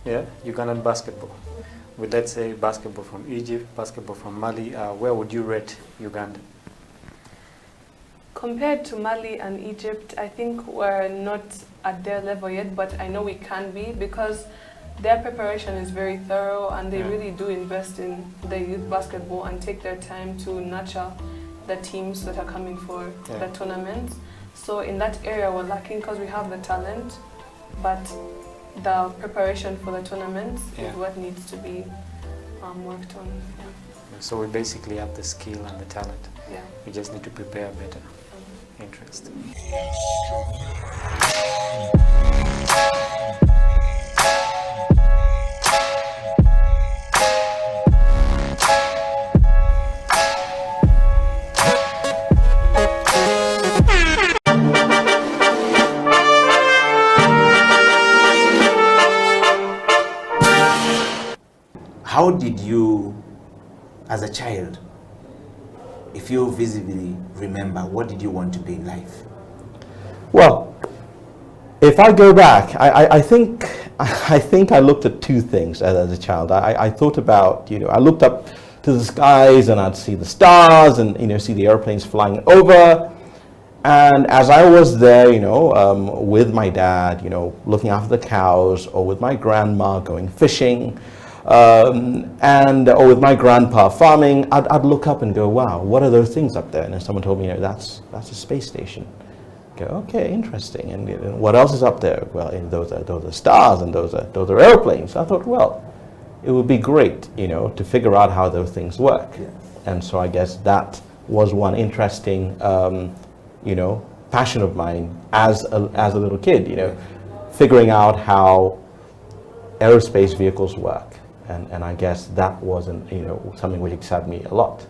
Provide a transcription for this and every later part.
yeah, Ugandan basketball, with let's say basketball from Egypt, basketball from Mali, where would you rate Uganda? Compared to Mali and Egypt, I think we're not at their level yet, but I know we can be because their preparation is very thorough and they really do invest in the youth basketball and take their time to nurture the teams that are coming for the tournaments. So in that area we're lacking because we have the talent, but the preparation for the tournaments is what needs to be worked on. Yeah. So we basically have the skill and the talent. Yeah. We just need to prepare better. Interesting. How did you, as a child, if you visibly remember, what did you want to be in life? Well, if I go back, I think I looked at two things as a child. I thought about, I looked up to the skies and I'd see the stars and, see the airplanes flying over. And as I was there, with my dad, looking after the cows, or with my grandma going fishing, or with my grandpa farming, I'd look up and go, wow, what are those things up there? And then someone told me, that's a space station. Go, okay, interesting. And what else is up there? Well, those are stars, and those are airplanes. I thought, well, it would be great, to figure out how those things work. Yeah. And so I guess that was one interesting, passion of mine as a little kid, figuring out how aerospace vehicles work. And I guess that wasn't, something which excited me a lot.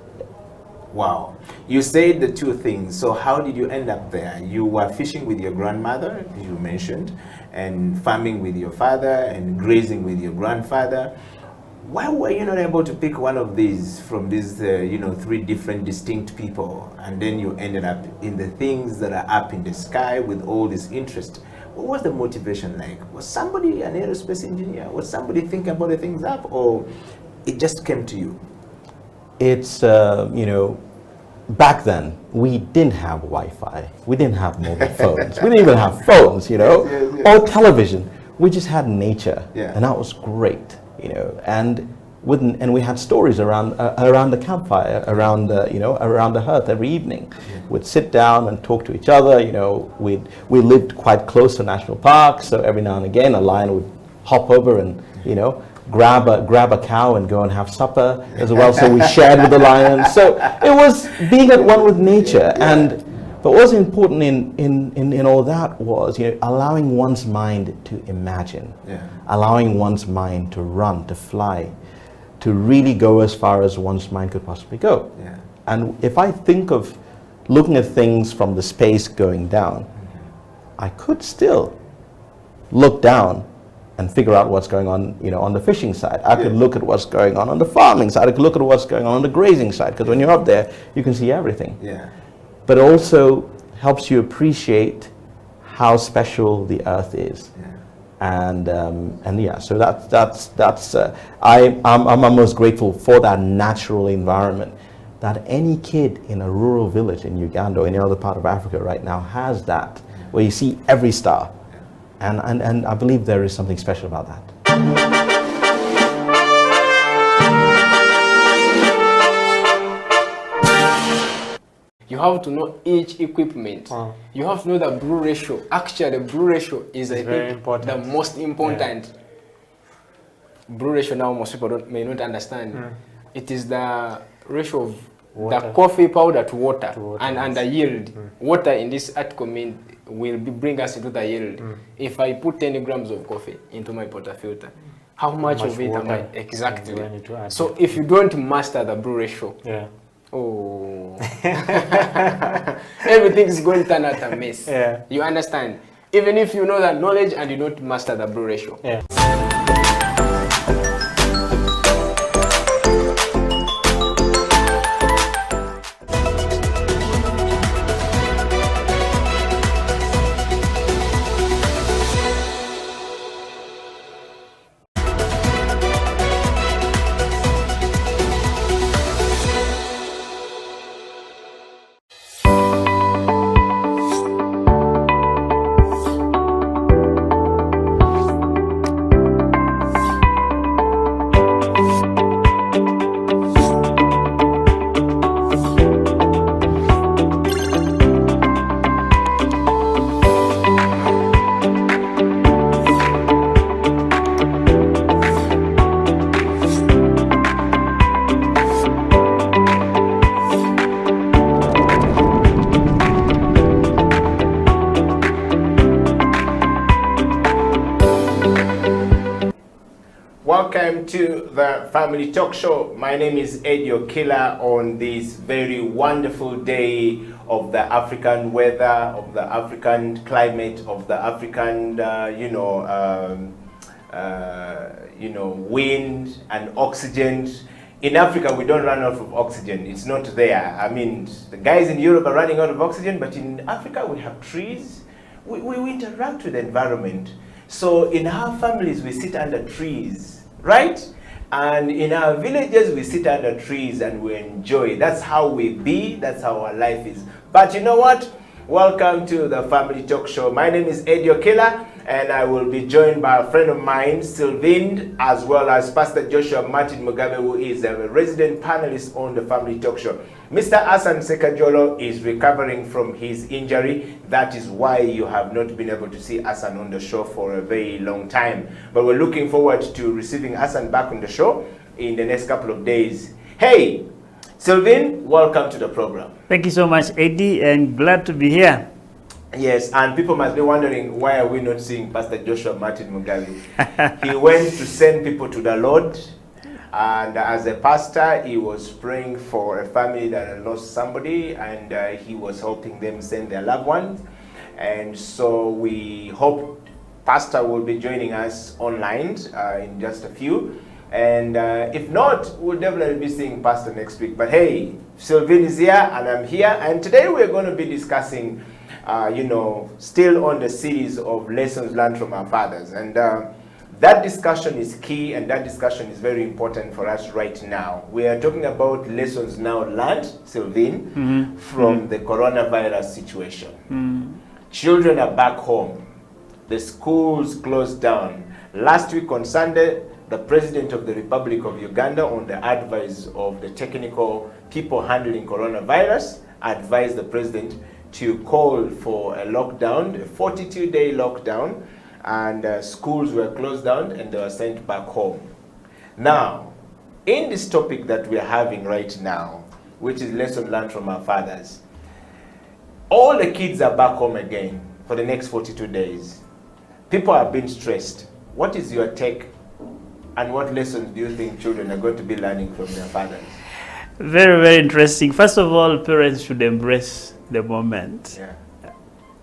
Wow. You said the two things. So how did you end up there? You were fishing with your grandmother, you mentioned, and farming with your father, and grazing with your grandfather. Why were you not able to pick one of these from these, three different distinct people, and then you ended up in the things that are up in the sky with all this interest? What was the motivation like? Was somebody an aerospace engineer? Was somebody thinking about the things up, or it just came to you? It's, back then, we didn't have Wi-Fi. We didn't have mobile phones. We didn't even have phones, or television. We just had nature, and that was great, And we had stories around the campfire, around the hearth every evening. We'd sit down and talk to each other. We lived quite close to national parks, so every now and again a lion would hop over and grab a cow and go and have supper as well. So we shared with the lion. So it was being at one with nature. But what was important in all that was allowing one's mind to imagine, allowing one's mind to run, to fly, to really go as far as one's mind could possibly go. Yeah. And if I think of looking at things from the space going down, I could still look down and figure out what's going on, on the fishing side. I could look at what's going on the farming side. I could look at what's going on the grazing side, because when you're up there, you can see everything. Yeah. But it also helps you appreciate how special the earth is. Yeah. And yeah, so that's I'm most grateful for that natural environment that any kid in a rural village in Uganda or any other part of Africa right now has, that where you see every star, and I believe there is something special about that. You have to know each equipment. You have to know the brew ratio. Actually, the brew ratio is, I think, the most important. Brew ratio now most people may not understand. It is the ratio of the coffee powder to water, and the yield. Water in this article will bring us into the yield. If I put 10 grams of coffee into my portafilter, how much of it am I exactly? So if you don't master the brew ratio, oh, everything is going to turn out a mess. You understand? Even if you know that knowledge and you don't master the brew ratio. Welcome to the Family Talk Show. My name is Eddie Okila on this very wonderful day of the African weather, of the African climate, of the African, wind and oxygen. In Africa, we don't run out of oxygen. It's not there. I mean, the guys in Europe are running out of oxygen, but in Africa, we have trees. We interact with the environment. So in our families, we sit under trees, right? And in our villages, we sit under trees and we enjoy. That's how we be. That's how our life is. But you know what? Welcome to the Family Talk Show. My name is Eddie Okila, and I will be joined by a friend of mine, Sylvain, as well as Pastor Joshua Martin Mugabe, who is a resident panelist on the Family Talk Show. Mr. Hassan Sekajolo is recovering from his injury. That is why you have not been able to see Hassan on the show for a very long time. But we're looking forward to receiving Hassan back on the show in the next couple of days. Hey, Sylvain, welcome to the program. Thank you so much, Eddie, and glad to be here. Yes, and people must be wondering, why are we not seeing Pastor Joshua Martin Mugabe? He went to send people to the Lord, and as a pastor, he was praying for a family that had lost somebody, and he was helping them send their loved ones. And so we hope Pastor will be joining us online in just a few. And if not, we'll definitely be seeing Pastor next week. But hey, Sylvain is here and I'm here. And today we're going to be discussing, still on the series of lessons learned from our fathers. And that discussion is key, and that discussion is very important for us right now. We are talking about lessons now learned, Sylvain, from the coronavirus situation. Children are back home. The schools closed down. Last week on Sunday, the President of the Republic of Uganda, on the advice of the technical people handling coronavirus, advised the President to call for a lockdown, a 42-day lockdown, and schools were closed down and they were sent back home. Now, in this topic that we are having right now, which is lesson learned from our fathers, all the kids are back home again for the next 42 days. People are being stressed. What is your take? And what lessons do you think children are going to be learning from their fathers? Very, very interesting. First of all, parents should embrace the moment. Yeah.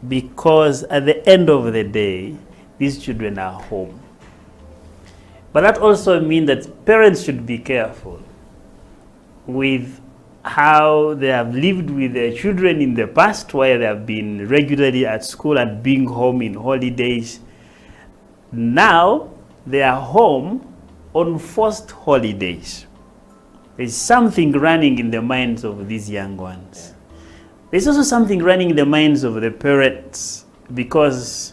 Because at the end of the day, these children are home. But that also means that parents should be careful with how they have lived with their children in the past, where they have been regularly at school and being home in holidays. Now, they are home on forced holidays. There's something running in the minds of these young ones. There's also something running in the minds of the parents, because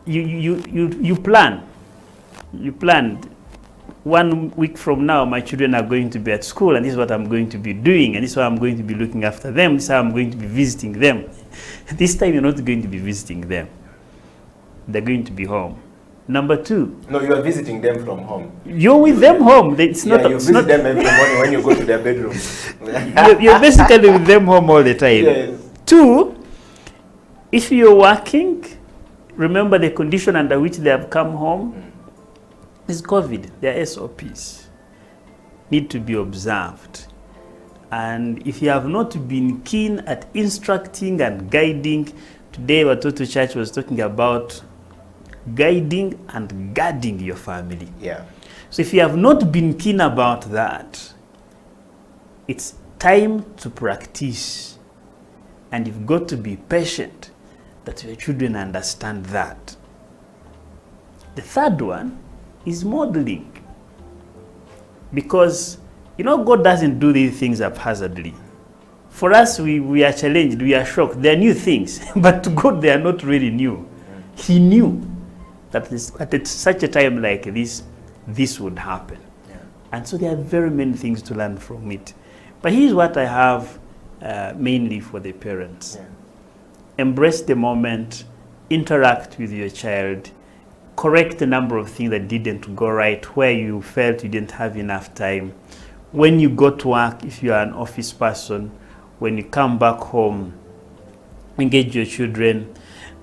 you planned 1 week from now my children are going to be at school, and this is what I'm going to be doing, and this is how I'm going to be looking after them, this is how I'm going to be visiting them. This time you're not going to be visiting them. They're going to be home. Number two. No, you are visiting them from home. You're with them home. It's yeah, not. You visit them every morning when you go to their bedroom. You're basically with them home all the time. Yes. Two, if you're working, remember the condition under which they have come home is COVID. Their SOPs need to be observed. And if you have not been keen at instructing and guiding, today Watoto Church was talking about guiding and guarding your family. Yeah. So if you have not been keen about that, it's time to practice. And you've got to be patient that your children understand that. The third one is modeling. Because, God doesn't do these things haphazardly. For us, we are challenged, we are shocked. They are new things, but to God, they are not really new. He knew that at such a time like this would happen. Yeah. And so there are very many things to learn from it. But here's what I have mainly for the parents. Yeah. Embrace the moment, interact with your child, correct the number of things that didn't go right, where you felt you didn't have enough time. When you go to work, if you are an office person, when you come back home, engage your children.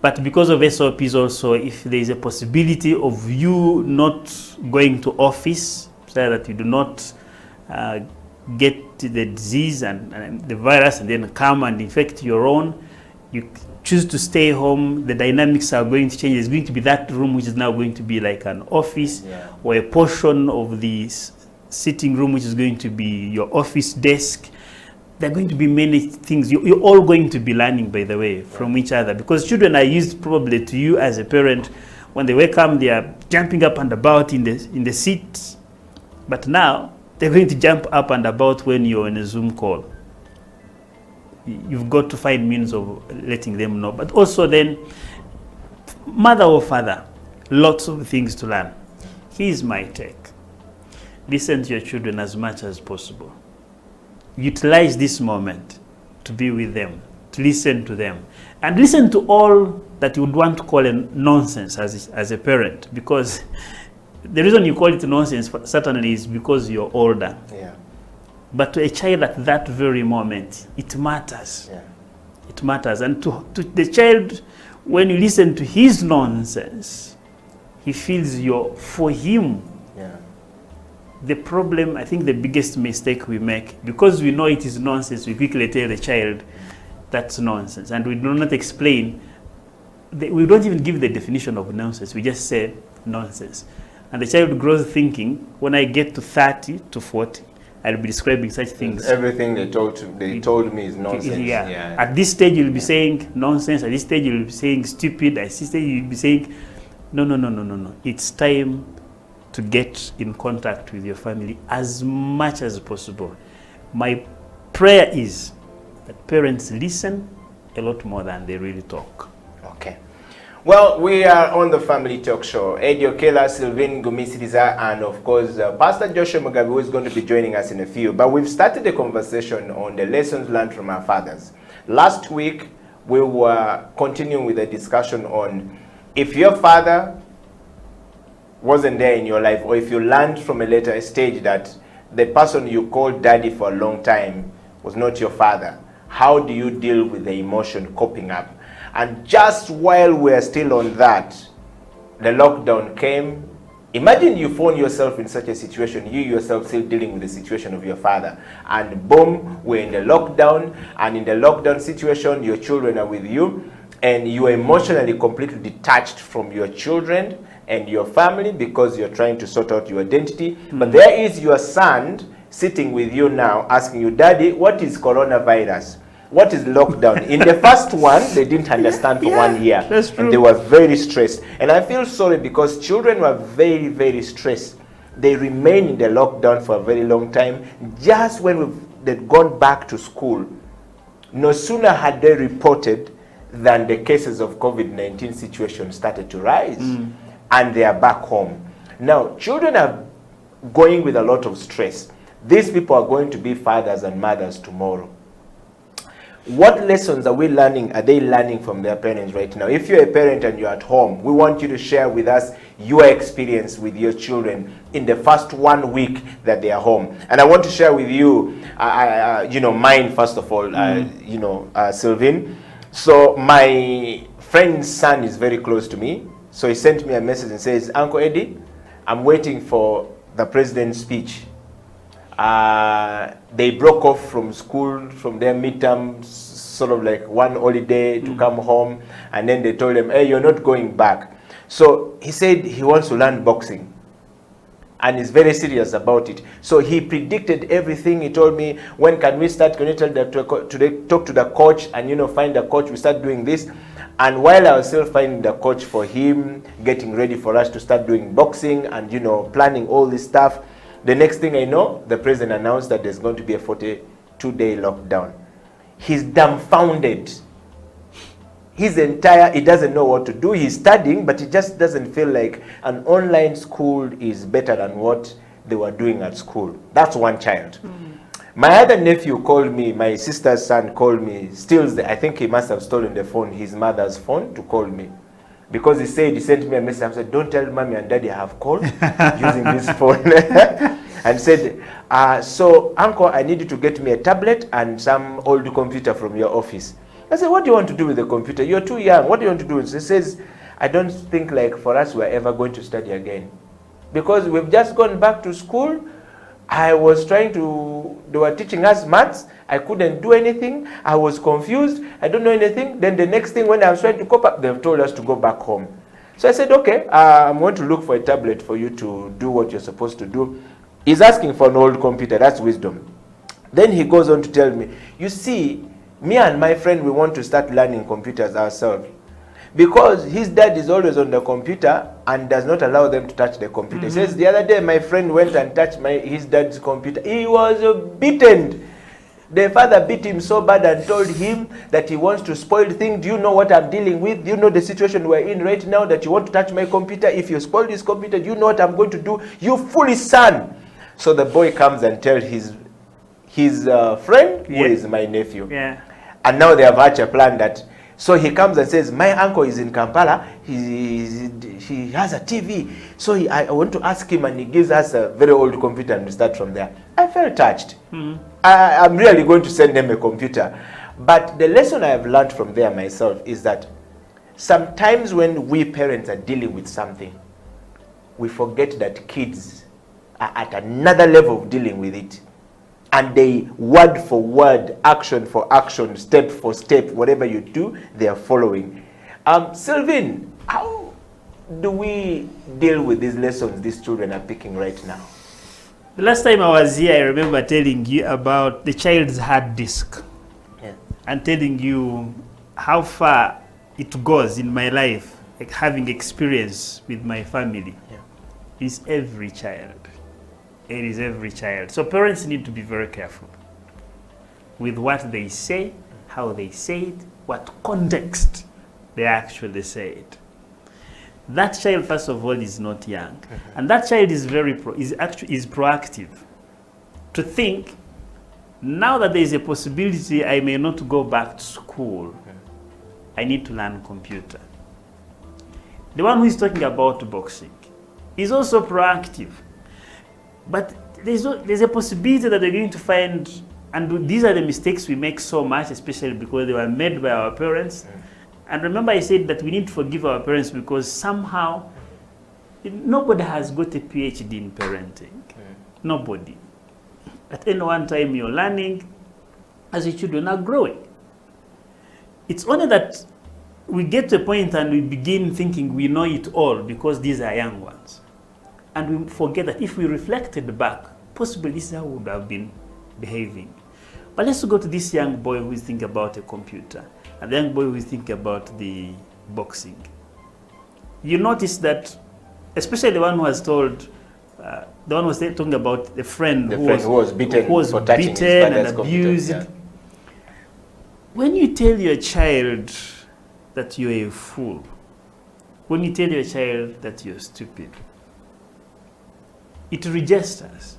But because of SOPs also, if there is a possibility of you not going to office so that you do not get the disease and the virus and then come and infect your own, you choose to stay home, the dynamics are going to change. There's going to be that room which is now going to be like an office, or a portion of the sitting room which is going to be your office desk. There are going to be many things. You're all going to be learning, by the way, from each other, because children are used probably to you as a parent. When they wake up, they are jumping up and about in the seats. But now, they're going to jump up and about when you're on a Zoom call. You've got to find means of letting them know. But also then, mother or father, lots of things to learn. Here's my take. Listen to your children as much as possible. Utilize this moment to be with them, to listen to them. And listen to all that you would want to call a nonsense as a parent. Because the reason you call it nonsense certainly is because you're older. Yeah. But to a child at that very moment, it matters. Yeah. It matters. And to the child, when you listen to his nonsense, he feels you're for him. Yeah. The problem, I think the biggest mistake we make, because we know it is nonsense, we quickly tell the child that's nonsense. And we do not explain, we don't even give the definition of nonsense. We just say nonsense. And the child grows thinking, when I get to 30 to 40, I'll be describing such things. Everything they told me is nonsense. Yeah. At this stage, you'll be saying nonsense. At this stage, you'll be saying stupid. At this stage, you'll be saying, no. It's time to get in contact with your family as much as possible. My prayer is that parents listen a lot more than they really talk. Okay. Well, we are on the Family Talk Show. Eddie Okela, Sylvain Gumisiriza, and of course, Pastor Joshua Mugabe, who is going to be joining us in a few. But we've started a conversation on the lessons learned from our fathers. Last week, we were continuing with a discussion on if your father wasn't there in your life, or if you learned from a later stage that the person you called daddy for a long time was not your father, how do you deal with the emotion coping up? And just while we're still on that, the lockdown came. Imagine you found yourself in such a situation, you yourself still dealing with the situation of your father. And boom, we're in the lockdown. And in the lockdown situation, your children are with you. And you are emotionally completely detached from your children and your family because you're trying to sort out your identity. But there is your son sitting with you now asking you, Daddy, what is coronavirus? What is lockdown? In the first one, they didn't understand for 1 year. That's true. And they were very stressed. And I feel sorry because children were very, very stressed. They remained in the lockdown for a very long time. Just when they'd gone back to school, no sooner had they reported than the cases of COVID-19 situation started to rise. And they are back home. Now, children are going with a lot of stress. These people are going to be fathers and mothers tomorrow. What lessons are we learning? Are they learning from their parents right now? If you're a parent and you're at home, we want you to share with us your experience with your children in the first 1 week that they are home. And I want to share with you, mine first of all, Sylvain. So my friend's son is very close to me. So he sent me a message and says, Uncle Eddie, I'm waiting for the president's speech. They broke off from school, from their midterms, sort of like one holiday to come home, and then they told him, hey, you're not going back. So he said he wants to learn boxing, and he's very serious about it. So he predicted everything. He told me, when can we start? Can you tell them to talk to the coach and, find the coach? We start doing this. And while I was still finding the coach for him, getting ready for us to start doing boxing and, planning all this stuff, the next thing I know, the president announced that there's going to be a 42-day lockdown. He's dumbfounded. He doesn't know what to do. He's studying, but he just doesn't feel like an online school is better than what they were doing at school. That's one child. My other nephew called me, my sister's son called me, I think he must have stolen the phone, his mother's phone, to call me. Because he sent me a message. I said, don't tell mommy and daddy I have called using this phone. And said, so uncle, I need you to get me a tablet and some old computer from your office. I said, what do you want to do with the computer? You're too young. What do you want to do? He says, I don't think like for us we're ever going to study again. Because we've just gone back to school. I was trying to, they were teaching us maths. I couldn't do anything. I was confused. I don't know anything. Then the next thing when I was trying to cope up, they've told us to go back home. So I said, okay, I'm going to look for a tablet for you to do what you're supposed to do. He's asking for an old computer. That's wisdom. Then he goes on to tell me, you see, me and my friend, we want to start learning computers ourselves. Because his dad is always on the computer and does not allow them to touch the computer. He says, the other day my friend went and touched his dad's computer. He was beaten. The father beat him so bad and told him that he wants to spoil things. Do you know what I'm dealing with? Do you know the situation we're in right now that you want to touch my computer? If you spoil this computer, do you know what I'm going to do? You foolish son. So the boy comes and tells his friend, who is my nephew. Yeah. And now they have hatched a plan that, so he comes and says, my uncle is in Kampala, he has a TV. So I want to ask him, and he gives us a very old computer and we start from there. I felt touched. I'm really going to send them a computer. But the lesson I have learned from there myself is that sometimes when we parents are dealing with something, we forget that kids are at another level of dealing with it. And they, word for word, action for action, step for step, whatever you do, they are following. Sylvain, how do we deal with these lessons these children are picking right now? The last time I was here, I remember telling you about the child's hard disk. Yeah. And telling you how far it goes in my life, like having experience with my family. Yeah. Is every child. It is every child. So parents need to be very careful with what they say, how they say it, what context they actually say it. That child, first of all, is not young, and that child is is proactive to think, now that there is a possibility I may not go back to school, I need to learn computer. The one who is talking about boxing is also proactive. But there's a possibility that they're going to find, and these are the mistakes we make so much, especially because they were made by our parents. And remember I said that we need to forgive our parents because somehow nobody has got a PhD in parenting. Nobody. At any one time you're learning as your children are growing. It's only that we get to a point and we begin thinking we know it all because these are young ones. And we forget that if we reflected back, possibly this is how we would have been behaving. But let's go to this young boy who is thinking about a computer, and the young boy who is thinking about the boxing. You notice that, especially the one who was told, the one who was talking about the friend who was beaten and abused. Yeah. When you tell your child that you're a fool, when you tell your child that you're stupid, it registers.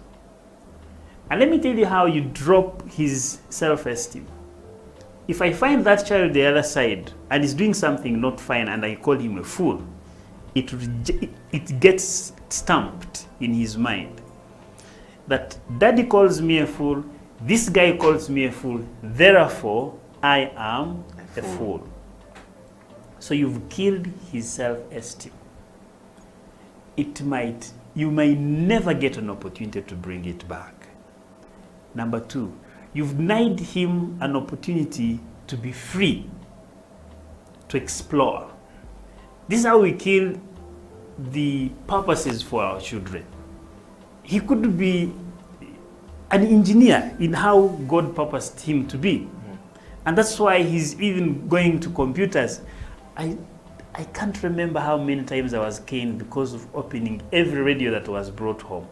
And let me tell you how you drop his self-esteem. If I find that child the other side and is doing something not fine and I call him a fool, it gets stamped in his mind that daddy calls me a fool, this guy calls me a fool, therefore I am a fool. So you've killed his self-esteem. You may never get an opportunity to bring it back. Number two, you've denied him an opportunity to be free, to explore. This is how we kill the purposes for our children. He could be an engineer in how God purposed him to be. And that's why he's even going to computers. I can't remember how many times I was caned because of opening every radio that was brought home.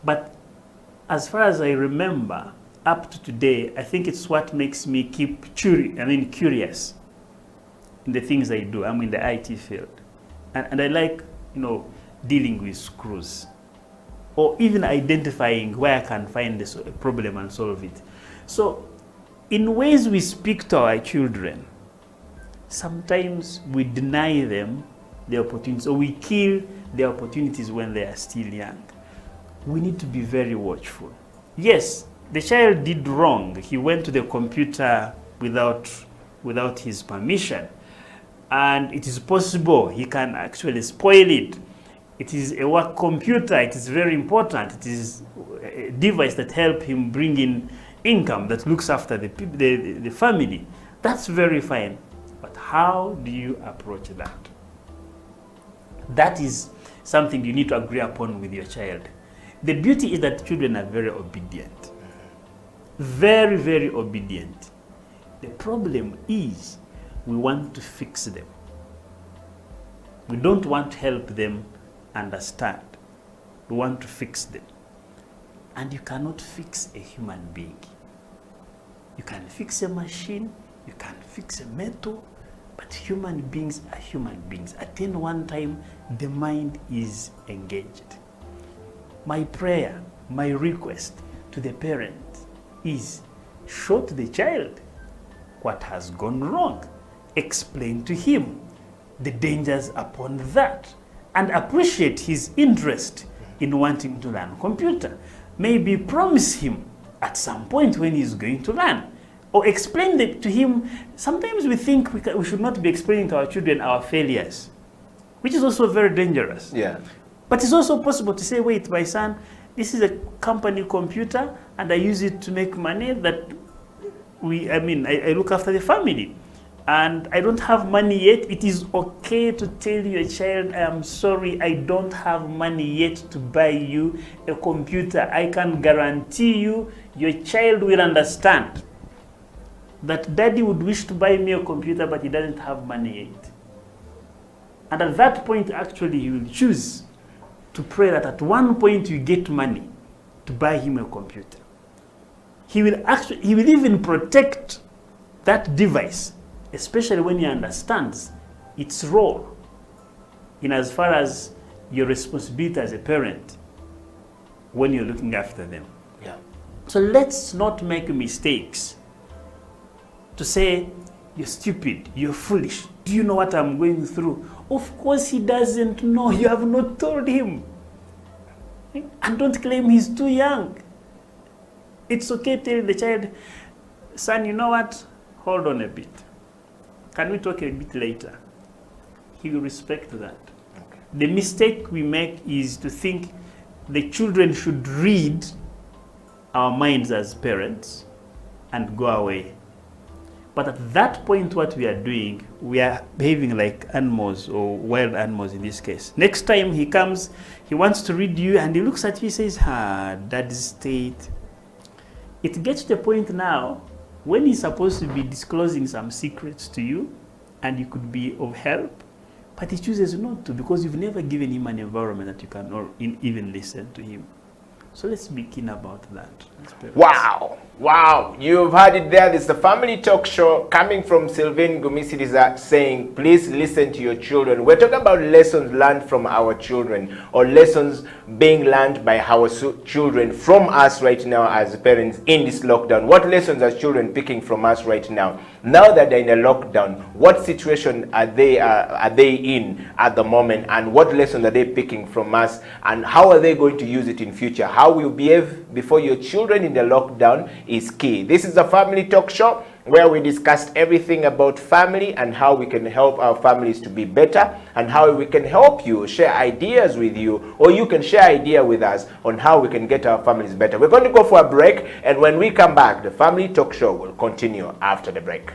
But as far as I remember, up to today, I think it's what makes me keep curious in the things I do. I'm in the IT field. And I like, dealing with screws. Or even identifying where I can find a problem and solve it. So, in ways we speak to our children, sometimes we deny them the opportunities, or we kill the opportunities when they are still young. We need to be very watchful. Yes, the child did wrong. He went to the computer without his permission. And it is possible he can actually spoil it. It is a work computer. It is very important. It is a device that helps him bring in income, that looks after the family. That's very fine. But how do you approach that? That is something you need to agree upon with your child. The beauty is that children are very obedient. Very, very obedient. The problem is we want to fix them. We don't want to help them understand. We want to fix them. And you cannot fix a human being. You can fix a machine, you can fix a metal, but human beings are human beings. At any one time, the mind is engaged. My prayer, my request to the parent is show to the child what has gone wrong. Explain to him the dangers upon that, and appreciate his interest in wanting to learn computer. Maybe promise him at some point when he's going to learn, or explain it to him. Sometimes we think we should not be explaining to our children our failures, which is also very dangerous. Yeah. But it's also possible to say, wait, my son, this is a company computer and I use it to make money that I look after the family. And I don't have money yet. It is okay to tell your child, I am sorry, I don't have money yet to buy you a computer. I can guarantee you, your child will understand that daddy would wish to buy me a computer, but he doesn't have money yet. And at that point, actually, he will choose to pray that at one point you get money to buy him a computer. He will even protect that device, especially when he understands its role in as far as your responsibility as a parent when you're looking after them. Yeah. So let's not make mistakes to say, you're stupid, you're foolish, do you know what I'm going through? Of course he doesn't know, you have not told him. And don't claim he's too young. It's okay to tell the child, son, you know what, hold on a bit. Can we talk a bit later? He will respect that. Okay. The mistake we make is to think the children should read our minds as parents and go away. But at that point, what we are doing, we are behaving like animals, or wild animals in this case. Next time he comes, he wants to read you and he looks at you and says, daddy's state. It gets to the point now when he's supposed to be disclosing some secrets to you and you could be of help, but he chooses not to because you've never given him an environment that you can even listen to him. So let's be keen about that. Wow. Wow. You've heard it there. This is the Family Talk Show coming from Sylvain Gumisidiza saying, please listen to your children. We're talking about lessons learned from our children, or lessons being learned by our children from us right now as parents in this lockdown. What lessons are children picking from us right now? Now that they're in a lockdown, what situation are they in at the moment, and what lessons are they picking from us, and how are they going to use it in future? How will you behave before your children in the lockdown is key. This is a Family Talk Show where we discussed everything about family and how we can help our families to be better, and how we can help you share ideas with you, or you can share idea with us on how we can get our families better. We're going to go for a break, and when we come back, the Family Talk Show will continue after the break.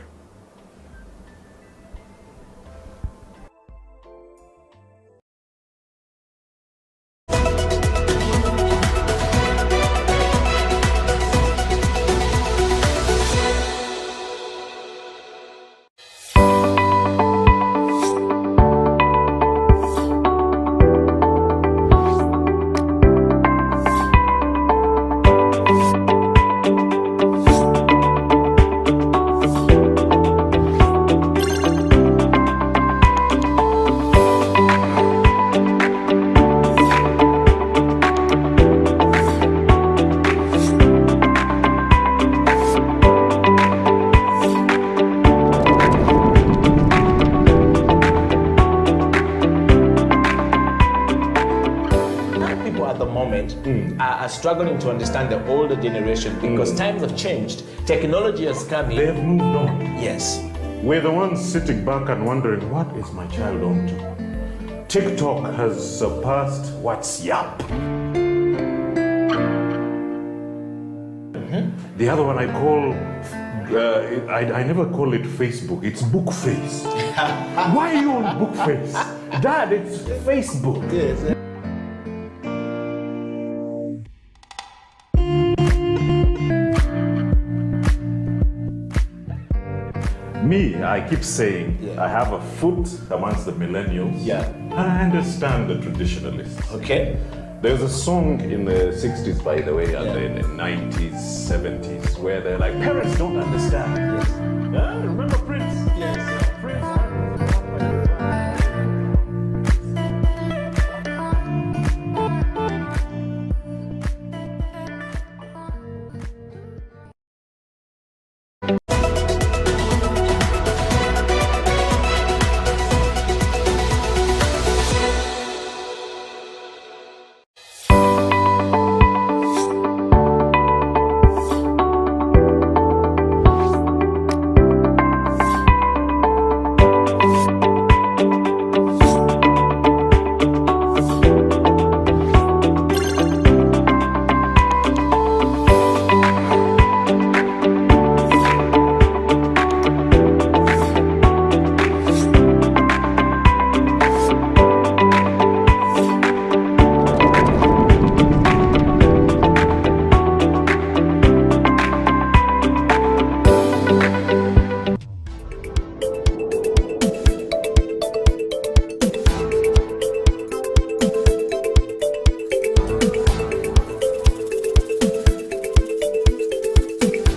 at the moment are struggling to understand the older generation because times have changed. Technology has come in. They've moved on. Yes. We're the ones sitting back and wondering, what is my child on to? TikTok has surpassed WhatsApp. The other one I call, I never call it Facebook, it's Bookface. Why are you on Bookface? Dad, it's Facebook. Yes. Me, I keep saying, I have a foot amongst the millennials. Yeah. And I understand the traditionalists. Okay. There's a song in the 60s, by the way, and in the 90s, 70s, where they're like, parents don't understand. Yes. Yeah, remember Prince? Yes. Prince.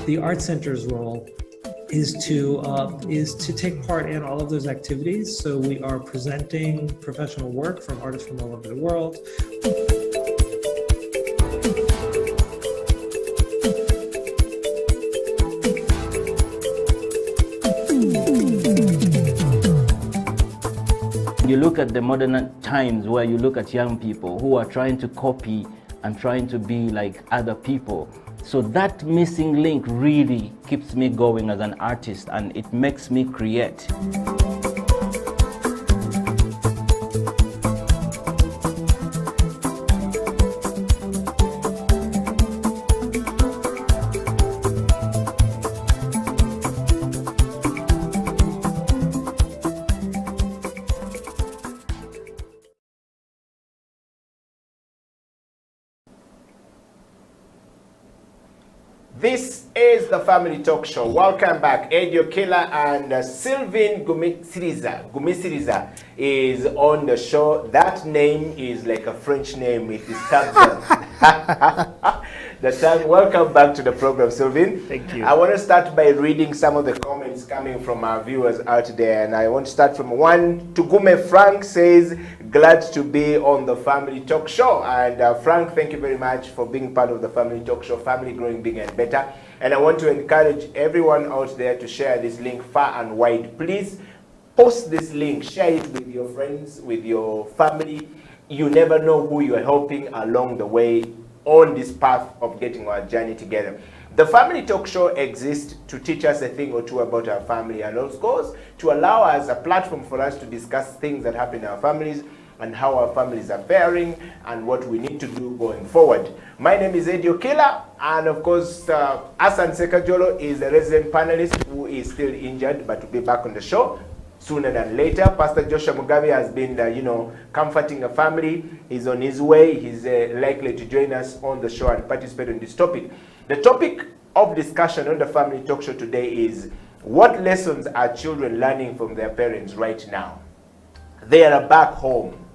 The Art Center's role is to take part in all of those activities. So we are presenting professional work from artists from all over the world. You look at the modern times where you look at young people who are trying to copy and trying to be like other people. So that missing link really keeps me going as an artist, and it makes me create. This is the Family Talk Show. Welcome back. Edio Killer and Sylvain Gumisiriza is on the show. That name is like a French name. It is Welcome back to the program, Sylvain. Thank you. I want to start by reading some of the comments coming from our viewers out there. And I want to start from one. Tugume Frank says, glad to be on the Family Talk Show. And Frank, thank you very much for being part of the Family Talk Show, family growing bigger and better. And I want to encourage everyone out there to share this link far and wide. Please post this link, share it with your friends, with your family. You never know who you are helping along the way on this path of getting our journey together. The Family Talk Show exists to teach us a thing or two about our family, and also to allow us a platform for us to discuss things that happen in our families and how our families are faring and what we need to do going forward. My name is Edio Killer, and of course, Asan Sekajolo is a resident panelist who is still injured but will be back on the show sooner than later. Pastor Joshua Mugabe has been, comforting a family. He's on his way. He's likely to join us on the show and participate in this topic. The topic of discussion on the Family Talk Show today is, what lessons are children learning from their parents right now? They are back home.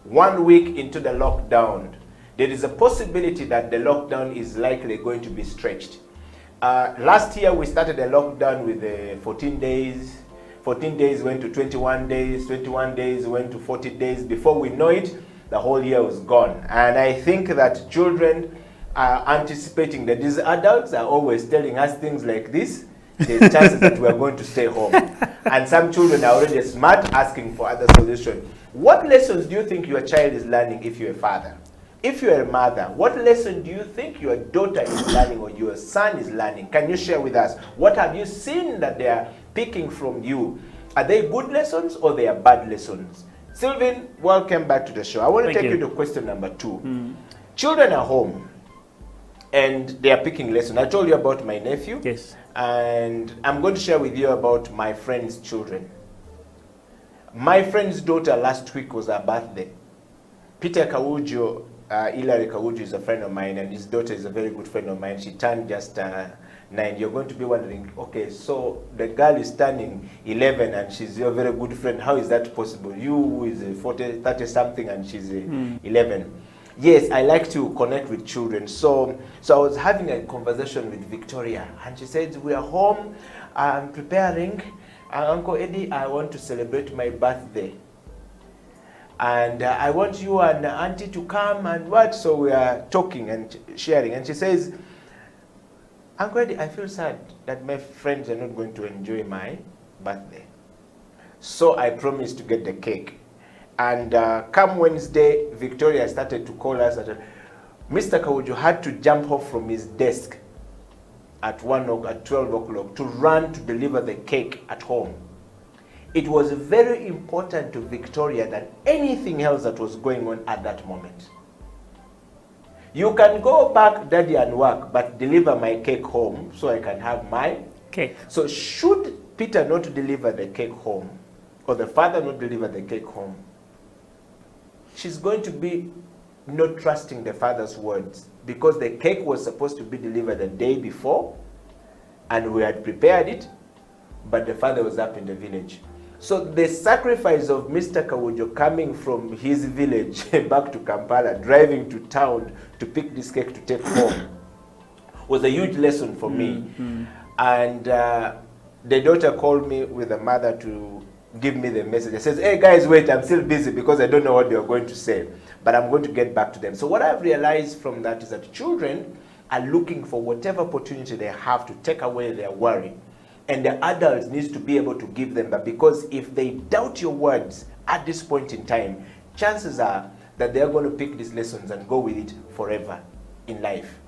1 week into the lockdown, there is a possibility that the lockdown is likely going to be stretched. Last year, we started a lockdown with 14 days. 14 days went to 21 days. 21 days went to 40 days. Before we know it, the whole year was gone. And I think that children are anticipating that these adults are always telling us things like this. There's chances that we are going to stay home. And some children are already smart, asking for other solutions. What lessons do you think your child is learning if you're a father? if you're a mother, what lesson do you think your daughter is learning or your son is learning? Can you share with us? What have you seen that they are picking from you? Are they good lessons or they are bad lessons? Sylvain, welcome back to the show. I want to take you to question number 2. Children are home and they are picking lessons. I told you about my nephew. Yes. And I'm going to share with you about my friend's children. My friend's daughter last week was her birthday. Peter Kawujo, Hilary Kawujo is a friend of mine, and his daughter is a very good friend of mine. She turned just 9. You're going to be wondering, okay, so the girl is turning 11 and she's your very good friend. How is that possible? You who is 40, 30 something and she's 11. Yes, I like to connect with children. So I was having a conversation with Victoria, and she said, we are home, I'm preparing. Uncle Eddie, I want to celebrate my birthday. And I want you and Auntie to come and what? So we are talking and sharing. And she says, Uncle Eddie, I feel sad that my friends are not going to enjoy my birthday. So I promised to get the cake. And come Wednesday, Victoria started to call us. Mr. Kawujo had to jump off from his desk at 12 o'clock to run to deliver the cake at home. It was very important to Victoria than anything else that was going on at that moment. You can go back, Daddy, and work, but deliver my cake home so I can have my cake. So should Peter not deliver the cake home, or the father not deliver the cake home, she's going to be not trusting the father's words, because the cake was supposed to be delivered the day before, and we had prepared it, but the father was up in the village. So the sacrifice of Mr. Kawujo coming from his village back to Kampala, driving to town to pick this cake to take home, was a huge lesson for me. And the daughter called me with the mother to give me the message. It says, hey guys, wait, I'm still busy because I don't know what they're going to say, but I'm going to get back to them. So what I've realized from that is that children are looking for whatever opportunity they have to take away their worry. And the adults needs to be able to give them that, because if they doubt your words at this point in time, chances are that they're going to pick these lessons and go with it forever in life.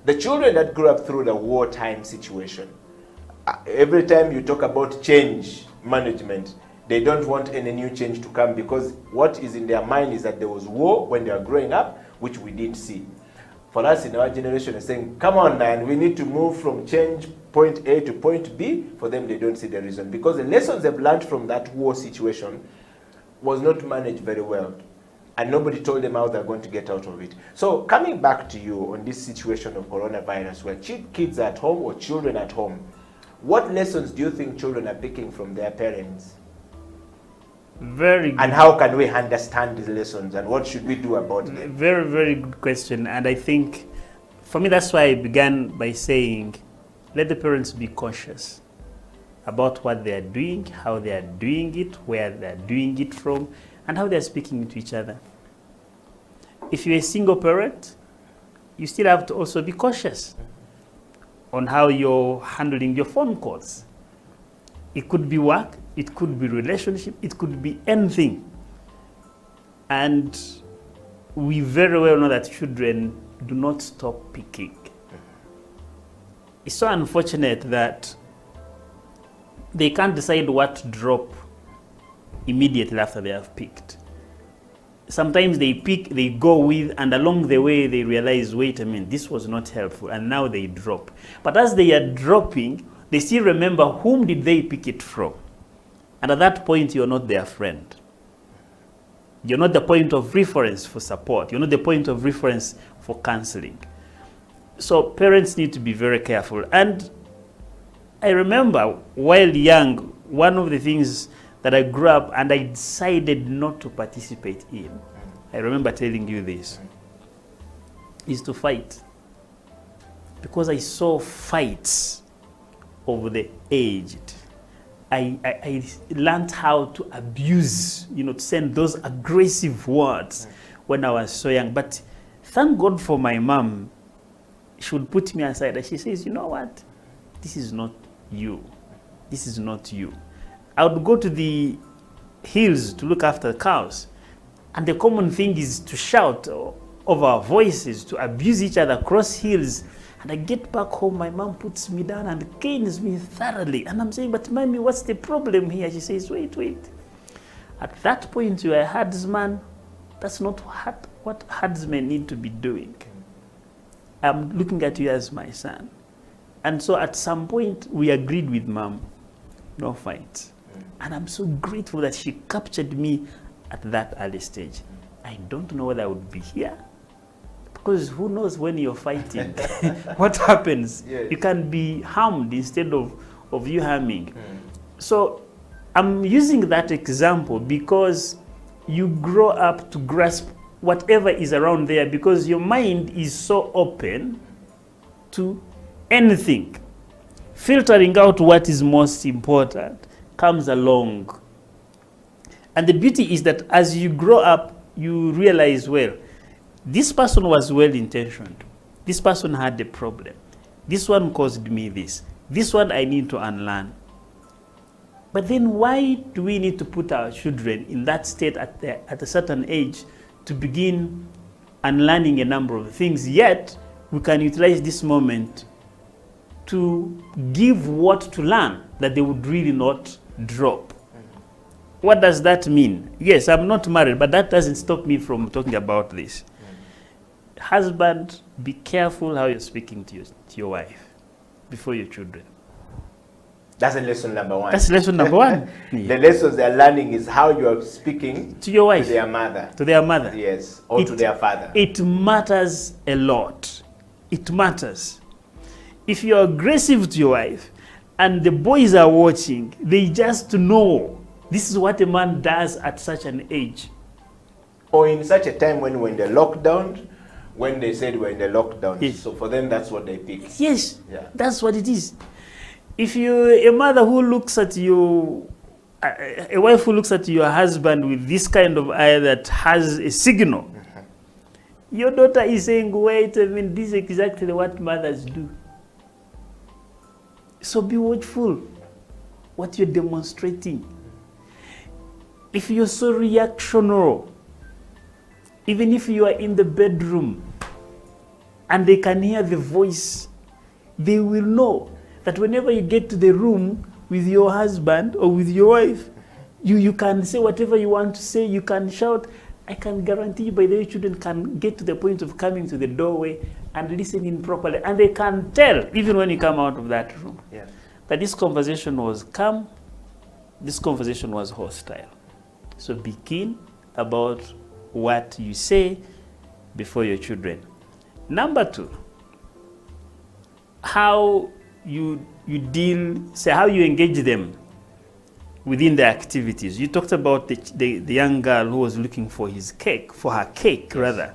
The children that grew up through the wartime situation, every time you talk about change management, they don't want any new change to come, because what is in their mind is that there was war when they were growing up, which we didn't see. For us in our generation, is saying, come on, man, we need to move from change point A to point B. For them, they don't see the reason, because the lessons they've learned from that war situation was not managed very well, and nobody told them how they're going to get out of it. So coming back to you on this situation of coronavirus, where kids are at home or children at home, what lessons do you think children are picking from their parents? Very good. And how can we understand these lessons, and what should we do about them? Very, very good question. And I think, for me, that's why I began by saying, let the parents be cautious about what they are doing, how they are doing it, where they are doing it from, and how they are speaking to each other. If you're a single parent, you still have to also be cautious on how you're handling your phone calls. It could be work, it could be relationship, it could be anything. And we very well know that children do not stop picking. It's so unfortunate that they can't decide what to drop immediately after they have picked. Sometimes they pick, they go with, and along the way they realize, wait a minute, this was not helpful, and now they drop. But as they are dropping, they still remember whom did they pick it from. And at that point, you're not their friend. You're not the point of reference for support. You're not the point of reference for counseling. So parents need to be very careful. And I remember while young, one of the things that I grew up and I decided not to participate in, I remember telling you this, is to fight. Because I saw fights of the aged. I learned how to abuse, to send those aggressive words when I was so young. But thank God for my mom. She would put me aside and she says, you know what? This is not you. This is not you. I would go to the hills to look after the cows. And the common thing is to shout, of our voices, to abuse each other, cross heels. And I get back home, my mom puts me down and canes me thoroughly. And I'm saying, but mommy, what's the problem here? She says, wait. At that point, you're a herdsman. That's not what herdsmen need to be doing. I'm looking at you as my son. And so at some point, we agreed with mom, no fight. And I'm so grateful that she captured me at that early stage. I don't know whether I would be here. Because who knows when you're fighting, what happens? Yes. You can be harmed instead of you harming. So I'm using that example because you grow up to grasp whatever is around there because your mind is so open to anything. Filtering out what is most important comes along. And the beauty is that as you grow up, you realize, well, this person was well-intentioned. This person had a problem. This one caused me this. This one I need to unlearn. But then why do we need to put our children in that state at a certain age to begin unlearning a number of things? Yet, we can utilize this moment to give what to learn that they would really not drop. What does that mean? Yes, I'm not married, but that doesn't stop me from talking about this. Husband, be careful how you're speaking to your wife before your children. That's lesson number one. That's lesson number one. Yeah. The lessons they're learning is how you are speaking to your wife, to their mother. To their mother. Yes, or to their father. It matters a lot. It matters. If you're aggressive to your wife and the boys are watching, they just know this is what a man does at such an age. Or in such a time when we're in the lockdown, when they said we're in the lockdown. Yes. So for them, that's what they pick. Yes, yeah. That's what it is. If you're a mother who looks at you, a wife who looks at your husband with this kind of eye that has a signal, your daughter is saying, wait, I mean, this is exactly what mothers do. So be watchful what you're demonstrating. If you're so reactionary, even if you are in the bedroom and they can hear the voice, they will know that whenever you get to the room with your husband or with your wife, you can say whatever you want to say, you can shout. I can guarantee you, by the way, children can get to the point of coming to the doorway and listening properly. And they can tell, even when you come out of that room, that this conversation was calm, this conversation was hostile. So be keen about what you say before your children. Number two, how you deal, say how you engage them within the activities. You talked about the young girl who was looking for his cake, for her cake rather,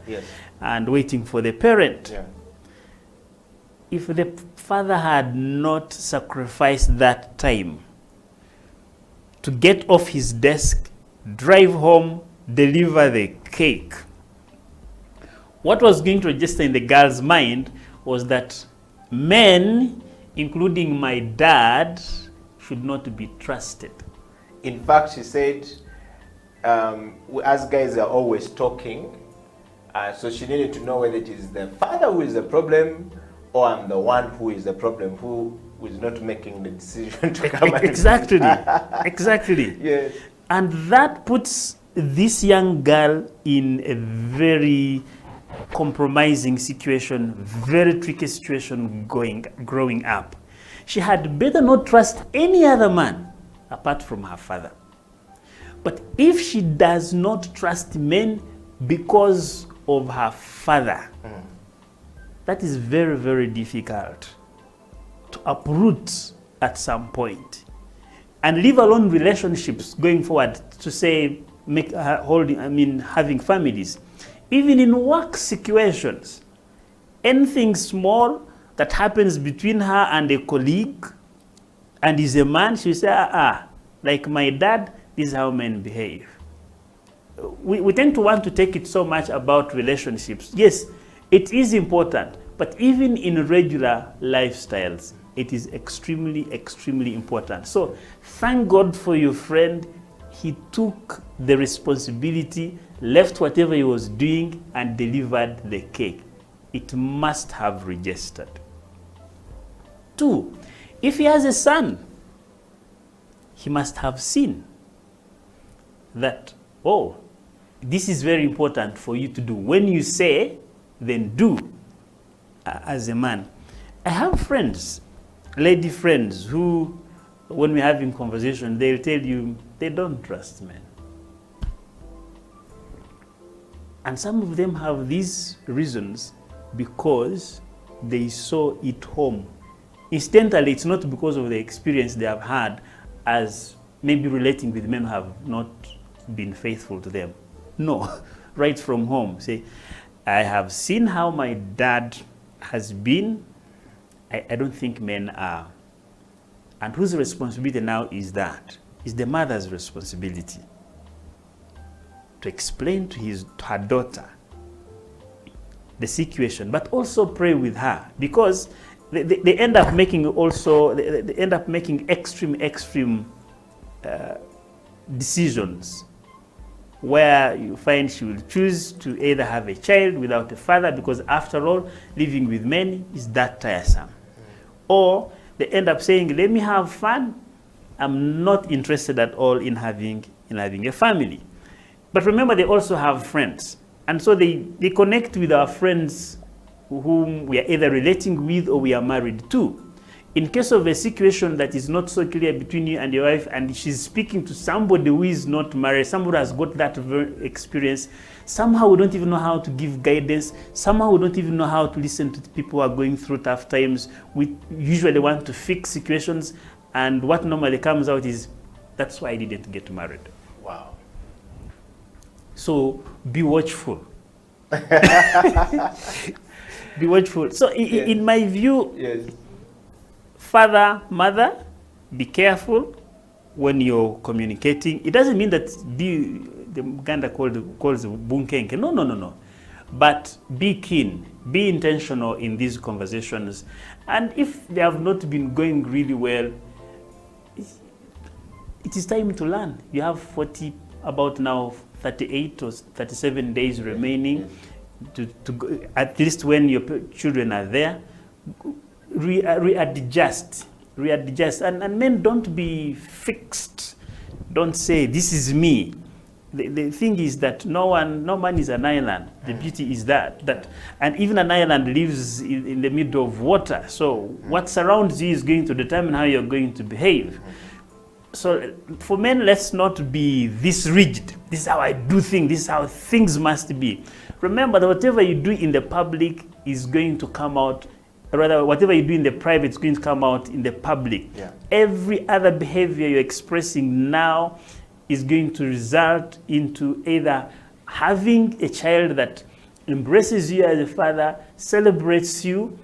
and waiting for the parent. Yeah. If the father had not sacrificed that time to get off his desk, drive home, deliver the cake, what was going to register in the girl's mind was that men, including my dad, should not be trusted. In fact, she said, us guys are always talking, so she needed to know whether it is the father who is the problem or I'm the one who is the problem, who is not making the decision to come. Exactly, exactly. Yes. And that puts this young girl in a very compromising situation, very tricky situation growing up. She had better not trust any other man apart from her father. But if she does not trust men because of her father, that is very, very difficult to uproot at some point. And leave alone relationships going forward to say, having families. Even in work situations, anything small that happens between her and a colleague and is a man, she'll say, like my dad, this is how men behave. We tend to want to take it so much about relationships. Yes, it is important, but even in regular lifestyles, it is extremely, extremely important. So thank God for your friend. He took the responsibility left whatever he was doing and delivered the cake, it must have registered. 2, if he has a son, he must have seen that, oh, this is very important for you to do. When you say, then do as a man. I have friends, lady friends, who, when we're having conversation, they'll tell you they don't trust men. And some of them have these reasons because they saw it home. Incidentally, it's not because of the experience they have had as maybe relating with men who have not been faithful to them. No, right from home. Say, I have seen how my dad has been. I don't think men are. And whose responsibility now is that? It's the mother's responsibility to explain to her daughter the situation, but also pray with her, because they end up making also, they end up making extreme decisions where you find she will choose to either have a child without a father, because after all, living with men is that tiresome. Or they end up saying, let me have fun. I'm not interested at all in having a family. But remember, they also have friends. And so they connect with our friends whom we are either relating with or we are married to. In case of a situation that is not so clear between you and your wife, and she's speaking to somebody who is not married, somebody who has got that experience, somehow we don't even know how to give guidance, somehow we don't even know how to listen to people who are going through tough times. We usually want to fix situations, and what normally comes out is, that's why I didn't get married. Wow. So be watchful. Be watchful. So Yes. in my view, Yes. father, mother, be careful when you're communicating. It doesn't mean that the Uganda calls bunkenke. No. But be keen, be intentional in these conversations. And if they have not been going really well, it is time to learn. You have about now 38 or 37 days remaining to go, at least when your children are there. Readjust. And men, don't be fixed. Don't say, this is me. The thing is that no man is an island. The beauty is that and even an island lives in the middle of water. So what surrounds you is going to determine how you're going to behave. So for men, let's not be this rigid. This is how I do things. This is how things must be. Remember that whatever you do in the public is going to come out, rather whatever you do in the private is going to come out in the public. Yeah. Every other behavior you're expressing now is going to result into either having a child that embraces you as a father, celebrates you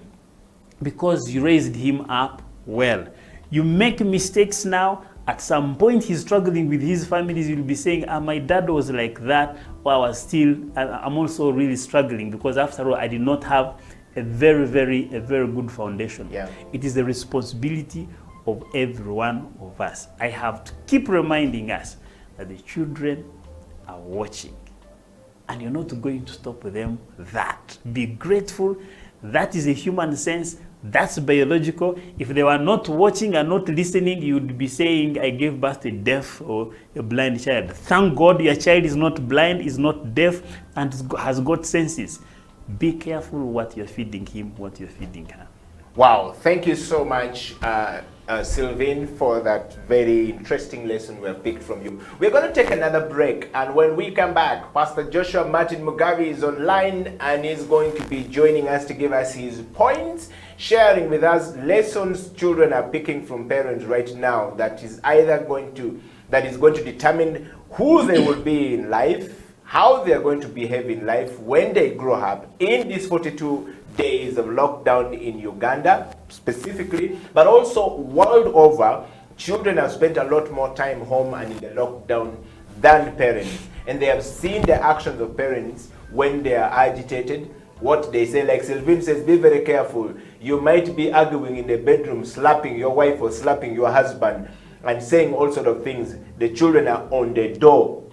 because you raised him up well. You make mistakes now. At some point, he's struggling with his family. He'll be saying, my dad was like that, or I'm also really struggling because after all, I did not have a very good foundation. Yeah. It is the responsibility of every one of us. I have to keep reminding us that the children are watching, and you're not going to stop them that. Be grateful. That is a human sense. That's biological. If they were not watching and not listening, you would be saying, I gave birth to a deaf or a blind child. Thank God your child is not blind, is not deaf, and has got senses. Be careful what you're feeding him, what you're feeding her. Wow, thank you so much, Sylvain, for that very interesting lesson we have picked from you. We're going to take another break, and when we come back, Pastor Joshua Martin Mugabe is online and is going to be joining us to give us his points, sharing with us lessons children are picking from parents right now that is going to determine who they will be in life, how they are going to behave in life when they grow up in these 42 days of lockdown in Uganda specifically, but also world over. Children have spent a lot more time home and in the lockdown than parents, and they have seen the actions of parents when they are agitated, what they say. Like Sylvain says, be very careful. You might be arguing in the bedroom, slapping your wife or slapping your husband and saying all sort of things. The children are on the door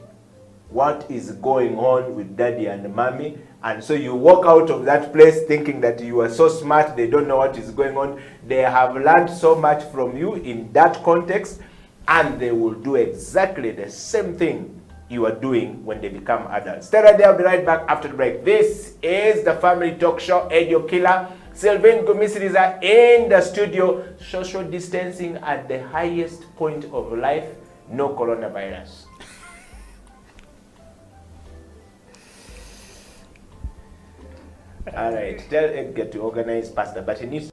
what is going on with daddy and mommy. And so you walk out of that place thinking that you are so smart, they don't know what is going on. They have learned so much from you in that context, and they will do exactly the same thing you are doing when they become adults. Stay right there, I'll be right back after the break. This is the Family Talk Show. Edio Killer, Sylvain Gumisiriza in the studio. Social distancing at the highest point of life. No coronavirus. All right, tell Edgar to organize pasta, but he needs.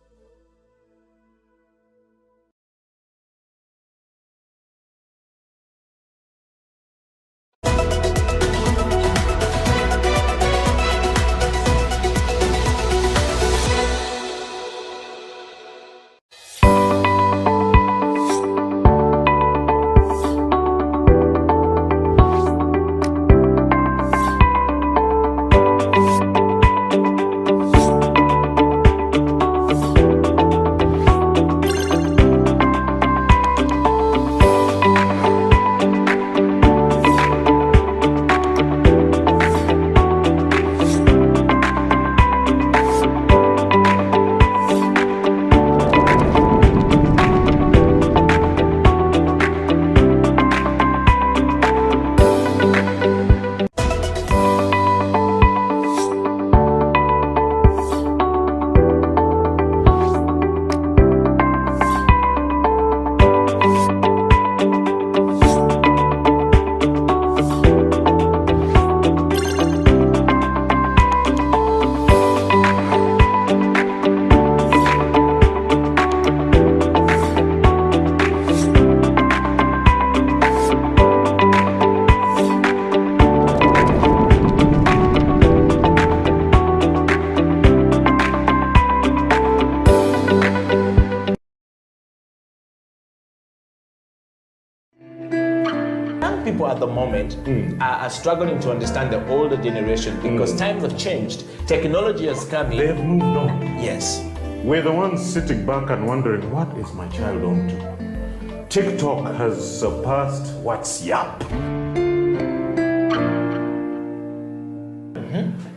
People at the moment are struggling to understand the older generation because times have changed. Technology has come in. They've moved on. Yes. We're the ones sitting back and wondering, what is my child on to? TikTok has surpassed WhatsApp.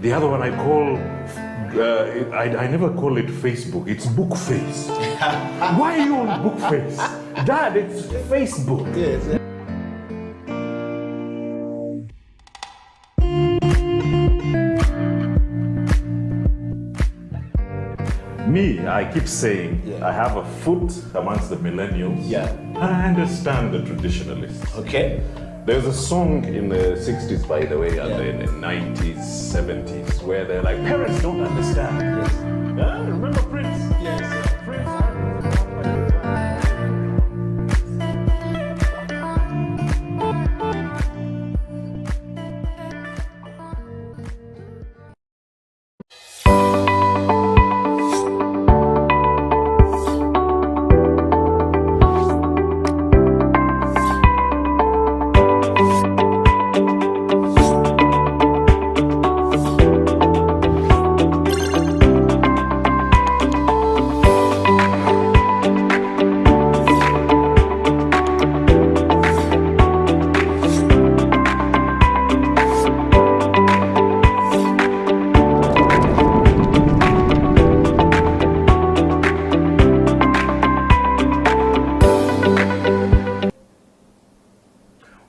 The other one I call, I never call it Facebook, it's Bookface. Why are you on Bookface? Dad, it's Facebook. Yes. Me, I keep saying, I have a foot amongst the millennials. Yeah. And I understand the traditionalists. Okay. There's a song in the 60s, by the way, and then in the 90s, 70s, where they're like, parents don't understand. Yes. Remember Prince? Yes. Prince.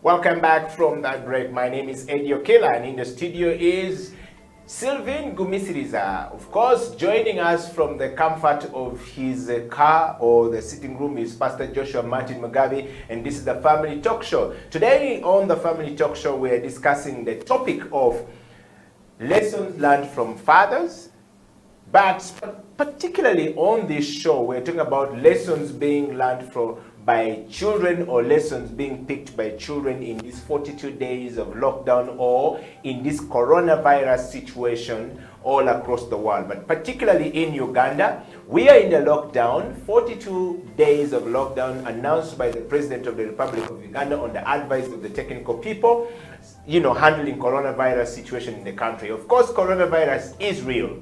Welcome back from that break. My name is Edio Killer, and in the studio is Sylvain Gumisiriza. Of course, joining us from the comfort of his car or the sitting room is Pastor Joshua Martin Mugabe, and this is the Family Talk Show. Today on the Family Talk Show, we are discussing the topic of lessons learned from fathers, but particularly on this show, we're talking about lessons being learned by children, or lessons being picked by children in these 42 days of lockdown or in this coronavirus situation all across the world. But particularly in Uganda, we are in the lockdown, 42 days of lockdown announced by the President of the Republic of Uganda on the advice of the technical people, handling coronavirus situation in the country. Of course, coronavirus is real.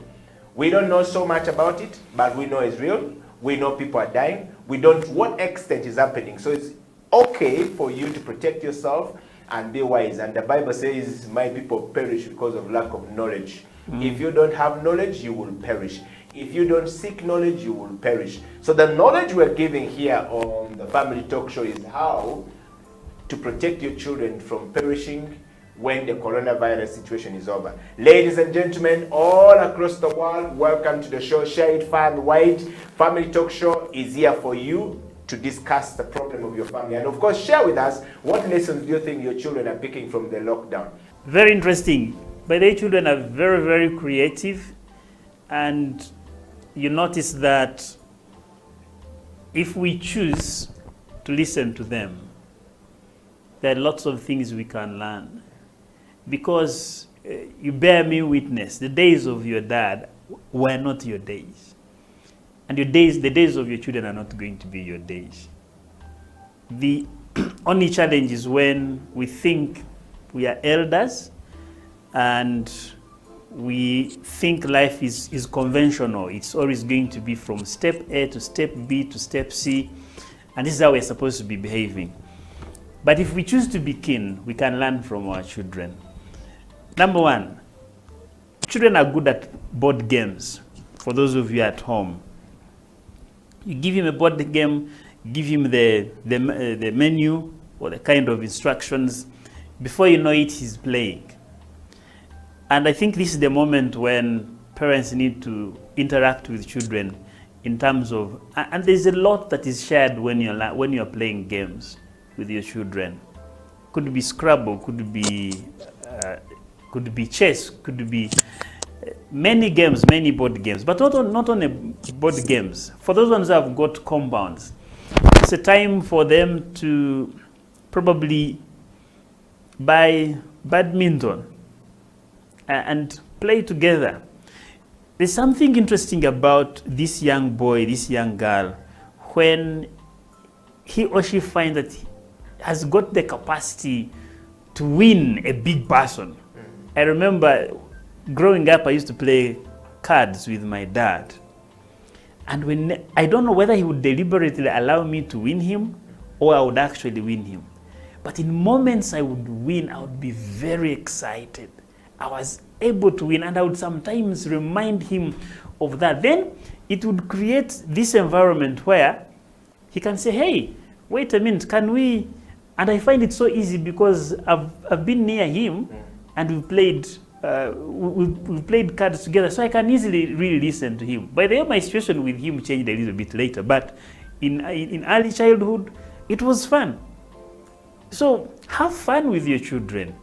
We don't know so much about it, but we know it's real. We know people are dying. We don't know what extent is happening. So it's okay for you to protect yourself and be wise. And the Bible says, my people perish because of lack of knowledge. If you don't have knowledge, you will perish. If you don't seek knowledge, you will perish. So the knowledge we're giving here on the Family Talk Show is how to protect your children from perishing when the coronavirus situation is over. Ladies and gentlemen, all across the world, welcome to the show. Share it far and wide. Family Talk Show is here for you to discuss the problem of your family. And of course, share with us, what lessons do you think your children are picking from the lockdown? Very interesting. But their children are very, very creative. And you notice that if we choose to listen to them, there are lots of things we can learn. Because you bear me witness, the days of your dad were not your days. And the days of your children are not going to be your days. The only challenge is when we think we are elders and we think life is conventional. It's always going to be from step A to step B to step C, and this is how we're supposed to be behaving. But if we choose to be keen, we can learn from our children. Number one, children are good at board games. For those of you at home, you give him a board game, give him the menu or the kind of instructions. Before you know it, he's playing. And I think this is the moment when parents need to interact with children in terms of, and there's a lot that is shared when you're playing games with your children. Could be Scrabble, could be chess, could be many games, many board games, but not only board games. For those ones who have got compounds, it's a time for them to probably buy badminton and play together. There's something interesting about this young boy, this young girl, when he or she finds that he has got the capacity to win a big person. I remember growing up, I used to play cards with my dad. And when I don't know whether he would deliberately allow me to win him or I would actually win him. But in moments I would win, I would be very excited. I was able to win, and I would sometimes remind him of that. Then it would create this environment where he can say, hey, wait a minute, can we? And I find it so easy because I've been near him and we've played cards together, so I can easily really listen to him. By the way, my situation with him changed a little bit later, but in early childhood, it was fun. So have fun with your children.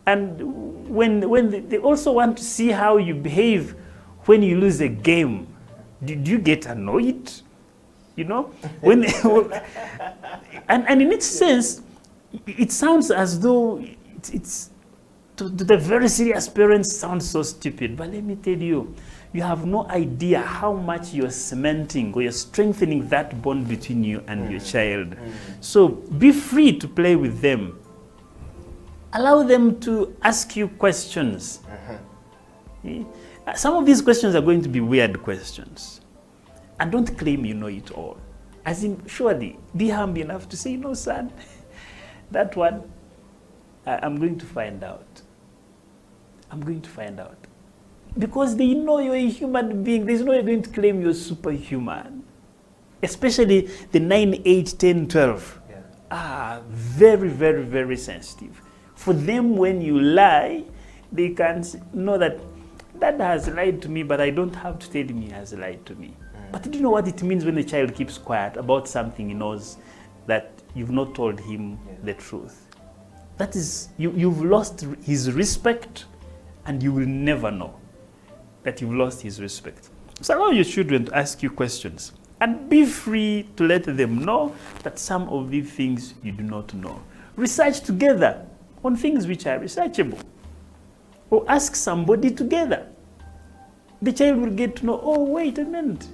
And when they also want to see how you behave when you lose a game. Do you get annoyed? You know? And in its sense, it sounds as though it's to the very serious parents sounds so stupid. But let me tell you, you have no idea how much you're cementing or you're strengthening that bond between you and your child. So be free to play with them. Allow them to ask you questions. Some of these questions are going to be weird questions. And don't claim you know it all. As in, surely, be humble enough to say, no, son, that one, I'm going to find out. I'm going to find out. Because they know you're a human being. There's no way you're going to claim you're superhuman. Especially the 9, 8, 10, 12. Very, very, very sensitive. For them, when you lie, they can know that Dad has lied to me, but I don't have to tell him he has lied to me. But do you know what it means when a child keeps quiet about something he knows that you've not told him the truth? That is, you've lost his respect, and you will never know that you've lost his respect. So allow your children to ask you questions, and be free to let them know that some of these things you do not know. Research together on things which are researchable, or ask somebody together. The child will get to know, oh, wait a minute.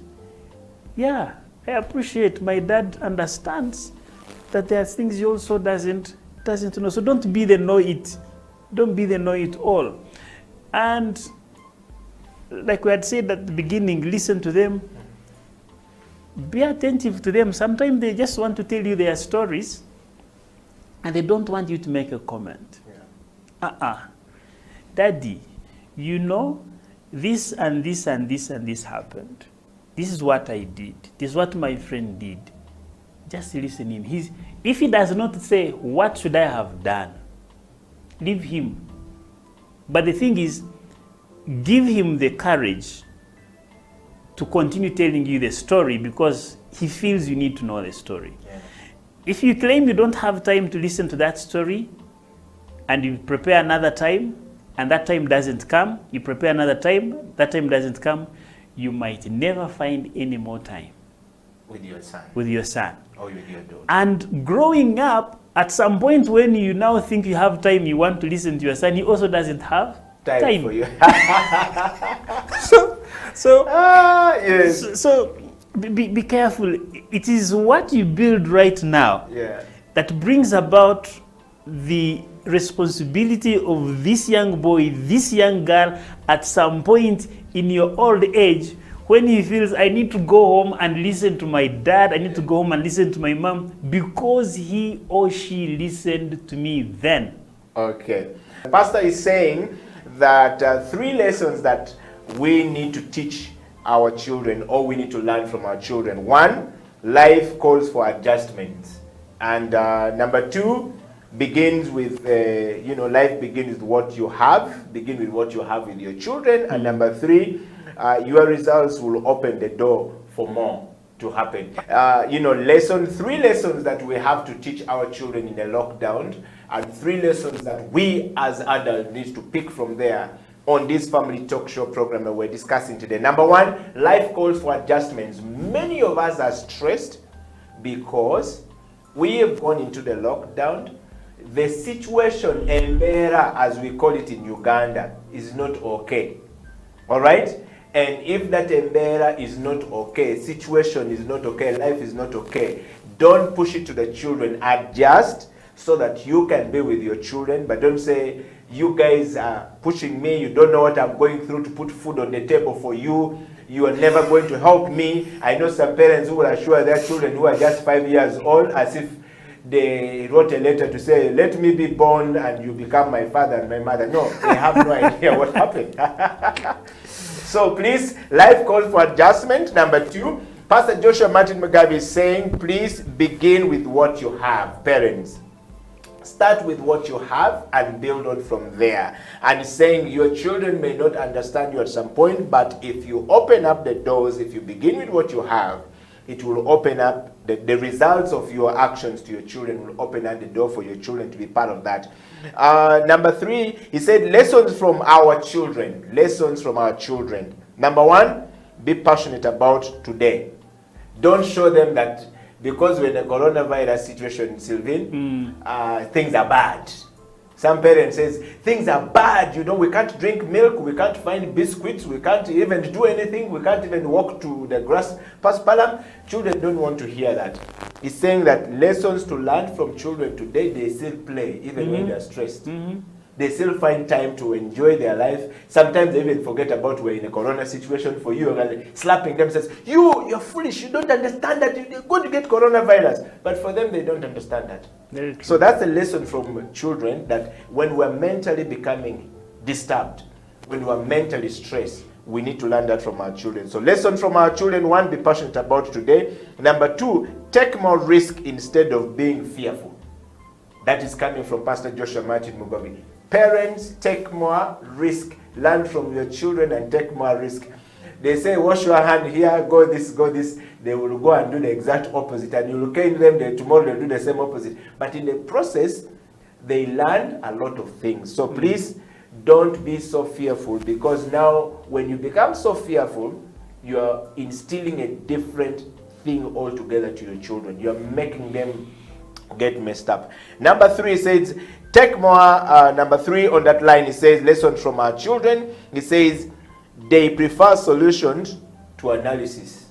Yeah, I appreciate my dad understands that there are things he also doesn't know. So don't be the know-it. Don't be the know-it-all. And like we had said at the beginning, listen to them. Be attentive to them. Sometimes they just want to tell you their stories. and they don't want you to make a comment. Daddy, you know, this and this and this and this happened. This is what I did. This is what my friend did. Just listen him. If he does not say, what should I have done? Leave him. But the thing is, give him the courage to continue telling you the story because he feels you need to know the story. Yeah. If you claim you don't have time to listen to that story and you prepare another time and that time doesn't come, you prepare another time, that time doesn't come, you might never find any more time. With your son. With your son. Or with your daughter. And growing up, at some point when you now think you have time, you want to listen to your son, he also doesn't have time. For you. So be careful. It is what you build right now that brings about the responsibility of this young boy, this young girl, at some point in your old age, when he feels, I need to go home and listen to my dad, I need to go home and listen to my mom, because he or she listened to me then. Okay. The pastor is saying that 3 lessons that we need to teach our children, or we need to learn from our children. 1, life calls for adjustments. And number 2, begins with, life begins with what you have. Begin with what you have with your children. And number 3, your results will open the door for more to happen. 3 lessons that we have to teach our children in a lockdown, and 3 lessons that we as adults need to pick from there on this family talk show program that we're discussing today. Number 1, life calls for adjustments. Many of us are stressed because we have gone into the lockdown. The situation, embera, as we call it in Uganda, is not okay. All right? And if that embera is not okay, situation is not okay, life is not okay, don't push it to the children. Adjust so that you can be with your children, but don't say, you guys are pushing me, you don't know what I'm going through to put food on the table for you, you are never going to help me. I know some parents who will assure their children who are just 5 years old as if they wrote a letter to say, let me be born and you become my father and my mother. No, they have no idea what happened. So please, life calls for adjustment. Number 2, Pastor Joshua Martin Mugabe is saying, please begin with what you have. Parents, start with what you have and build on from there. And saying your children may not understand you at some point, but if you open up the doors, if you begin with what you have, it will open up the results of your actions to your children, will open up the door for your children to be part of that. Number 3, he said, lessons from our children. Lessons from our children. Number 1, be passionate about today. Don't show them that because we're in a coronavirus situation, Sylvain, things are bad. Some parents says, things are bad, we can't drink milk, we can't find biscuits, we can't even do anything, we can't even walk to the grass paspalam. Children don't want to hear that. He's saying that lessons to learn from children today, they still play, even when they're stressed. They still find time to enjoy their life. Sometimes they even forget about we're in a corona situation. For you, slapping them says, you're foolish, you don't understand that you're going to get coronavirus. But for them, they don't understand that. So that's a lesson from children, that when we're mentally becoming disturbed, when we're mentally stressed, we need to learn that from our children. So lesson from our children: 1, be passionate about today. Number 2, take more risk instead of being fearful. That is coming from Pastor Joshua Martin Mugabe. Parents, take more risk. Learn from your children and take more risk. They say, wash your hand here, go this, go this. They will go and do the exact opposite. And you look at them, tomorrow they'll do the same opposite. But in the process, they learn a lot of things. So please, don't be so fearful, because now when you become so fearful, you are instilling a different thing altogether to your children. You are making them get messed up. Number 3 says, take more. Number 3 on that line, he says, lessons from our children. He says, they prefer solutions to analysis.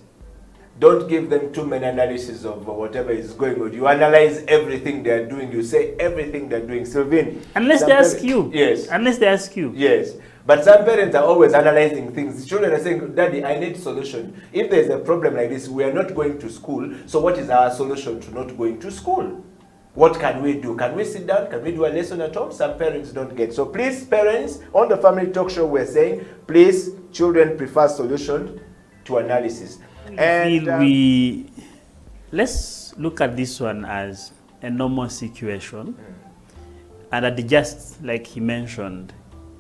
Don't give them too many analysis of whatever is going on. You analyze everything they are doing. You say everything they're doing. Sylvain, unless they ask you. Yes. Unless they ask you. Yes. But some parents are always analyzing things. Children are saying, Daddy, I need a solution. If there's a problem like this, we are not going to school. So what is our solution to not going to school? What can we do? Can we sit down? Can we do a lesson at home? Some parents don't get. So please, parents, on the Family Talk Show, we're saying, please, children prefer solution to analysis. And let's look at this one as a normal situation and adjust, like he mentioned,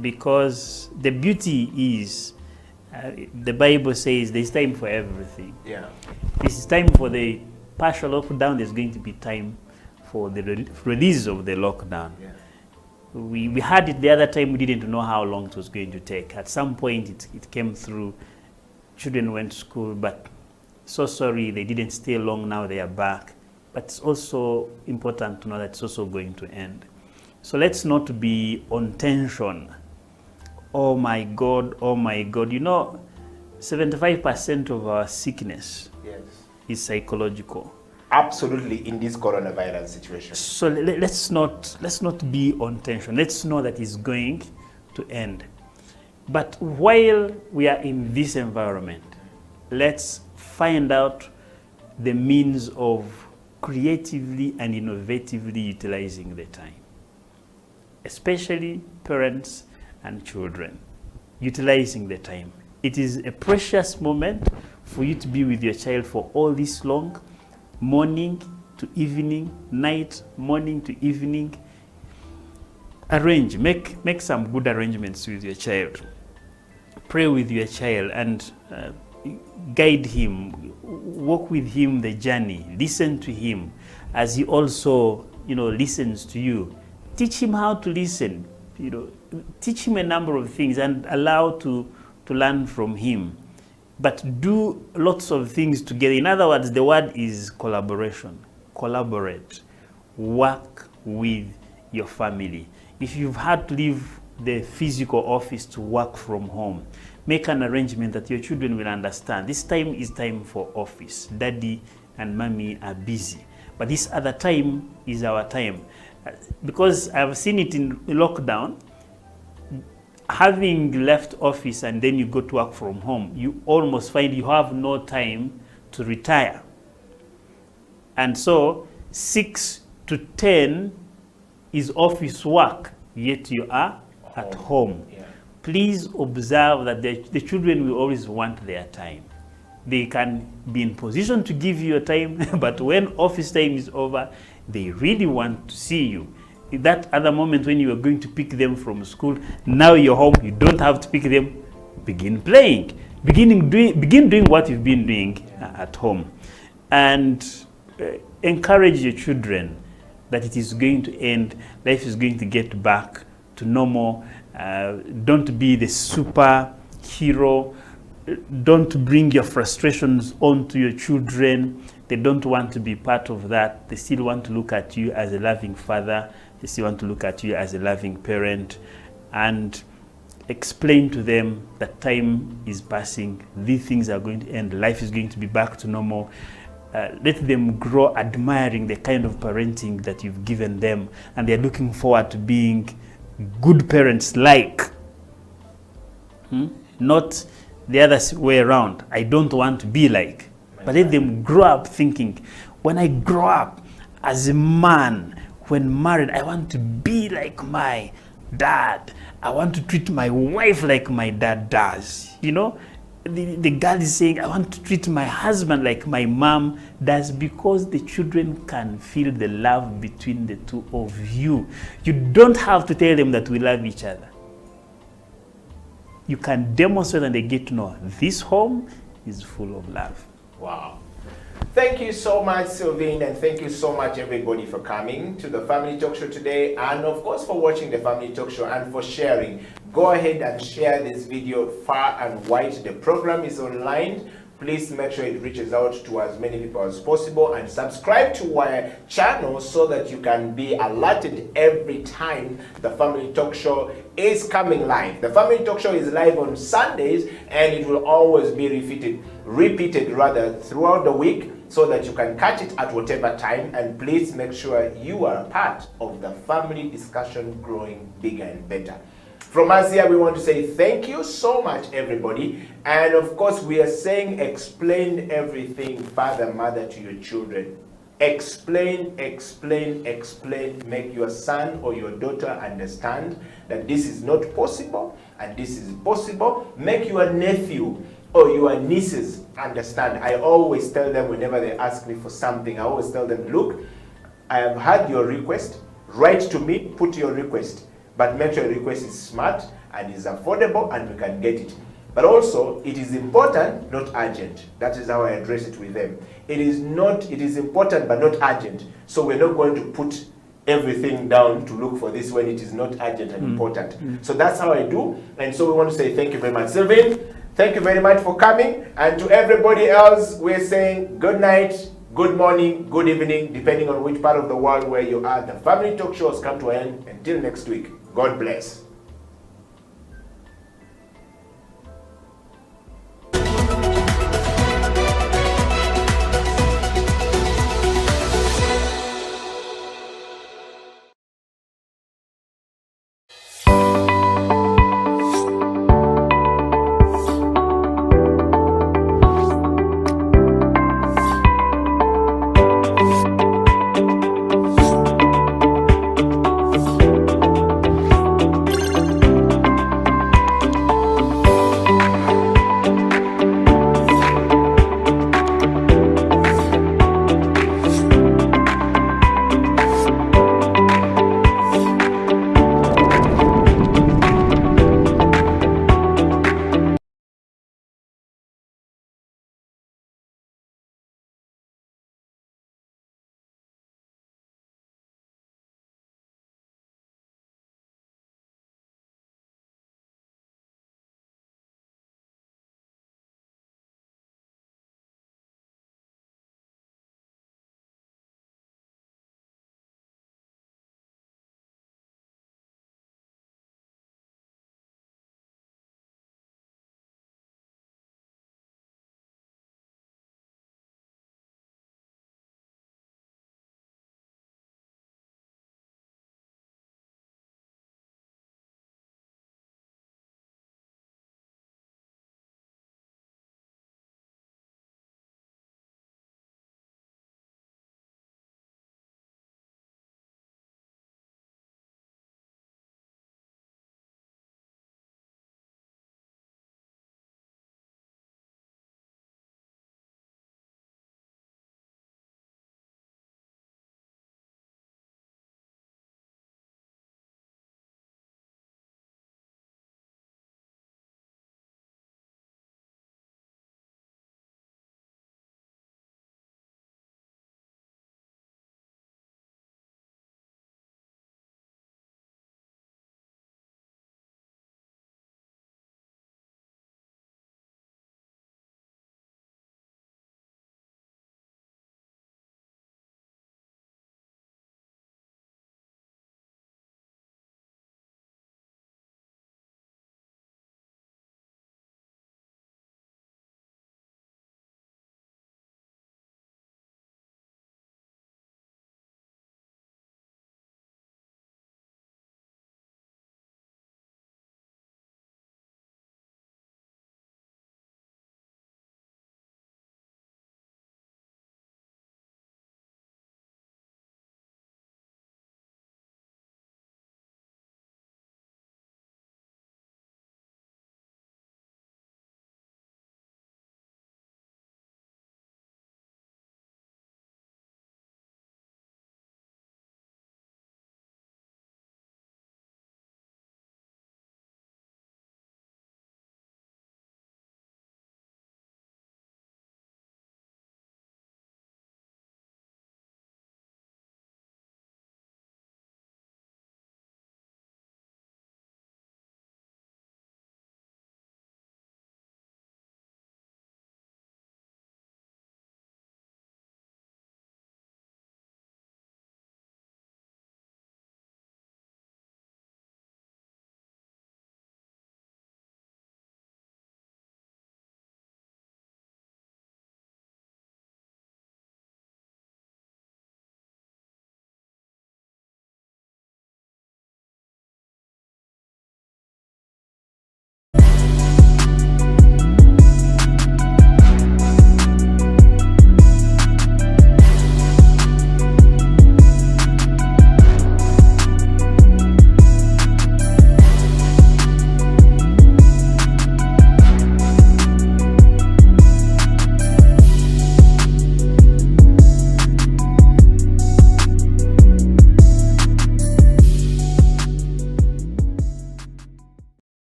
because the beauty is, the Bible says there's time for everything. Yeah. This is time for the partial lockdown. There's going to be time for the release of the lockdown. Yeah. We had it the other time. We didn't know how long it was going to take. At some point, it came through. Children went to school, but so sorry, they didn't stay long. Now they are back. But it's also important to know that it's also going to end. So let's not be on tension. Oh my God, oh my God. You know, 75% of our sickness is psychological. Absolutely, in this coronavirus situation. So let's not be on tension. Let's know that it's going to end. But while we are in this environment, let's find out the means of creatively and innovatively utilizing the time, especially parents and children, utilizing the time. It is a precious moment for you to be with your child for all this long, morning to evening, night, morning to evening. Arrange, make some good arrangements with your child. Pray with your child and guide him, walk with him the journey, listen to him as he also, listens to you. Teach him how to listen, teach him a number of things and allow to learn from him. But do lots of things together. In other words, the word is collaboration. Collaborate. Work with your family. If you've had to leave the physical office to work from home, make an arrangement that your children will understand. This time is time for office. Daddy and mommy are busy. But this other time is our time. Because I've seen it in lockdown, having left office and then you go to work from home, you almost find you have no time to retire. And so 6 to 10 is office work, yet you are at home. Yeah. Please observe that the children will always want their time. They can be in position to give you your time, but when office time is over, they really want to see you. That other moment when you are going to pick them from school, now you're home, you don't have to pick them, begin playing. Begin doing what you've been doing at home. And encourage your children that it is going to end, life is going to get back to normal. Don't be the superhero. Don't bring your frustrations onto your children. They don't want to be part of that. They still want to look at you as a loving father. They still want to look at you as a loving parent. And explain to them that time is passing. These things are going to end. Life is going to be back to normal. Let them grow admiring the kind of parenting that you've given them. And they're looking forward to being good parents not the other way around. I don't want to be like. But let them grow up thinking, when I grow up as a man, when married, I want to be like my dad. I want to treat my wife like my dad does. The girl is saying, I want to treat my husband like my mom does, because the children can feel the love between the two of you. You don't have to tell them that we love each other. You can demonstrate and they get to know this home is full of love. Wow. Thank you so much, Sylvain, and thank you so much, everybody, for coming to the Family Talk Show today, and of course for watching the Family Talk Show and for sharing. Go ahead and share this video far and wide. The program is online. Please make sure it reaches out to as many people as possible, and subscribe to our channel so that you can be alerted every time the Family Talk Show is coming live. The Family Talk Show is live on Sundays, and it will always be repeated throughout the week, so that you can catch it at whatever time. And please make sure you are a part of the family discussion growing bigger and better. From us here, we want to say thank you so much, everybody. And of course, we are saying explain everything, father, mother, to your children. Explain, explain, explain. Make your son or your daughter understand that this is not possible and this is possible. Make your nephew or your nieces understand. I always tell them whenever they ask me for something, I always tell them, look, I have heard your request. Write to me, put your request. But make sure your request is smart and is affordable and we can get it. But also, it is important, not urgent. That is how I address it with them. It is important but not urgent. So we're not going to put everything down to look for this when it is not urgent and important. So that's how I do. And so we want to say thank you very much. Sylvain, thank you very much for coming. And to everybody else, we're saying good night, good morning, good evening, depending on which part of the world where you are. The Family Talk Show has come to an end. Until next week, God bless.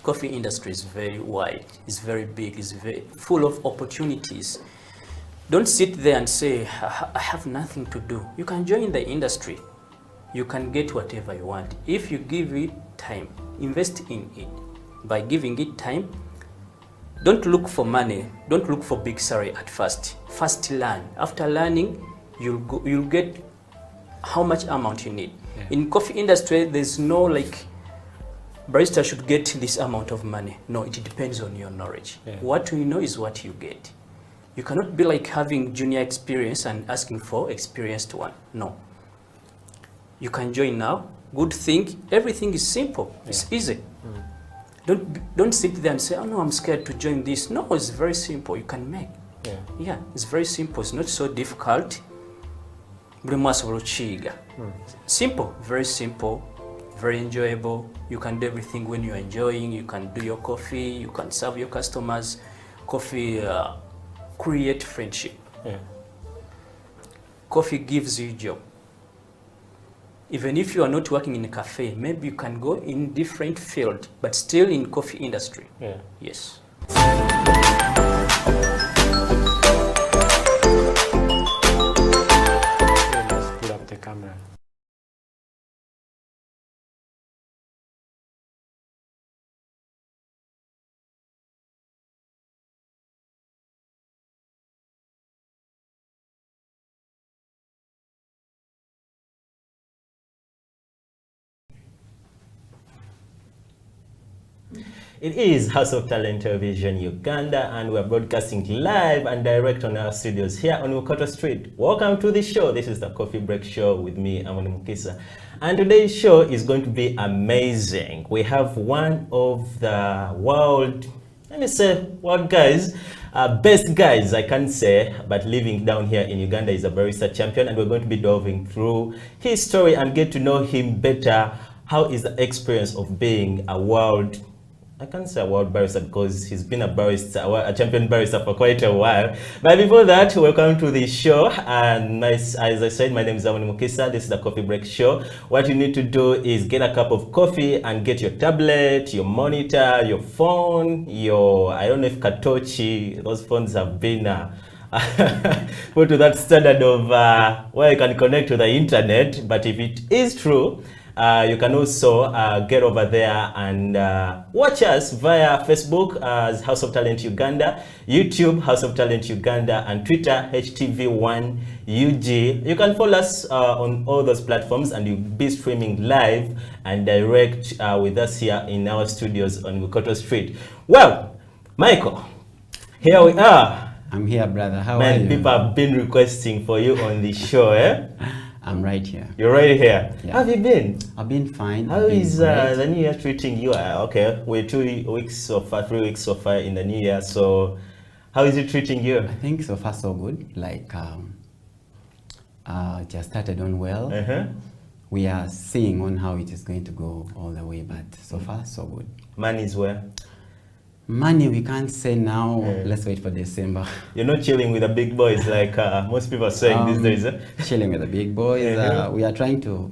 coffee industry is very wide, it's very big, it's very full of opportunities. Don't sit there and say, I have nothing to do. You can join the industry. You can get whatever you want. If you give it time, invest in it. By giving it time, don't look for money, don't look for big salary at first. First learn. After learning, you'll get how much amount you need. Yeah. In coffee industry, there's no like, barista should get this amount of money. No, it depends on your knowledge. Yeah. What you know is what you get. You cannot be like having junior experience and asking for experienced one. No. You can join now. Good thing, everything is simple. Yeah. It's easy. Don't sit there and say, oh no, I'm scared to join this. No, it's very simple. You can make. Yeah, it's very simple. It's not so difficult. Simple, very simple, very enjoyable. You can do everything when you're enjoying. You can do your coffee. You can serve your customers. Coffee create friendship. Yeah. Coffee gives you a job. Even if you are not working in a cafe, maybe you can go in different field, but still in coffee industry. Yeah. Yes. Let's put up the camera. It is House of Talent Television Uganda, and we're broadcasting live and direct on our studios here on Mukoto Street. Welcome to the show. This is the Coffee Break Show with me, Amoni Mukisa. And today's show is going to be amazing. We have one of the world, world guys, best guys, I can't say, but living down here in Uganda is a barista champion, and we're going to be delving through his story and get to know him better. How is the experience of being a world, I can't say a world barista because he's been a barista, a champion barista for quite a while. But before that, welcome to the show. And as I said, my name is Amoni Mukisa. This is the Coffee Break Show. What you need to do is get a cup of coffee and get your tablet, your monitor, your phone, your, I don't know if Katochi, those phones have been put to that standard of where you can connect to the internet. But if it is true, you can also get over there and watch us via Facebook as House of Talent Uganda, YouTube House of Talent Uganda, and Twitter HTV1UG. You can follow us on all those platforms, and you'll be streaming live and direct with us here in our studios on Mukoto Street. Well, Michael, here we are. I'm here, brother. How are you? People have been requesting for you on the show, eh? I'm right here. You're right here. Yeah. How have you been? I've been fine. How is the new year treating you? Okay, we're 2 weeks so far, 3 weeks so far in the new year. So, how is it treating you? I think so far so good. Like, just started on well. We are seeing on how it is going to go all the way, but so far so good. Money is where? Money we can't say now. Let's wait for December. You're not chilling with the big boys like most people are saying these days, eh? Chilling with the big boys. We are trying to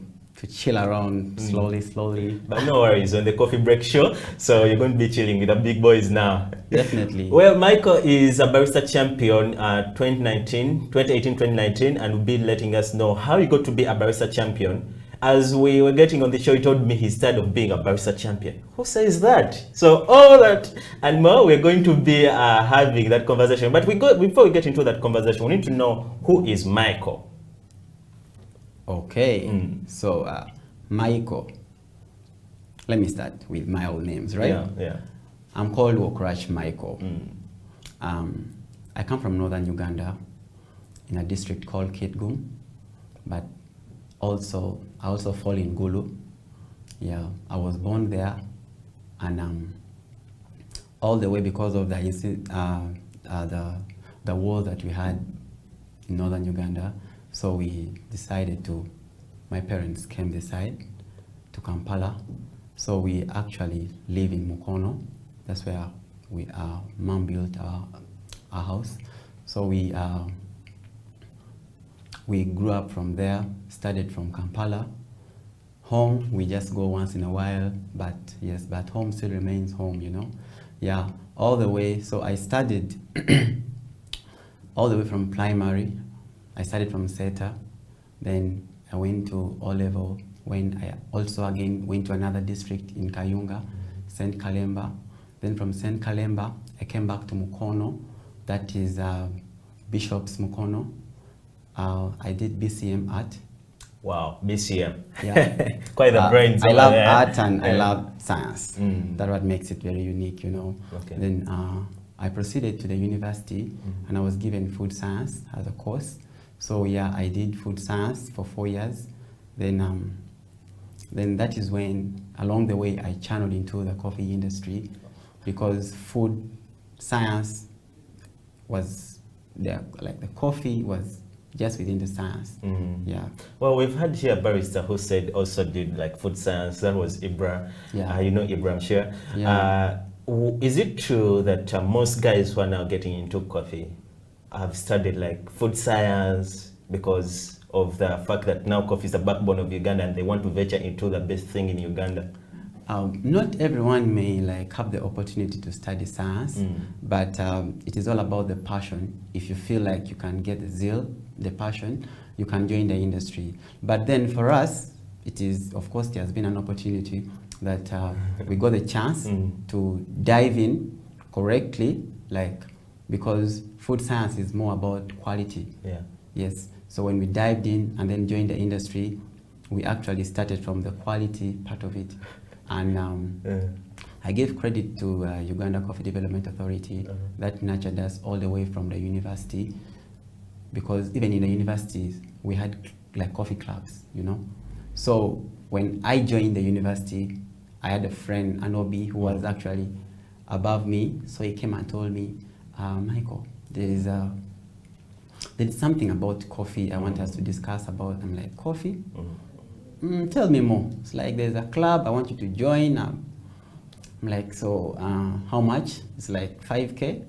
chill around slowly. But no worries, on the Coffee Break Show, so you're going to be chilling with the big boys now. Definitely. Well, Michael is a barista champion 2018-2019, and will be letting us know how he got to be a barista champion. As we were getting on the show, he told me he's tired of being a barista champion. Who says that? So all that and more, we're going to be having that conversation. But before we get into that conversation, we need to know who is Michael. Okay, so Michael, let me start with my old names, right? Yeah. I'm called Wokrash Michael. I come from northern Uganda in a district called Kitgum, but I also fall in Gulu. Yeah, I was born there, and all the way because of the war that we had in northern Uganda. So we decided my parents came this side to Kampala. So we actually live in Mukono. That's where mom built our house. So we grew up from there, studied from Kampala, Home, we just go once in a while, but yes, but home still remains home, you know. Yeah, all the way. So I studied all the way from primary. I started from SETA, then I went to O-level, when I also again went to another district in Kayunga, St. Kalemba. Then from St. Kalemba, I came back to Mukono, that is Bishop's Mukono. I did BCM art. Wow, BCM. Yeah. Quite the brains. I love there. art and I love science. That's what makes it very unique, you know. Okay. Then I proceeded to the university and I was given food science as a course. So yeah, I did food science for 4 years. Then that is when, along the way, I channeled into the coffee industry, because food science was there, like the coffee was just within the science. Yeah. Well, we've had here a barrister who said also did like food science. That was Ibra. Yeah. You know Ibra, I'm sure. Yeah. Is it true that most guys who are now getting into coffee have studied like food science because of the fact that now coffee is the backbone of Uganda and they want to venture into the best thing in Uganda? Not everyone may like have the opportunity to study science, but it is all about the passion. If you feel like you can get the zeal, the passion, you can join the industry. But then for us, it is, of course, there has been an opportunity that we got the chance to dive in correctly, like, because food science is more about quality. Yeah. Yes. So when we dived in and then joined the industry, we actually started from the quality part of it. And I gave credit to Uganda Coffee Development Authority that nurtured us all the way from the university, because even in the universities, we had like coffee clubs, you know. So when I joined the university, I had a friend, Anobi, who was actually above me. So he came and told me, Michael, there is something about coffee I want us to discuss about. I'm like, coffee? Tell me more. It's like, there's a club, I want you to join. I'm like, so how much? It's like 5K,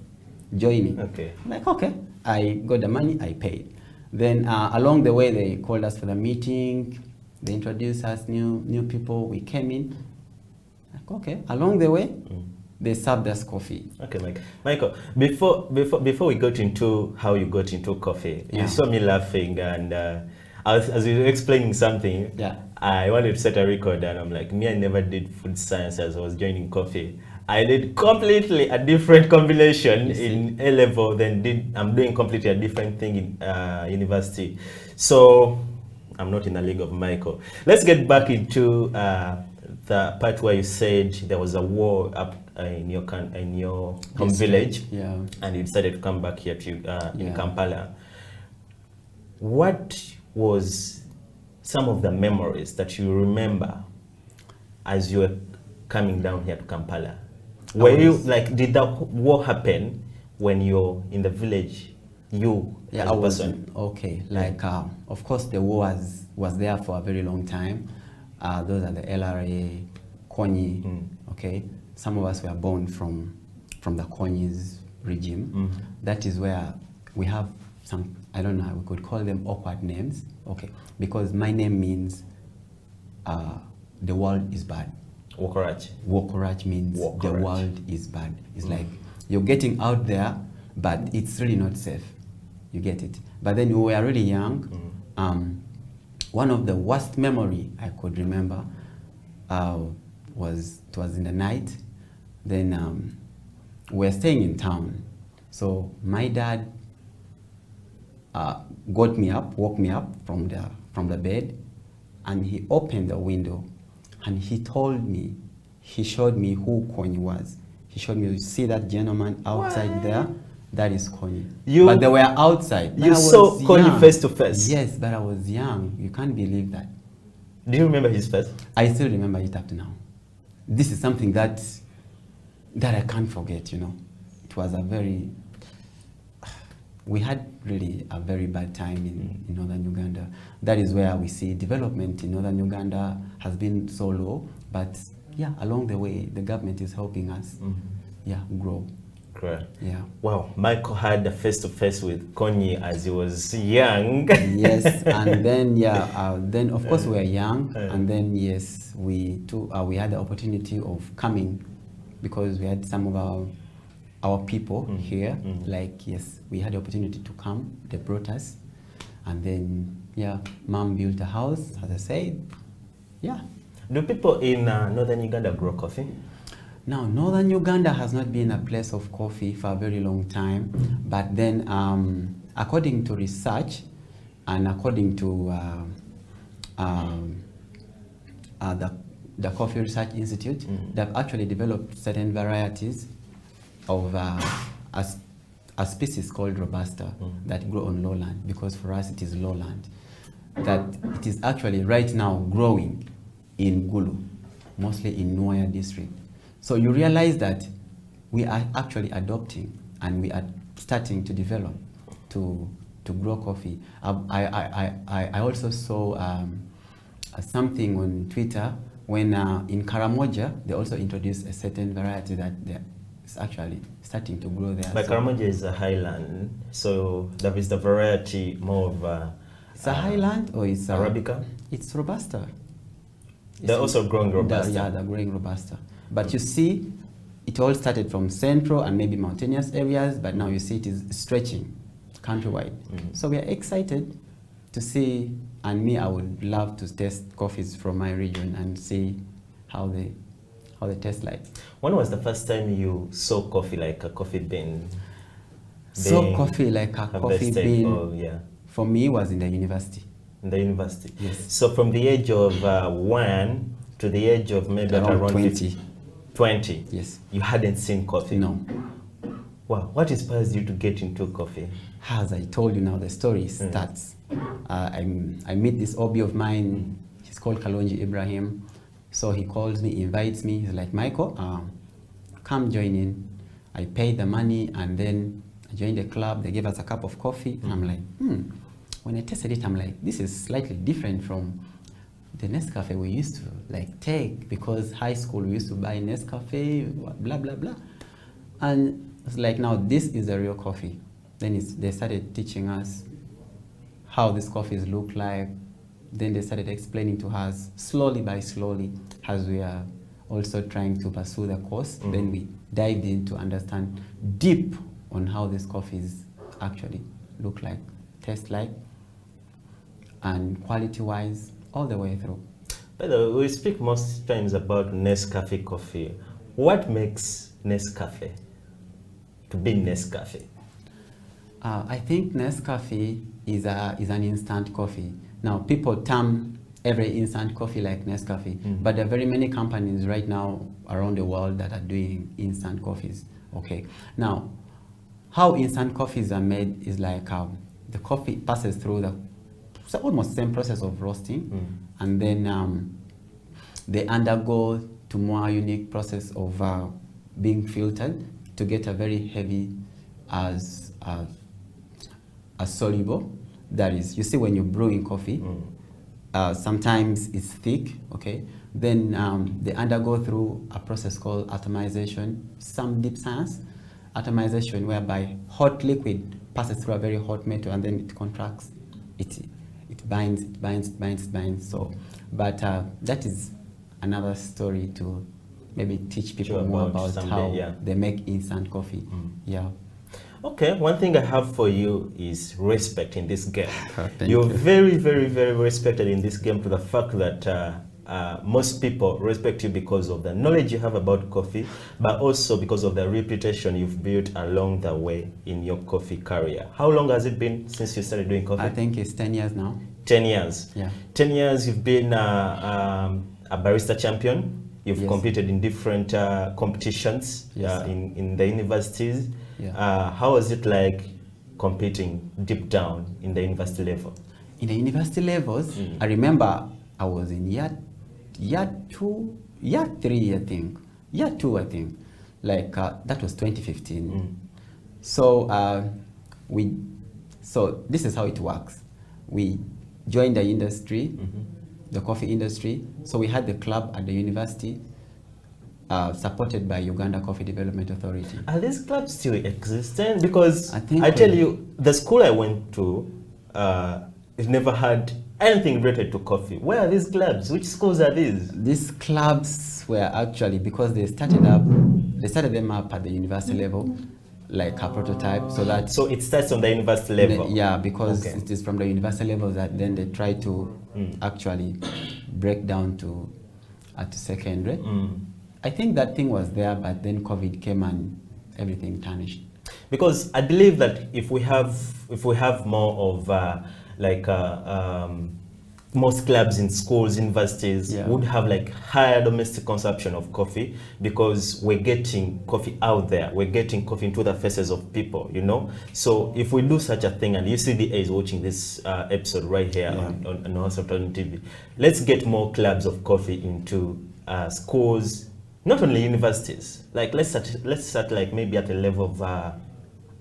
join me. Okay. I'm like, okay. I got the money, I paid. Then along the way, they called us for the meeting. They introduced us, new people. We came in. Like, okay. Along the way, they served us coffee. Okay, Michael. Before we got into how you got into coffee, you saw me laughing, and as you were explaining something, I wanted to set a record, and I'm like, me, I never did food science as I was joining coffee. I did completely a different combination in A level, then I'm doing completely a different thing in university. So I'm not in the league of Michael. Let's get back into the part where you said there was a war up in your home village, and you decided to come back here to in Kampala. What was some of the memories that you remember as you were coming down here to Kampala? Were you like, did the war happen when you're in the village? You as a person? Okay, like of course the war was there for a very long time. Those are the LRA, Konyi. Okay, some of us were born from the Konyi's regime. That is where we have some, I don't know, we could call them awkward names. Okay, because my name means the world is bad. Wokorach. Wokorach means the world is bad. It's like you're getting out there, but it's really not safe. You get it. But then we were really young. One of the worst memory I could remember was in the night. Then we were staying in town. So my dad woke me up from the bed, and he opened the window, and he told me, he showed me who Konyi was. He showed me, you see that gentleman outside there? That is Konyi. But they were outside. You saw Konyi face to face? Yes, but I was young. You can't believe that. Do you remember his face? I still remember it up to now. This is something that I can't forget, you know. It was we had really a very bad time in northern Uganda. That is where we see development in northern Uganda has been so low, but yeah, along the way, the government is helping us, grow. Great. Yeah. Wow, Michael had a face-to-face with Konyi as he was young. Yes, and then then of course we were young, and then yes, we had the opportunity of coming because we had some of our people here. Like yes, we had the opportunity to come. They brought us, and then Mom built a house, as I said. Yeah. Do people in northern Uganda grow coffee? Now, northern Uganda has not been a place of coffee for a very long time, but then according to research and according to the Coffee Research Institute, they've actually developed certain varieties of a species called Robusta that grow on lowland, because for us it is lowland. That it is actually right now growing in Gulu, mostly in Nwaya district. So you realize that we are actually adopting and we are starting to develop to grow coffee. I also saw something on Twitter when in Karamoja they also introduced a certain variety that is actually starting to grow there. But Karamoja is a highland, so there is the variety more of it's a highland or it's Arabica? It's Robusta. They're also growing Robusta. Yeah, they're growing Robusta. But you see, it all started from central and maybe mountainous areas, but now you see it is stretching countrywide. So we are excited to see, and me, I would love to taste coffees from my region and see how they taste like. When was the first time you saw coffee like a coffee bean? Saw coffee like a coffee bean. Oh, yeah. For me, was in the university. In the university. Yes. So from the age of 1 to the age of maybe around 20. 20. Yes. You hadn't seen coffee. No. Wow. What inspires you to get into coffee? As I told you now, the story starts. I meet this hobby of mine. He's called Kalonji Ibrahim. So he calls me, invites me. He's like, Michael, come join in. I pay the money and then I joined the club. They gave us a cup of coffee. And I'm like, When I tasted it, I'm like, this is slightly different from the Nescafe we used to like take, because high school we used to buy Nescafe, blah, blah, blah. And it's like, now this is the real coffee. Then they started teaching us how these coffees look like. Then they started explaining to us slowly by slowly as we are also trying to pursue the course. Then we dived in to understand deep on how these coffees actually look like, taste like, and quality-wise, all the way through. By the way, we speak most times about Nescafe coffee. What makes Nescafe to be Nescafe? I think Nescafe is an instant coffee. Now, people term every instant coffee like Nescafe, but there are very many companies right now around the world that are doing instant coffees. Okay. Now, how instant coffees are made is like the coffee passes through the almost same process of roasting, and then they undergo to more unique process of being filtered to get a very heavy as soluble. That is, you see when you're brewing coffee, sometimes it's thick, okay? Then they undergo through a process called atomization, some deep science, atomization whereby hot liquid passes through a very hot metal and then it contracts, it binds. So, but that is another story to maybe teach people more about how they make instant coffee. Yeah. Okay, one thing I have for you is respect in this game. You're very, very, very respected in this game, to the fact that most people respect you because of the knowledge you have about coffee, but also because of the reputation you've built along the way in your coffee career. How long has it been since you started doing coffee? I think it's 10 years now. 10 years? Yeah. 10 years you've been a barista champion. You've competed in different competitions in the universities. Yeah. How was it like competing deep down in the university level? In the university levels, I remember I was in year 3, I think. Year 2, I think. Like that was 2015. So so this is how it works. We joined the industry, the coffee industry. So we had the club at the university. supported by Uganda Coffee Development Authority. Are these clubs still existing? Because I tell you, the school I went to, it never had anything related to coffee. Where are these clubs? Which schools are these? These clubs were actually, because they started them up at the university level, like a prototype, so it starts on the university level. Yeah, because it is from the university level that then they try to actually break down to secondary. I think that thing was there, but then COVID came and everything tarnished. Because I believe that if we have more of most clubs in schools, universities would have like higher domestic consumption of coffee, because we're getting coffee out there, we're getting coffee into the faces of people, you know. So if we do such a thing, and UCDA is watching this episode right here on House of Talent TV, let's get more clubs of coffee into schools, not only universities. Like let's start like maybe at a level of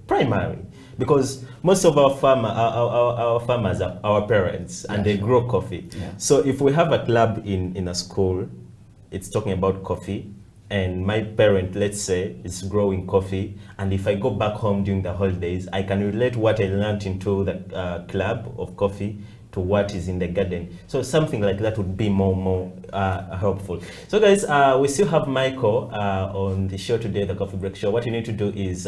primary, because most of our farmers are our parents, and they grow coffee. So if we have a club in a school, it's talking about coffee, and my parent, let's say, is growing coffee, and if I go back home during the holidays, I can relate what I learned into the club of coffee to what is in the garden. So something like that would be more helpful. So guys, we still have Michael on the show today, the Coffee Break Show. What you need to do is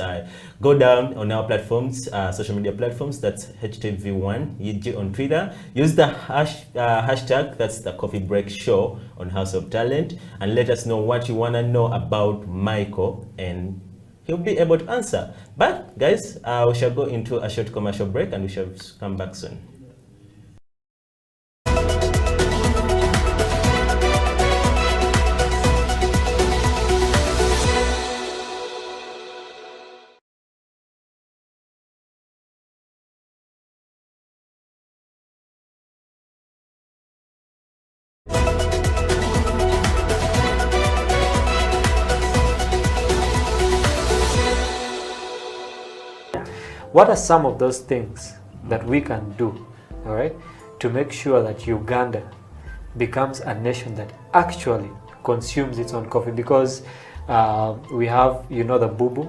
go down on our platforms, social media platforms, that's HTV1 EG on Twitter. Use the hashtag, that's the Coffee Break Show on House of Talent, and let us know what you want to know about Michael, and he'll be able to answer. But guys, we shall go into a short commercial break, and we shall come back soon. What are some of those things that we can do, all right, to make sure that Uganda becomes a nation that actually consumes its own coffee? Because we have, you know, the Bubu,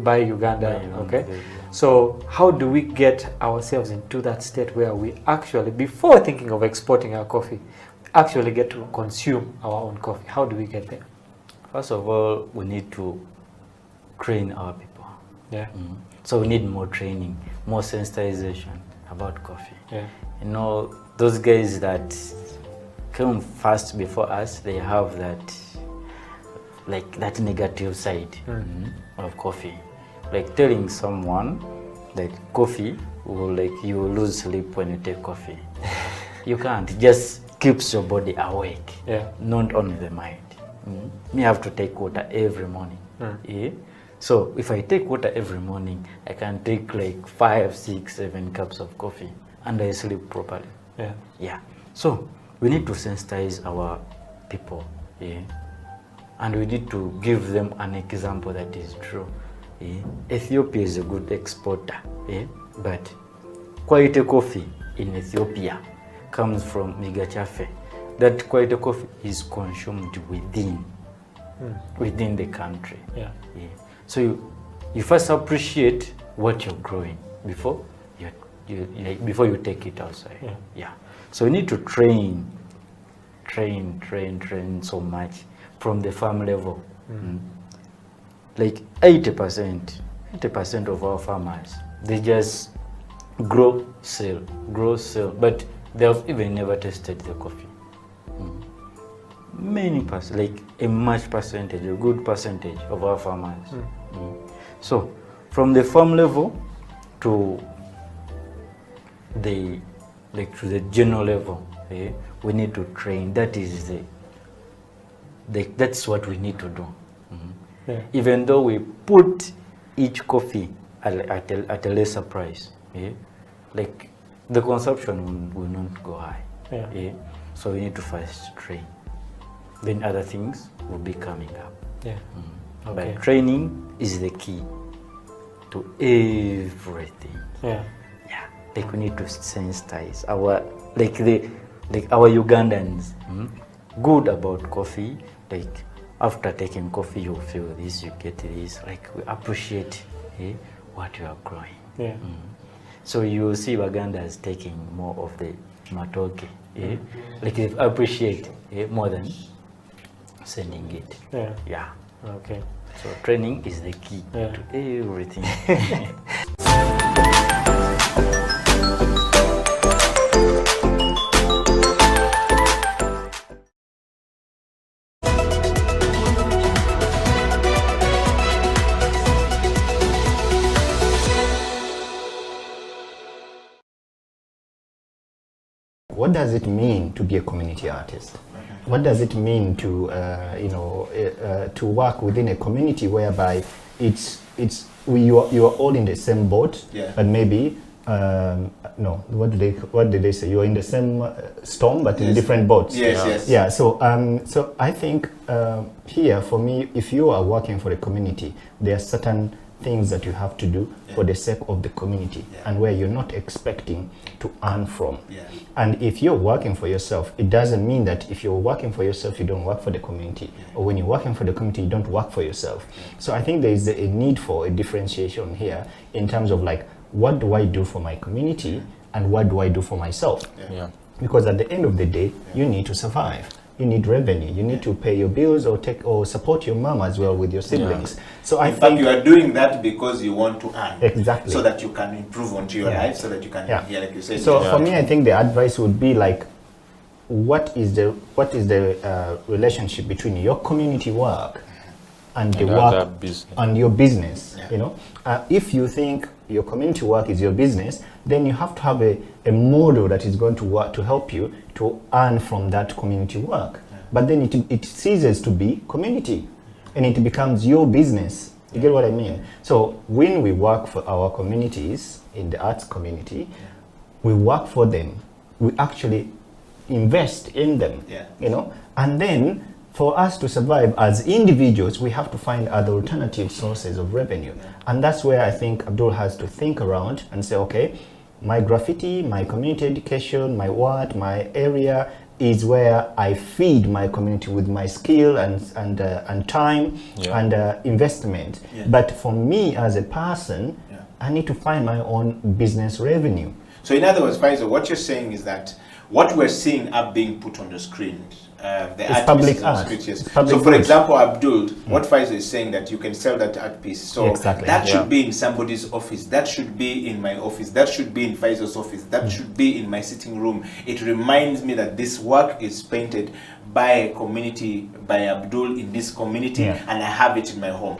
by Uganda, okay? So how do we get ourselves into that state where we actually, before thinking of exporting our coffee, actually get to consume our own coffee? How do we get there? First of all, we need to train our people. So we need more training, more sensitization about coffee. You know, those guys that came first before us, they have that, like that negative side of coffee. Like telling someone that coffee will, like, you will lose sleep when you take coffee. You can't. It just keeps your body awake, not only the mind. Me have to take water every morning. So if I take water every morning, I can take like 5, 6, 7 cups of coffee, and I sleep properly. So we need to sensitize our people, and we need to give them an example that is true. Ethiopia is a good exporter, but quality coffee in Ethiopia comes from Migachafe. That quality coffee is consumed within the country. So you first appreciate what you're growing before you take it outside. So you need to train so much from the farm level. Like 80% of our farmers, they just grow, sell, but they have even never tasted the coffee. Like a much percentage, a good percentage of our farmers. So from the farm level to the general level, we need to train. That is that's what we need to do. Even though we put each coffee at a lesser price, like the consumption will not go high. So we need to first train. Then other things will be coming up. But training is the key to everything. Like we need to sensitize our our Ugandans good about coffee. Like after taking coffee, you feel this, you get this. Like, we appreciate what you are growing. Yeah. So you see Baganda is taking more of the matoke. Like, they appreciate more than sending it. Yeah. Okay. So training is the key to everything. What does it mean to be a community artist? What does it mean to to work within a community whereby you are all in the same boat, but maybe no, what did they say? You're in the same storm, but in different boats. Yeah. So I think here for me, if you are working for a community, there are certain things that you have to do for the sake of the community, and where you're not expecting to earn from. And if you're working for yourself, it doesn't mean that if you're working for yourself, you don't work for the community, or when you're working for the community, you don't work for yourself. So I think there is a need for a differentiation here in terms of like, what do I do for my community and what do I do for myself? Because at the end of the day, you need to survive. You need revenue. You need to pay your bills or support your mom as well with your siblings. So I think you are doing that because you want to earn. Exactly. So that you can improve onto your life, so that you can, like you said. So for me, I think the advice would be like, what is the relationship between your community work and the work and your business? You know, if you think your community work is your business, then you have to have a model that is going to work to help you to earn from that community work. But then it ceases to be community and it becomes your business. You get what I mean? So when we work for our communities in the arts community, we work for them. We actually invest in them, you know, and then for us to survive as individuals, we have to find other alternative sources of revenue. And that's where I think Abdul has to think around and say, okay, my graffiti, my community education, my art, my area is where I feed my community with my skill and time and investment. But for me as a person, I need to find my own business revenue. So in other words, Faisal, what you're saying is that what we're seeing are being put on the screen. The art public pieces art. Script, yes. Public So for art. example, Abdul, what Faisal is saying that you can sell that art piece. So that should be in somebody's office. That should be in my office. That should be in Faisal's office. That should be in my sitting room. It reminds me that this work is painted by a community, by Abdul in this community, and I have it in my home.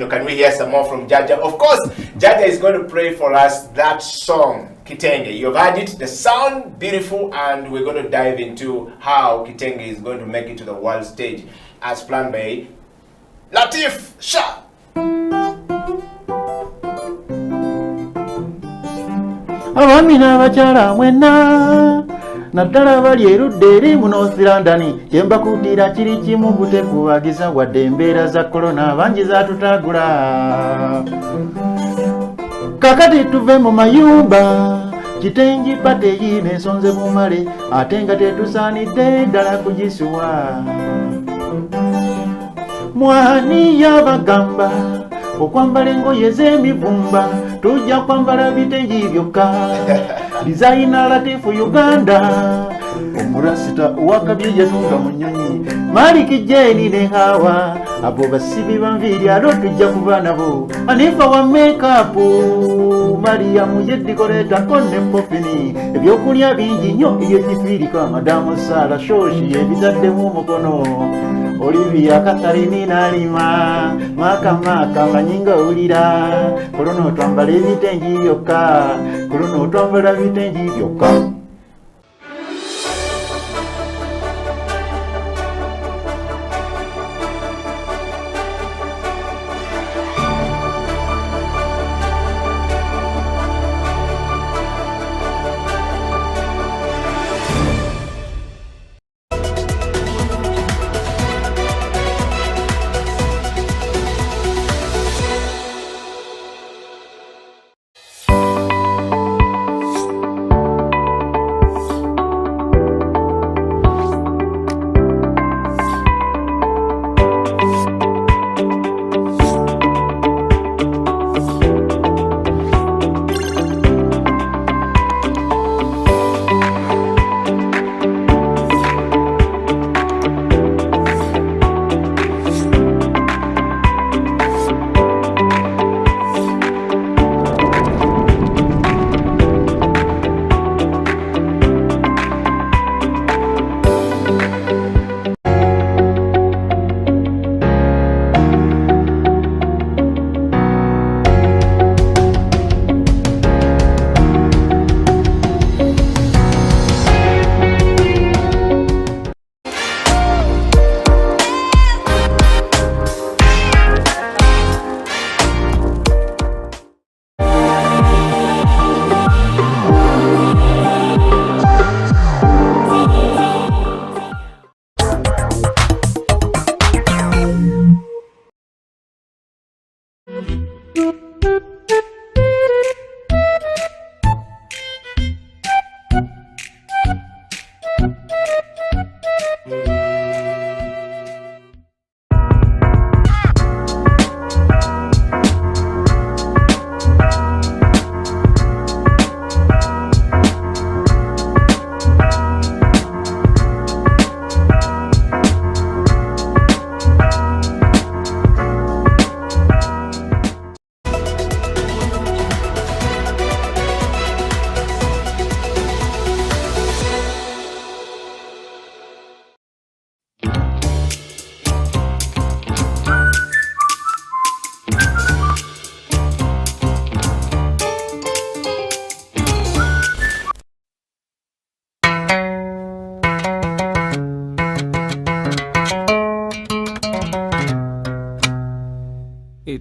Can we hear some more from Jaja? Of course, Jaja is going to play for us that song, Kitenge. You've heard it, the sound, beautiful, and we're going to dive into how Kitenge is going to make it to the world stage as planned by Latif Shah. Abamina bakyala mwena naddala bali erudde eri mu North London kyembakudira kiri kimu butekubagiza wadde embeera za korona bangi zatutagula kakati tuve mu mayumba kitengi pate yine ensonze bumale ate nga tetusaanidde ddala kugisuwa mwani yabagamba okwambala engoye z'emivumba tujja kwambala bitengi byokka Designer Latifu Uganda omurasita owakabye yatunga mu nnyonyi Maliki Jeni ne Hawa abo basibi banviri alo tujja kuba nabo Anifa wa makeup Mariamu yedikoleta konne mofini ebyokulya bingi nnyo ebyekifirika Madamu Sara Shoshi ebitaddemu umukono Olivia Katharini Nalima Maka manyinga ulira Kulono twambala ebitengi byokka Kulono twambala ebitengi byokka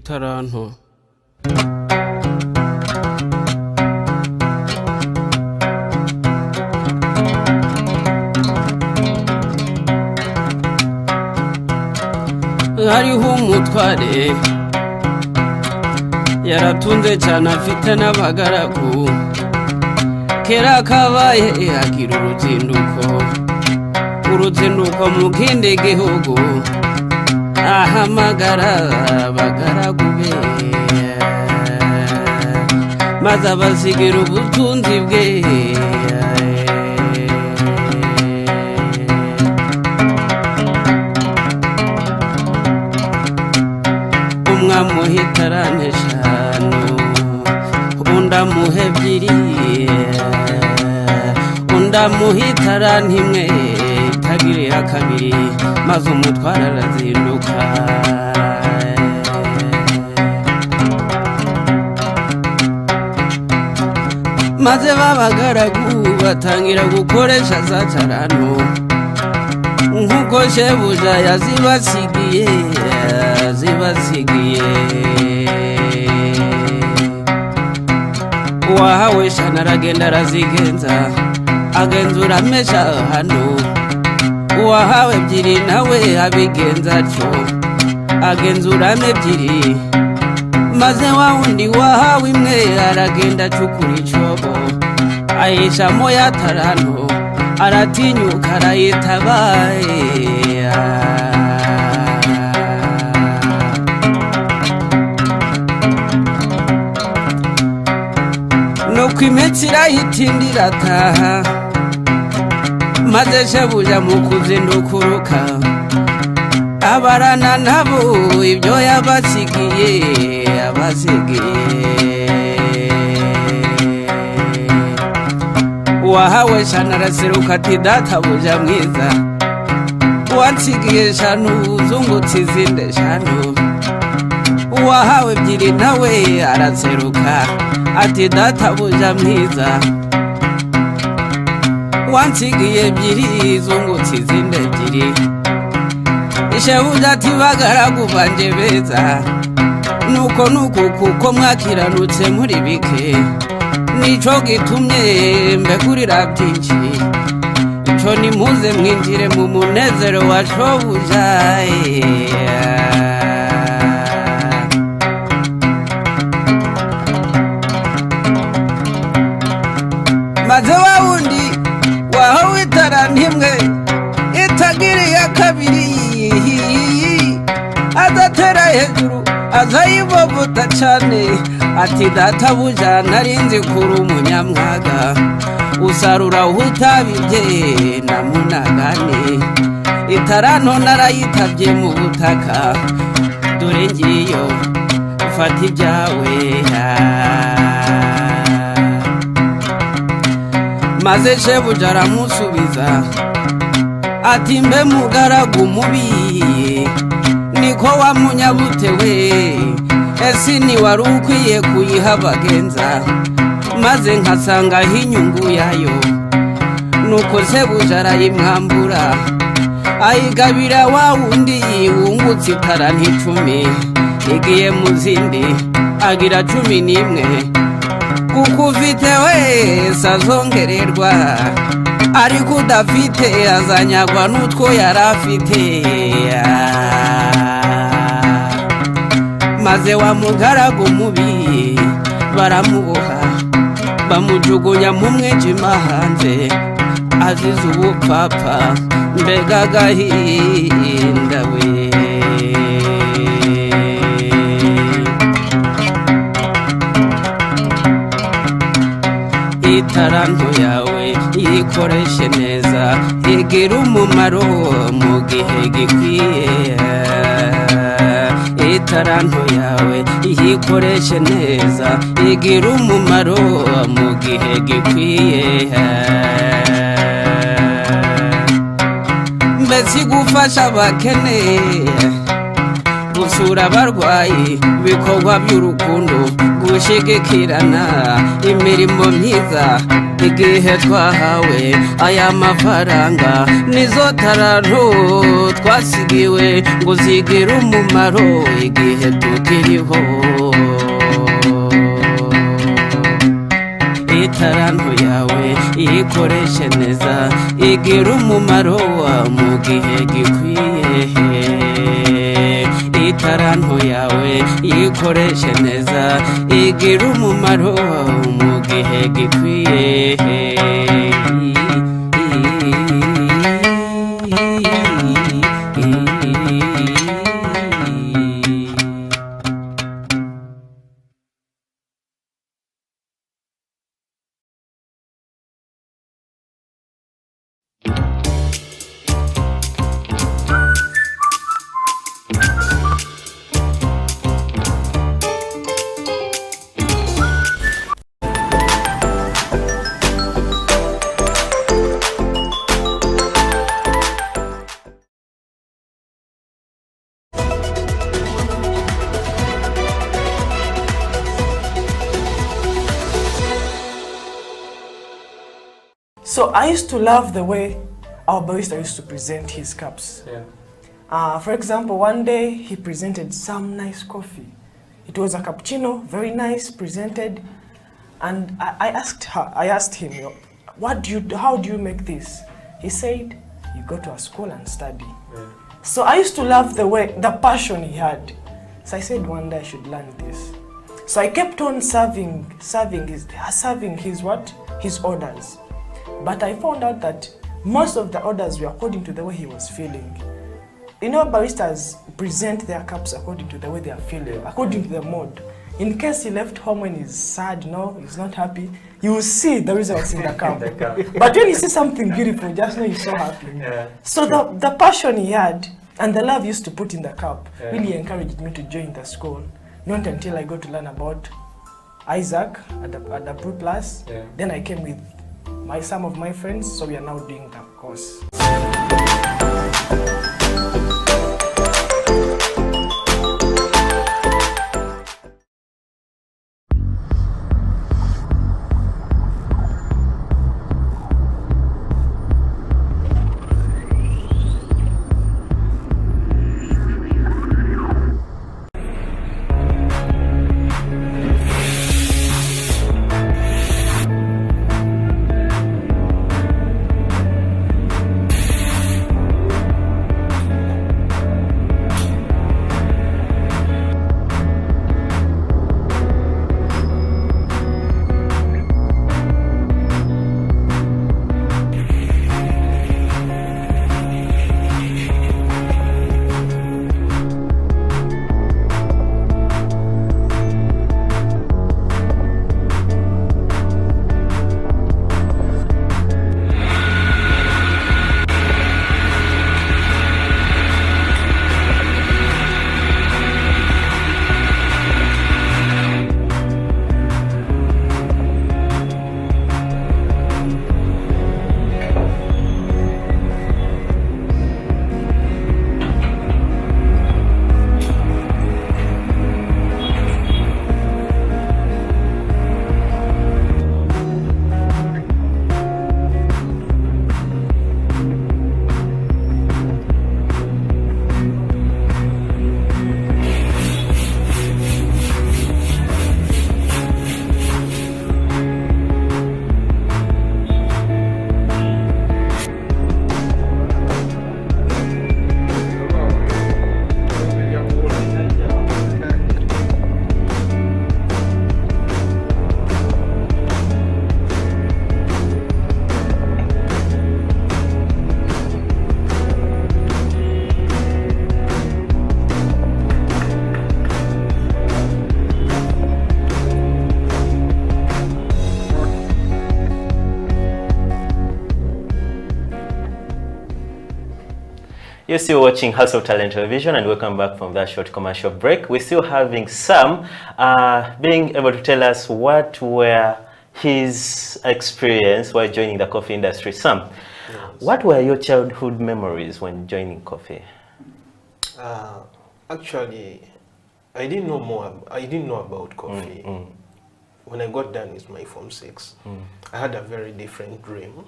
itaranto hariho umutware yaratunze cyane afite n'abagaragu kera kabaye agira uruzinduko mu kindi gihugu ahamagara abagaragu be maze abasigira ubutunzi bwe amuhita arane eshanu undi amuha ebyiri undi amuhita arane imwe itagirira kabiri maze umutware arazinduka maze babagaragu batangira gukoresha za carano nk'uko shebuja yazibasigiye uwahawe shana aragenda arazigenza agenzura amesha hano uwahawe ebyiri nawe abigenza atyo agenzuramo ebyiri maze wa wundi wahawe imwe aragenda acukura icobo ayishamo ya taranto aratinyuka arayitabaye nuko imitsi irahitindi irataha maze shebuja mu kuzindukuruka abarana nabo ibyo yabasigiye uwahawe shana araseruka ati databuja mwiza wansigiye shanu uzungutse izindi eshanu uwahawe ebyiri nawe araseruka ati databuja mwiza wansigiye ebyiri zungutse izindi ebyiri shebuja ati bagaragu banje beza nuko kuko mwakiranutse muri bike nico gitumye mbekurira byinshi ico nimuze mwinjire mu munezero wa shobuja maze wa wundi wahawe itarantimwe itagiriye kabiri adatera hejuru azayivovota cane ati databuja narinzi kuri umunyamwaga usarura utabibye na munagane itaranto narayitavye mu butaka dore ngiyo ufata ibyawe maze shebuja aramusubiza ati mbe mugaragu mubi niko wamunyabutewe esi ni wari ukwiye kuyiha abagenza maze nkasangaho inyungu yayo nuko shebuja arayimwambura ayigabira wa wundi wungutse itaranto 10 igiye mu zindi agira 11 kuko ufite wese azongererwa ariko udafite azanyagwa n'utwo yari afite maze wa mugaragu mubi baramuboha bamujugunya mu mwijima hanze azize ubupfapfa mbega agahinda we itaranto yawe yikoreshe neza igira umumaro mu gihe gikwiye itaranto yawe yikoreshe neza igira umumaro mu gihe gikwiye mbese gufasha abakene gusura abarwayi ibikorwa by'urukundo gushigikirana imirimo myiza igihe twahawe aya mafaranga nizo tarantu twasigiwe ngo zigire umumaro igihe tukiriho itarantu yawe ikoreshe neza igira umumaro mu gihe gikwiye itarantu yawe ikoreshe neza igira umumaro mu gihe gikwiye So I used to love the way our barista used to present his cups. For example, one day he presented some nice coffee. It was a cappuccino, very nice, presented. And I asked him, how do you make this? He said, you go to a school and study. So I used to love the passion he had. So I said one day I should learn this. So I kept on serving his orders. But I found out that most of the orders were according to the way he was feeling. You know, baristas present their cups according to the way they are feeling, according to the mood. In case he left home when he's sad, he's not happy, you will see the results in the cup. But when you see something beautiful, just know he's so happy. So the passion he had and the love he used to put in the cup really encouraged me to join the school. Not until I got to learn about Isaac at the Pro Plus. Then I came with some of my friends, so we are now doing the course. You're still watching House of Talent Television, and welcome back from that short commercial break. We're still having Sam being able to tell us what were his experience while joining the coffee industry. Sam, what were your childhood memories when joining coffee? Actually, I didn't know about coffee when I got done with my Form 6, I had a very different dream.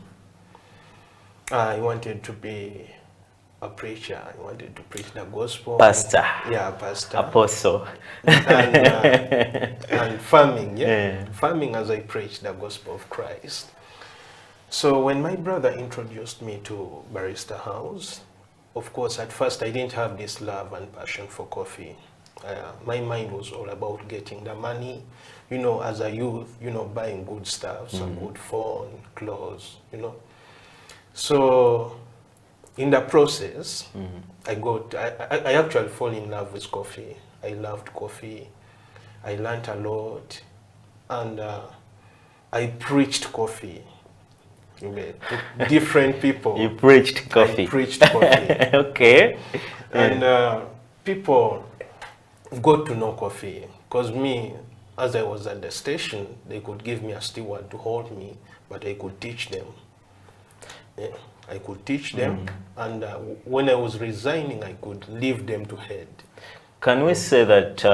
I wanted to be a preacher. I wanted to preach the gospel. Pastor. Yeah, pastor. Apostle. And farming, farming as I preached the gospel of Christ. So when my brother introduced me to Barista House, of course, at first I didn't have this love and passion for coffee. My mind was all about getting the money, you know, as a youth, you know, buying good stuff, some good phone, clothes, you know. So in the process, I actually fall in love with coffee. I loved coffee. I learned a lot, and I preached coffee. To different people. You preached coffee. I preached coffee. Okay. And people got to know coffee, because me, as I was at the station, they could give me a steward to hold me, but I could teach them. Yeah, I could teach them, and when I was resigning, I could leave them to head. Can we say that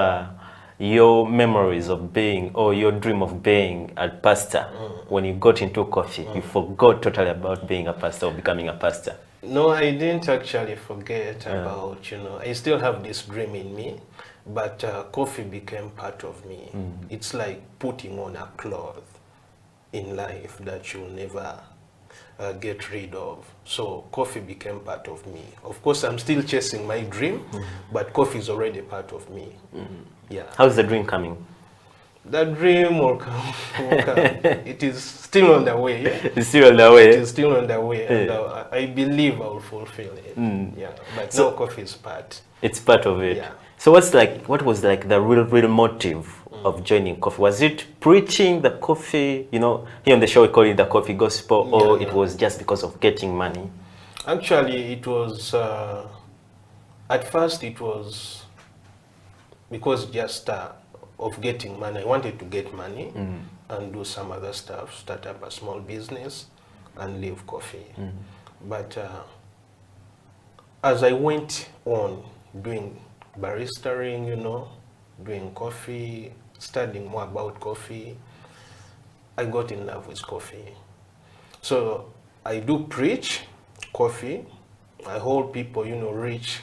your memories of being, or your dream of being a pastor, when you got into coffee, you forgot totally about being a pastor or becoming a pastor? No, I didn't actually forget about, you know, I still have this dream in me, but coffee became part of me. It's like putting on a cloth in life that you'll never get rid of. So coffee became part of me. Of course, I'm still chasing my dream, but coffee is already part of me. Yeah. How's the dream coming? The dream will come. It is still on the way. It's still on the way. It is still on the way, and I believe I will fulfill it. Yeah, but so, now coffee is part. It's part of it. Yeah. So what was like the real motive of joining coffee? Was it preaching the coffee? You know, here on the show we call it the coffee gospel, or it was just because of getting money? Actually, it was. At first, it was because just of getting money. I wanted to get money and do some other stuff, start up a small business and leave coffee. But as I went on doing baristaing, you know, doing coffee, studying more about coffee, I got in love with coffee. So I do preach coffee. I hold people, you know, reach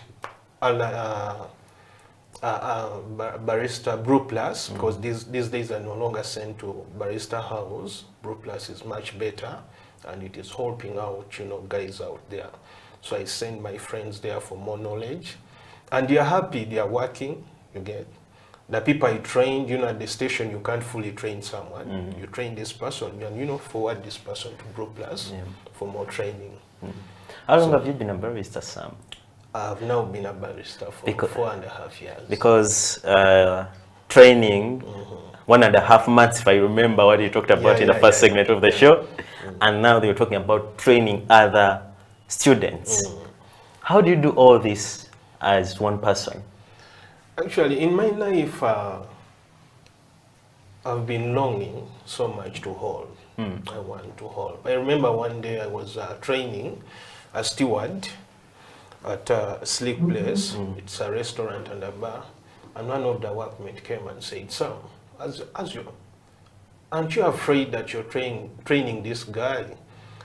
Barista Brew Plus, because these days I no longer send to Barista House. Brew Plus is much better, and it is helping out, you know, guys out there. So I send my friends there for more knowledge, and they are happy. They are working. You get the people I trained. You know, at the station you can't fully train someone. You train this person, and you know, forward this person to Brew Plus for more training. How long have you been a barista, Sam? I've now been a barista for 4.5 years. Because training, 1.5 months, if I remember what you talked about in the first segment of the show, and now they were talking about training other students. How do you do all this as one person? Actually, in my life, I've been longing so much to hold. I want to hold. I remember one day I was training a steward at a Sleek Place. It's a restaurant and a bar, and one of the workmen came and said, "Sam, aren't you afraid that you're training this guy?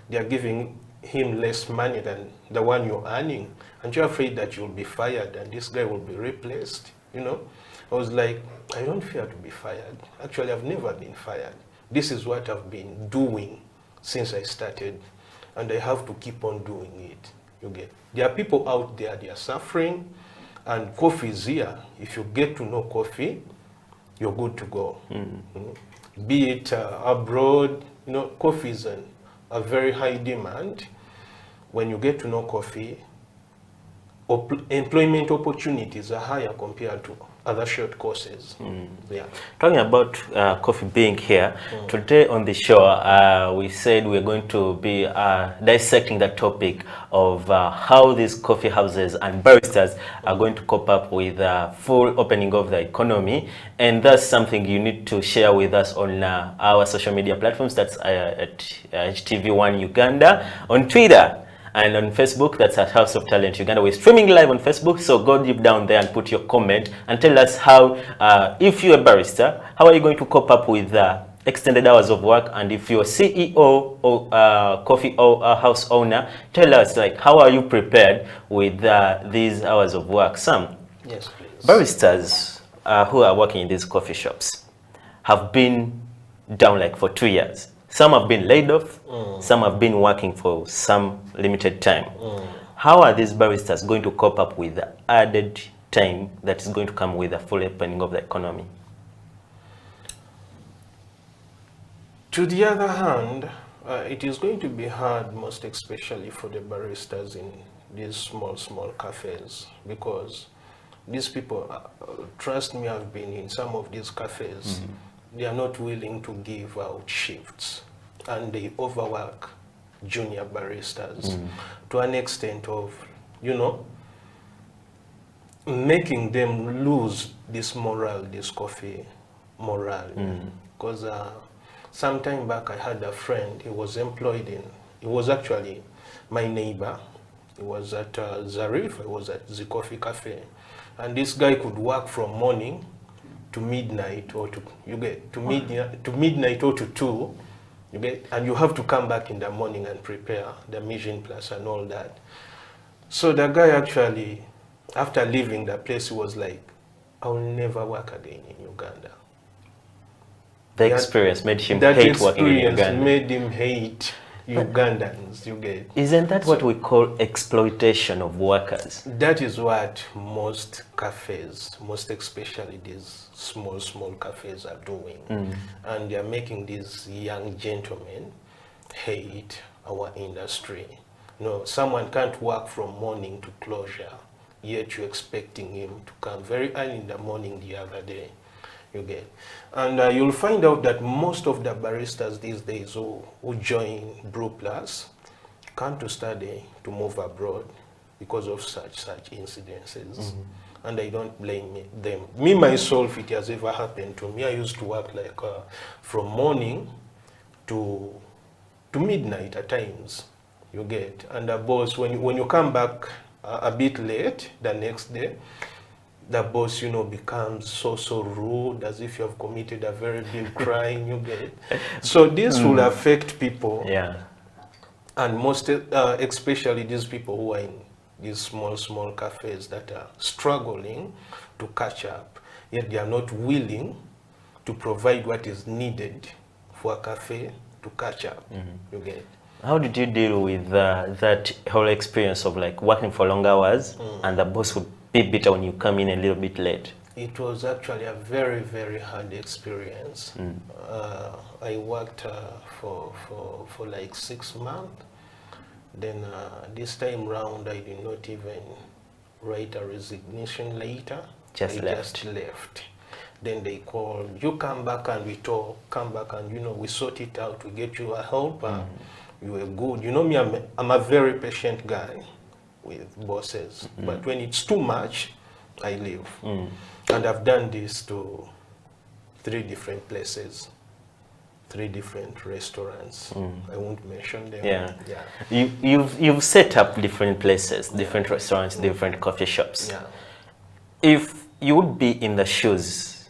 They are giving him less money than the one you're earning. Aren't you afraid that you'll be fired and this guy will be replaced?" You know, I was like, I don't fear to be fired. Actually, I've never been fired. This is what I've been doing since I started, and I have to keep on doing it. You get. There are people out there, they are suffering, and coffee is here. If you get to know coffee, you're good to go. Be it abroad, you know, coffee is a very high demand. When you get to know coffee, employment opportunities are higher compared to other short courses. Yeah. Talking about coffee being here, today on the show, we said we're going to be dissecting the topic of how these coffee houses and baristas are going to cope up with full opening of the economy. And that's something you need to share with us on our social media platforms. That's at HTV1 Uganda, on Twitter And on Facebook, that's at House of Talent Uganda. We're streaming live on Facebook, so go deep down there and put your comment and tell us how, if you're a barrister, how are you going to cope up with extended hours of work? And if you're CEO or coffee or house owner, tell us, like, how are you prepared with these hours of work? Sam, yes, please. Baristas who are working in these coffee shops have been down like for 2 years. Some have been laid off, some have been working for some limited time. How are these baristas going to cope up with the added time that is going to come with the full opening of the economy? To the other hand, it is going to be hard, most especially for the baristas in these small cafes, because these people, trust me, I've been in some of these cafes. They are not willing to give out shifts, and they overwork junior baristas to an extent of, you know, making them lose this morale, this coffee morale. Because some time back I had a friend, he was employed in, he was actually my neighbor. He was at Zarif, I was at the coffee cafe, and this guy could work from morning to midnight, or to midnight or to 2, you get, and you have to come back in the morning and prepare the mission plus and all that. So the guy actually, after leaving the place, he was like, I will never work again in Uganda. The experience made him hate working in Uganda. That experience made him hate Ugandans, you get. Isn't that what we call exploitation of workers? That is what most cafes, most especially these small cafes, are doing. And they are making these young gentlemen hate our industry. You know, someone can't work from morning to closure, yet you're expecting him to come very early in the morning the other day. You get. And you'll find out that most of the baristas these days who join Brew Plus come to study to move abroad because of such incidences. And I don't blame them. Me, myself, it has ever happened to me. I used to work like from morning to midnight at times, you get. And the boss, when you come back a bit late the next day, the boss, you know, becomes so rude, as if you have committed a very big crime, you get it. So this will affect people. Yeah. And most, especially these people who are in these small cafes that are struggling to catch up, yet they are not willing to provide what is needed for a cafe to catch up, you get it. How did you deal with that whole experience of like working for long hours and the boss would be bitter when you come in a little bit late? It was actually a very hard experience. I worked for like 6 months. Then this time round, I did not even write a resignation letter. Just left. Then they called, you come back and we talk, come back and, you know, we sort it out, we get you a helper. You were good. You know me, I'm a very patient guy with bosses, but when it's too much, I leave. And I've done this to 3 different places, 3 different restaurants. I won't mention them. Yeah. You've set up different places, different restaurants, different coffee shops. Yeah. If you would be in the shoes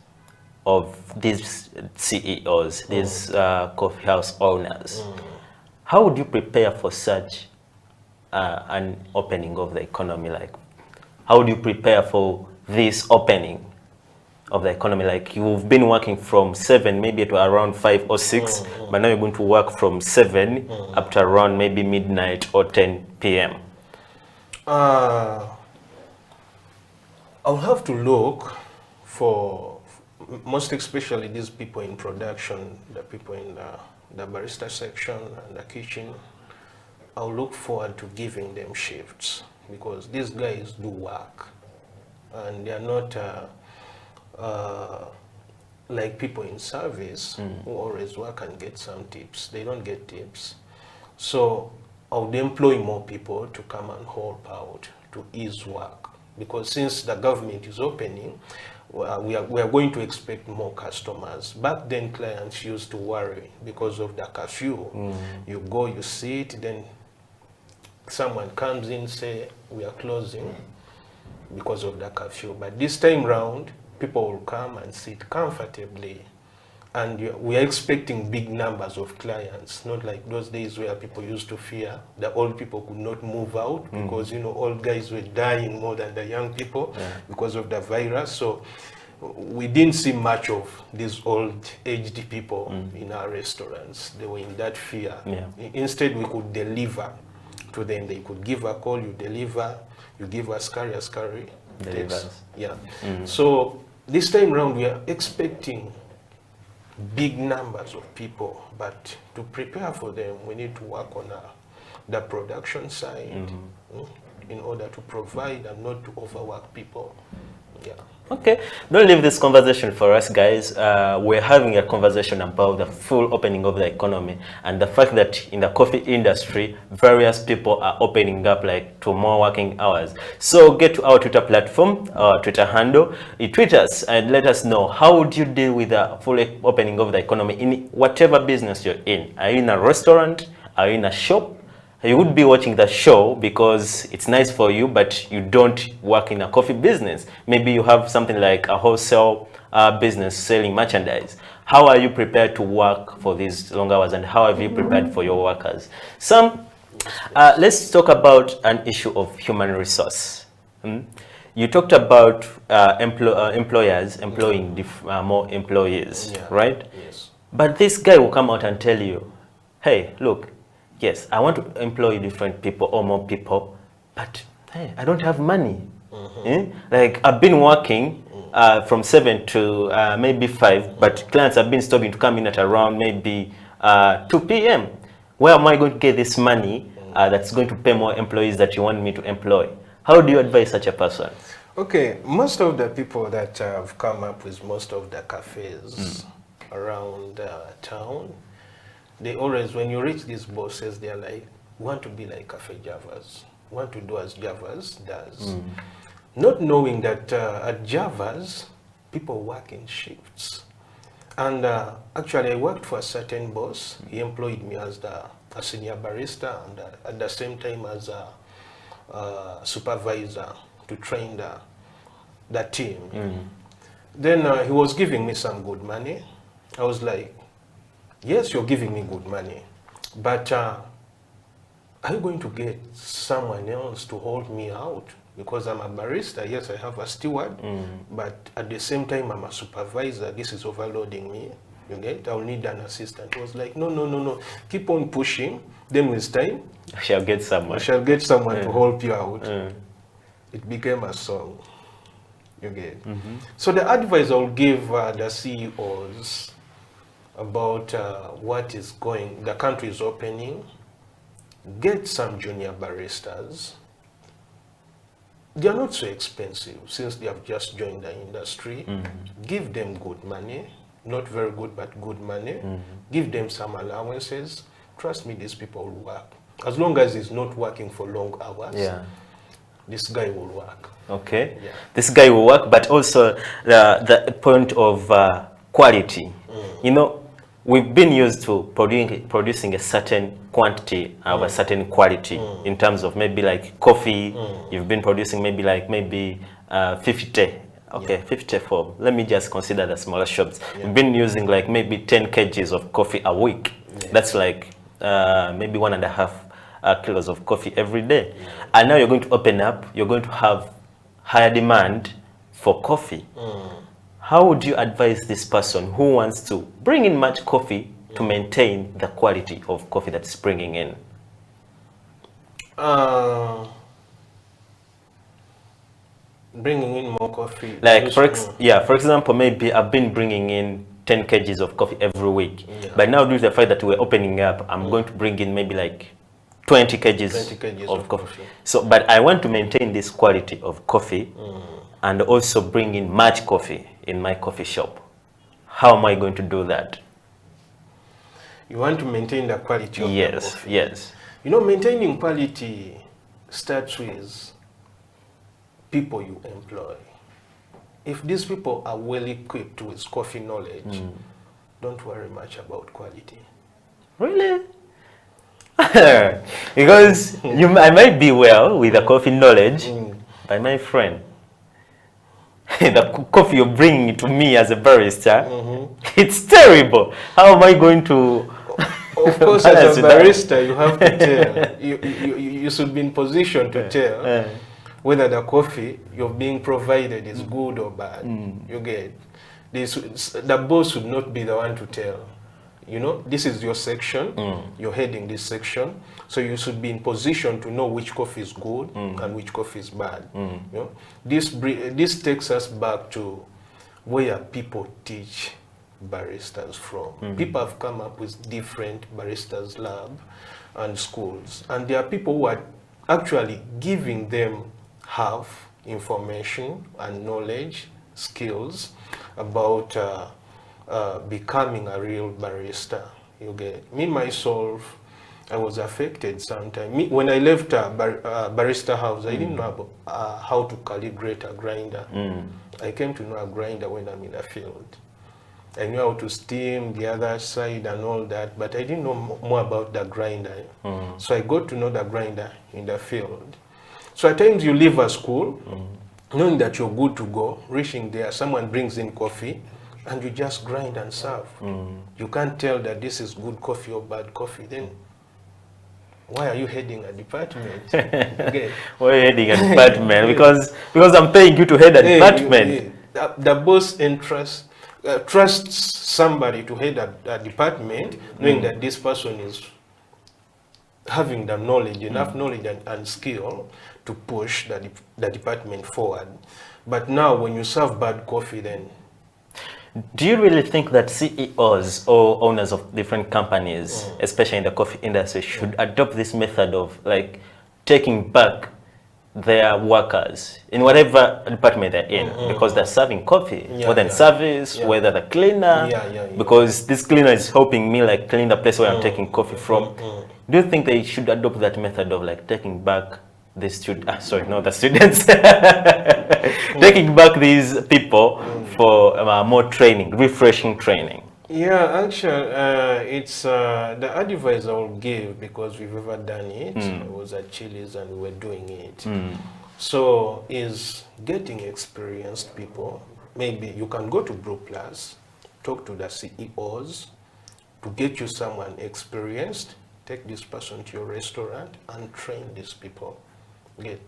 of these CEOs, these coffee house owners, how would you prepare for such an opening of the economy? Like, how would you prepare for this opening of the economy? Like, you've been working from 7 maybe to around 5 or 6, but now you're going to work from 7 up to around maybe midnight or 10 p.m. I'll have to look for, most especially these people in production, the people in the barista section and the kitchen. I'll look forward to giving them shifts, because these guys do work and they are not like people in service who always work and get some tips. They don't get tips. So I would employ more people to come and help out to ease work, because since the government is opening, we are going to expect more customers. Back then, clients used to worry because of the curfew. You go, you sit, then someone comes in, say, we are closing because of the curfew. But this time round, people will come and sit comfortably. And we are expecting big numbers of clients, not like those days where people used to fear the old people could not move out because, you know, old guys were dying more than the young people because of the virus. So we didn't see much of these old aged people in our restaurants. They were in that fear. Instead, we could deliver to them. They could give a call, you deliver, you give us scurry. Delivers. Yeah. So this time round, we are expecting big numbers of people, but to prepare for them, we need to work on the production side in order to provide and not to overwork people. Yeah. Okay, don't leave this conversation for us, guys. We're having a conversation about the full opening of the economy and the fact that in the coffee industry, various people are opening up like to more working hours. So get to our Twitter platform, our Twitter handle, tweet us and let us know how would you deal with the full opening of the economy in whatever business you're in. Are you in a restaurant? Are you in a shop? You would be watching the show because it's nice for you, but you don't work in a coffee business. Maybe you have something like a wholesale business selling merchandise. How are you prepared to work for these long hours, and how have you prepared for your workers? Let's talk about an issue of human resource. You talked about employers employing more employees, right? Yes. But this guy will come out and tell you, hey, look, yes, I want to employ different people or more people, but hey, I don't have money. Like I've been working from 7 to maybe 5, but clients have been stopping to come in at around maybe 2 p.m. Where am I going to get this money that's going to pay more employees that you want me to employ? How do you advise such a person? Okay, most of the people that have come up with most of the cafes around town, they always, when you reach these bosses, they're like, we want to be like Cafe Javas. We want to do as Javas does. Not knowing that at Javas, people work in shifts. And actually, I worked for a certain boss. He employed me as a senior barista and at the same time as a supervisor to train the team. Then he was giving me some good money. I was like, yes, you're giving me good money, but are you going to get someone else to hold me out? Because I'm a barista, yes, I have a steward, but at the same time, I'm a supervisor. This is overloading me. You get? I'll need an assistant. He was like, no. Keep on pushing. Then with time, I shall get someone. I shall get someone to help you out. It became a song. You get? So the advice I'll give the CEOs about what is going, the country is opening, get some junior baristas. They are not so expensive since they have just joined the industry. Give them good money, not very good, but good money. Give them some allowances. Trust me, these people will work. As long as he's not working for long hours, this guy will work. Okay, this guy will work, but also the point of quality. You know, we've been used to producing a certain quantity of a certain quality in terms of maybe like coffee. You've been producing maybe 50. Okay, 50 for, let me just consider the smaller shops. We've been using like maybe 10 kgs of coffee a week. That's like maybe 1.5 kilos of coffee every day. And now you're going to open up, you're going to have higher demand for coffee. How would you advise this person who wants to bring in much coffee to maintain the quality of coffee that's bringing in? Bringing in more coffee. Like, for example, maybe I've been bringing in 10 kgs of coffee every week. But now due to the fact that we're opening up, I'm going to bring in maybe like 20 kgs of coffee. So, but I want to maintain this quality of coffee and also bring in much coffee in my coffee shop. How am I going to do that? You want to maintain the quality of the coffee. Yes. You know, maintaining quality starts with people you employ. If these people are well equipped with coffee knowledge, don't worry much about quality. Really? Because I might be well with the coffee knowledge, but my friend, the coffee you're bringing to me as a barista, it's terrible. How am I going to? Of course, as a barista, you have to tell. You should be in position to tell whether the coffee you're being provided is good or bad. You get this. The boss should not be the one to tell. You know, this is your section. You're heading this section, so you should be in position to know which coffee is good and which coffee is bad. You know, this takes us back to where people teach baristas from. People have come up with different baristas lab and schools, and there are people who are actually giving them half information and knowledge, skills about becoming a real barista. You get me myself. I was affected sometimes. When I left barista house, I didn't know about, how to calibrate a grinder. I came to know a grinder when I'm in the field. I knew how to steam the other side and all that, but I didn't know more about the grinder. So I got to know the grinder in the field. So at times you leave a school, knowing that you're good to go, reaching there, someone brings in coffee, and you just grind and serve. You can't tell that this is good coffee or bad coffee. Then why are you heading a department? Why are you heading a department? because I'm paying you to head a department. The boss trusts somebody to head a department, knowing that this person is having the knowledge, enough knowledge and skill to push the department forward. But now when you serve bad coffee, then do you really think that CEOs or owners of different companies, especially in the coffee industry, should adopt this method of like taking back their workers in whatever department they're in, because they're serving coffee, more than service, whether the cleaner, because this cleaner is helping me like clean the place where I'm taking coffee from. Do you think they should adopt that method of like taking back the students, taking back these people for more training, refreshing training? Yeah, actually, it's the advice I will give, because we've ever done it. I was at Chili's and we were doing it. So is getting experienced people. Maybe you can go to Brew Plus, talk to the CEOs to get you someone experienced. Take this person to your restaurant and train these people.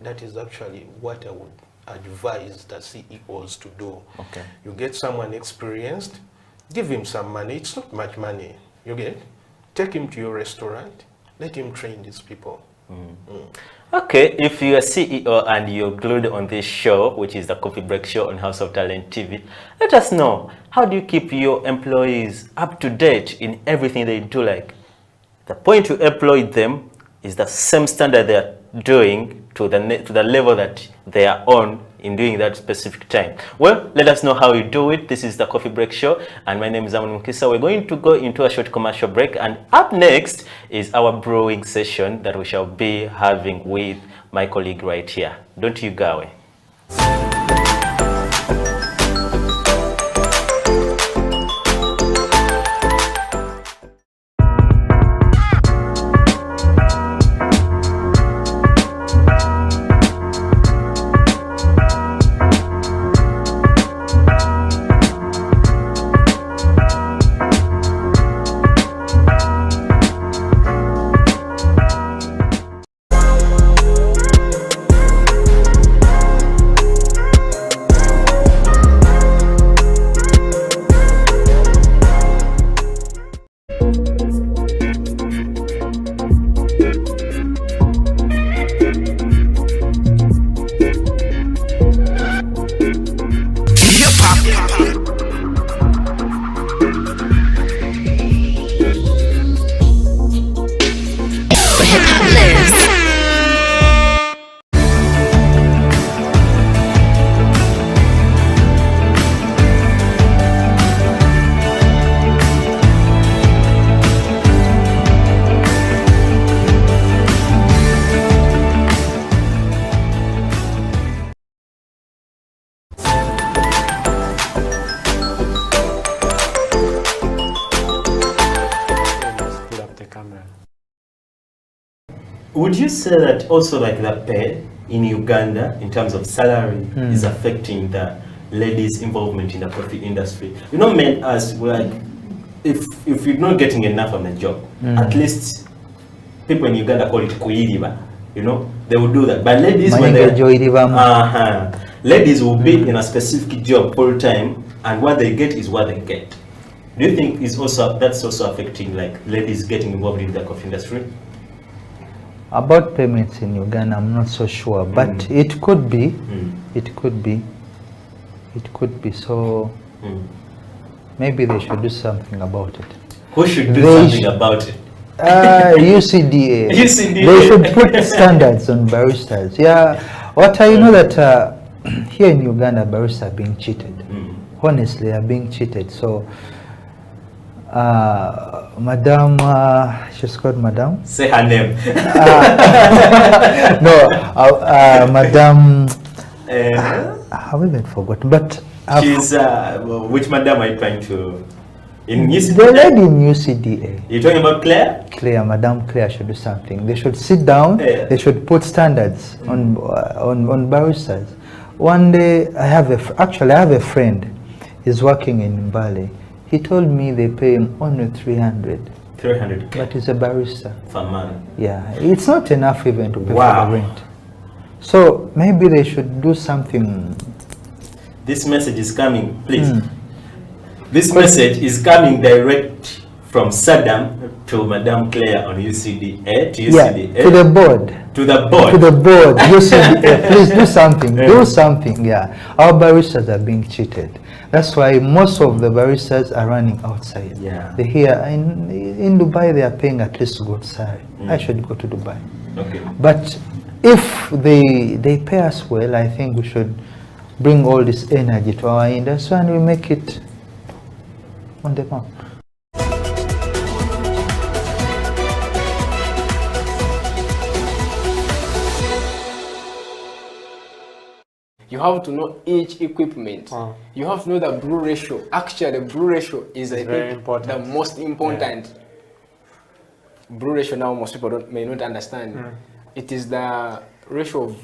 That is actually what I would advise the CEOs to do. You get someone experienced, give him some money. It's not much money. You get? Take him to your restaurant. Let him train these people. Okay, if you're a CEO and you're glued on this show, which is the Coffee Break Show on House of Talent TV, let us know, how do you keep your employees up to date in everything they do? Like, the point you employ them is the same standard they're doing to the level that they are on in doing that specific time. Well, let us know how you do it. This is the Coffee Break Show, and my name is Amon Mukisa. We're going to go into a short commercial break, and up next is our brewing session that we shall be having with my colleague right here. Don't you go away. Would you say that also like the pay in Uganda in terms of salary is affecting the ladies' involvement in the coffee industry? You know, men as like, if you're not getting enough on the job, at least people in Uganda call it kuiriba. You know, they will do that. But ladies, when ladies will be in a specific job full time, and what they get is what they get. Do you think that's also affecting like ladies getting involved in the coffee industry? About payments in Uganda, I'm not so sure, but it could be. It could be. It could be. So maybe they should do something about it. Who should do something about it? UCDA. UCDA. They should put standards on baristas. Yeah. What I know that here in Uganda, baristas are being cheated. Honestly, are being cheated. So, Madam, she's called Madam. Say her name. Madam. I've even forgotten. But she's which Madam are you trying to? In UCDA? The lady in UCDA. You're talking about Claire? Claire, Madam Claire should do something. They should sit down. They should put standards on baristas. One day, I have a friend. He's working in Mbale. He told me they pay him only 300. 300. But he's a barista. For a man. Yeah, it's not enough even to pay for the rent. So maybe they should do something. This message is coming, please. This message is coming direct from Saddam to Madame Claire on UCDA. To UCDA. Yeah, to the board. To the board. To the board. UCDA, please do something. Do something. Yeah, our baristas are being cheated. That's why most of the baristas are running outside. Yeah. They here in Dubai they are paying at least good salary. I should go to Dubai. Okay. But if they pay us well, I think we should bring all this energy to our industry and we make it on the map. You have to know each equipment. You have to know the brew ratio. Actually, brew ratio is I think the most important. Brew ratio now most people may not understand. It is the ratio of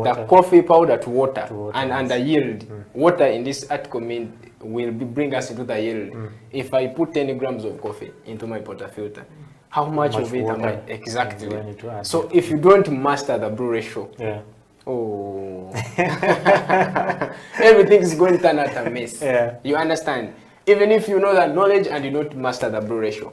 the coffee powder to water, and the yield. Water in this article will bring us into the yield. If I put 10 grams of coffee into my portafilter, how much of it am I exactly? So if you don't master the brew ratio, oh, everything is going to turn out a mess. You understand? Even if you know that knowledge and you don't master the brew ratio.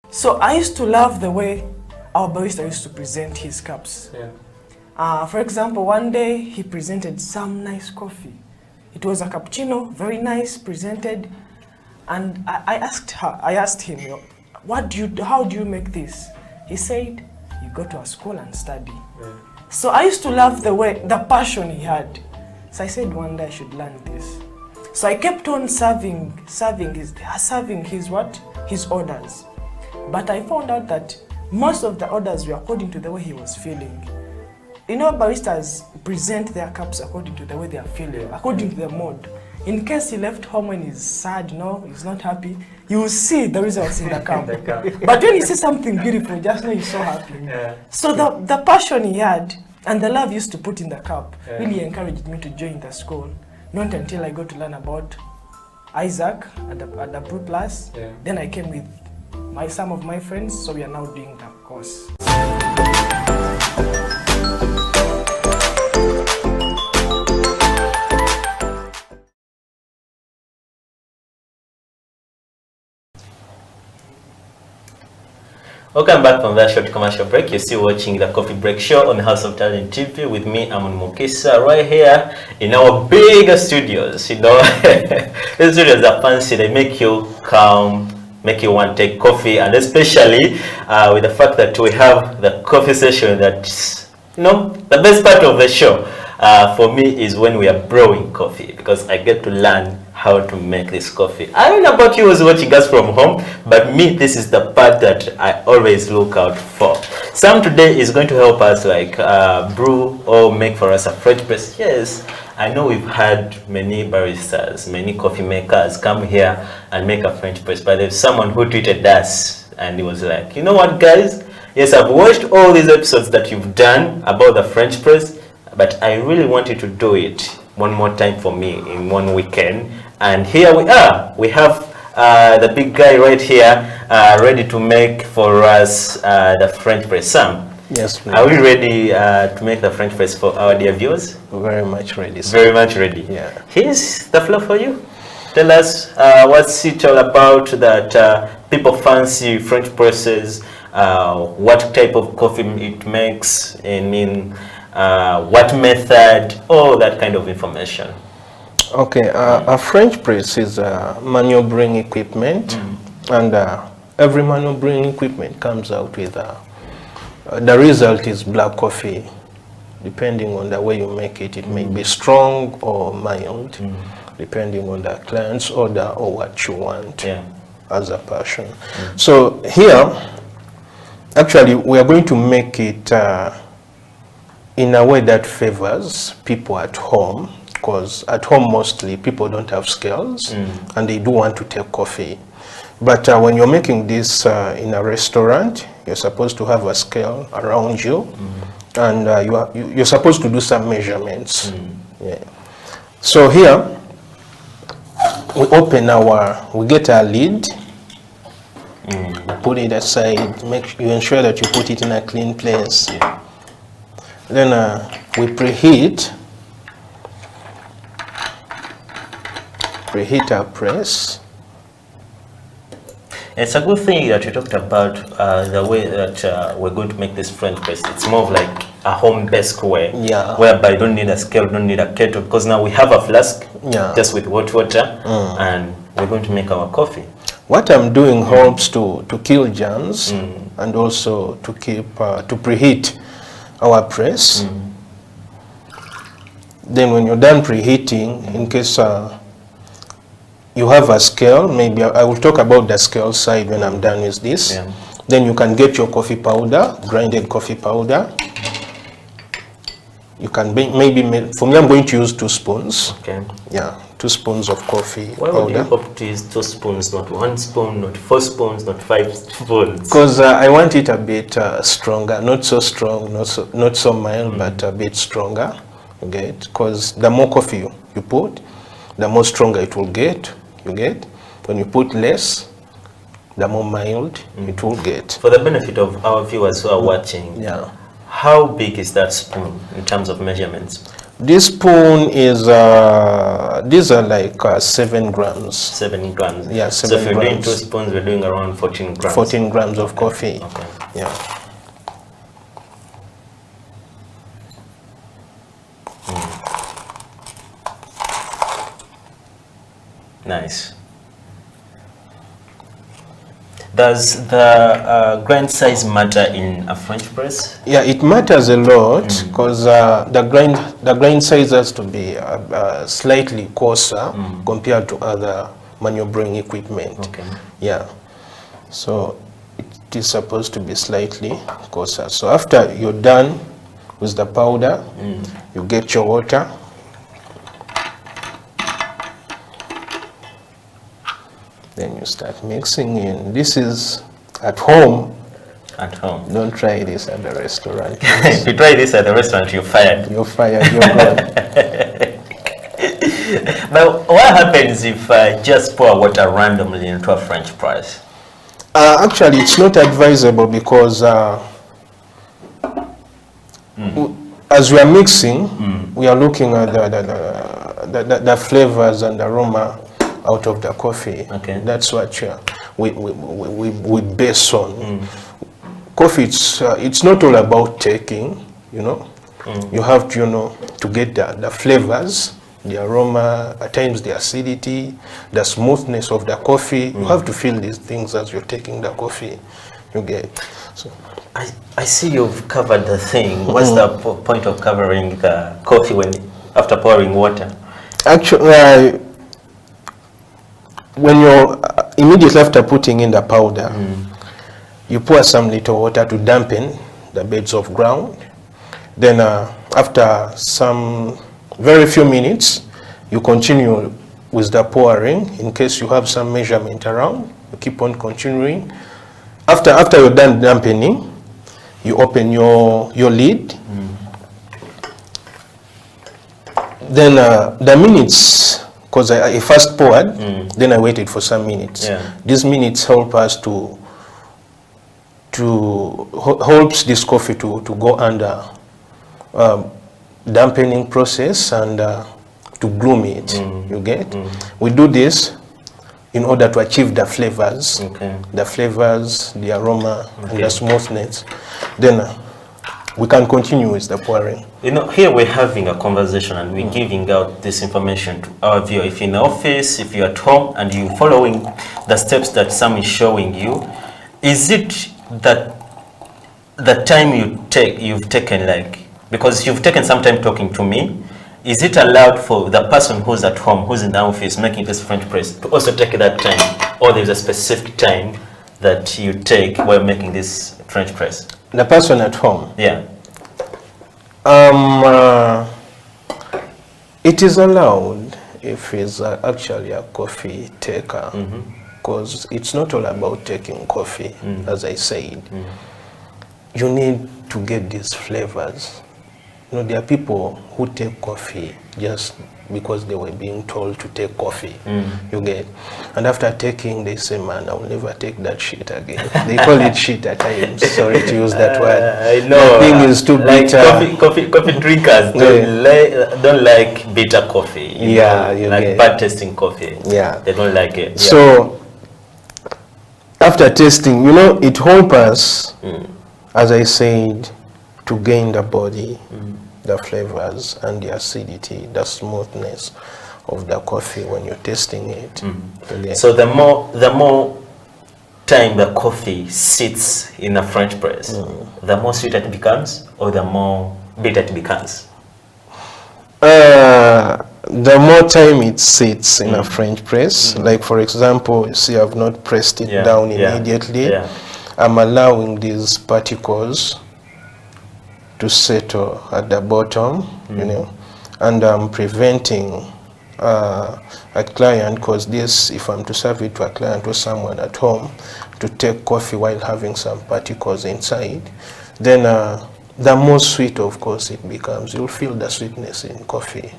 So I used to love the way our barista used to present his cups. For example, one day he presented some nice coffee. It was a cappuccino, very nice, presented. And I asked him, how do you make this? He said, you go to a school and study. So I used to love the passion he had. So I said one day I should learn this. So I kept on serving his orders. But I found out that most of the orders were according to the way he was feeling. You know, baristas present their cups according to the way they are feeling, according to their mood. In case he left home when he's sad, he's not happy, you will see the results in the cup. But when you see something beautiful, just know he's so happy. So the passion he had and the love he used to put in the cup really encouraged me to join the school. Not until I got to learn about Isaac at the Brew Plus. Then I came with some of my friends, so we are now doing the course. Welcome back from that short commercial break. You're still watching the Coffee Break Show on House of Talent TV with me, Amun Mukisa, right here in our bigger studios. These studios are fancy. They make you calm, make you want to take coffee, and especially with the fact that we have the coffee session. That's, you know, the best part of the show for me is when we are brewing coffee, because I get to learn how to make this coffee. I don't know about you who's watching us from home, but me, this is the part that I always look out for. Sam today is going to help us like brew or make for us a French press. Yes, I know we've had many baristas, many coffee makers come here and make a French press, but there's someone who tweeted us and he was like, you know what, guys? Yes, I've watched all these episodes that you've done about the French press, but I really want you to do it one more time for me in one weekend. And here we are. We have the big guy right here ready to make for us the French press. Sam, yes, please. Are we ready to make the French press for our dear viewers? Very much ready, sir. Very much ready. Yeah. Here's the floor for you. Tell us what's it all about that people fancy French presses, what type of coffee it makes, and in what method, all that kind of information. Okay, a French press is a manual brewing equipment, and every manual brewing equipment comes out with the result is black coffee. Depending on the way you make it, it may be strong or mild, depending on the client's order or what you want as a passion. So here, actually, we are going to make it in a way that favors people at home, because at home mostly people don't have scales and they do want to take coffee. But when you're making this in a restaurant, you're supposed to have a scale around you, and you're supposed to do some measurements. Yeah. So here, we get our lid, put it aside, you ensure that you put it in a clean place. Then we preheat our press. It's a good thing that you talked about the way that we're going to make this French press. It's more of like a home-based way, whereby you don't need a scale, don't need a kettle, because now we have a flask just with hot water, and we're going to make our coffee. What I'm doing helps to kill germs and also to preheat our press. Then when you're done preheating, in case you have a scale, maybe I will talk about the scale side when I'm done with this. Then you can get your coffee powder, grinded coffee powder. You can for me I'm going to use 2 spoons. Okay. Yeah, 2 spoons of coffee powder. Why would you opt to use 2 spoons, not 1 spoon, not 4 spoons, not 5 spoons? Because I want it a bit stronger, not so strong, not so mild, but a bit stronger. Okay, because the more coffee you put, the more stronger it will get. When you put less, the more mild it will get. For the benefit of our viewers who are watching, how big is that spoon in terms of measurements? This spoon is these are like 7 grams. 7 grams. Yeah, 7 so if you're grams. doing 2 spoons, we're doing around 14 grams. 14 grams of coffee. Okay. Yeah. Nice. Does the grind size matter in a French press? Yeah, it matters a lot because the grind size has to be slightly coarser compared to other manual brewing equipment. Okay. Yeah. So it is supposed to be slightly coarser. So after you're done with the powder, you get your water. Then you start mixing in. This is at home. At home. Don't try this at the restaurant. If you try this at the restaurant, you're fired. You're fired. You're gone. But what happens if I just pour water randomly into a French press? Actually, it's not advisable because as we are mixing, we are looking at the flavors and the aroma out of the coffee. Okay. That's what we base on. Coffee, it's not all about taking, you know. You have to, to get the flavors the aroma, at times the acidity, the smoothness of the coffee. You have to feel these things as you're taking the coffee. You get. So I see you've covered the thing. What's the point of covering the coffee after pouring water? Actually, when you're immediately after putting in the powder, you pour some little water to dampen the beds of ground. Then after some very few minutes, you continue with the pouring. In case you have some measurement around, you keep on continuing. After you're done dampening, you open your lid. Then the minutes, because I first poured, then I waited for some minutes. These minutes help us helps this coffee to go under dampening process and to bloom it. You get? We do this in order to achieve the flavors, the aroma, and the smoothness. Then we can continue with the pouring. You know, here we're having a conversation and we're giving out this information to our viewer. If you're in the office, if you're at home, and you're following the steps that Sam is showing you, is it that the time you've taken, like, because you've taken some time talking to me, is it allowed for the person who's at home, who's in the office making this French press, to also take that time, or there's a specific time that you take while making this French press? The person at home? Yeah. It is allowed if he's actually a coffee taker, because it's not all about taking coffee, as I said. You need to get these flavors. You know, there are people who take coffee just because they were being told to take coffee. You get, and after taking, they say, "Man, I'll never take that shit again." They call it shit at times. Sorry to use that word. I know. The thing is too bitter. Coffee drinkers don't like bitter coffee. You know, like bad tasting coffee. Yeah, they don't like it. So after tasting, you know, it helps us, as I said, to gain the body, the flavors and the acidity, the smoothness of the coffee when you're tasting it. So the more time the coffee sits in a French press, the more sweet it becomes, or the more bitter it becomes? The more time it sits in a French press, like for example, you see I've not pressed it down immediately. I'm allowing these particles to settle at the bottom, you know, and I'm preventing a client, because this, if I'm to serve it to a client or someone at home, to take coffee while having some particles inside, then the more sweet, of course, it becomes. You'll feel the sweetness in coffee,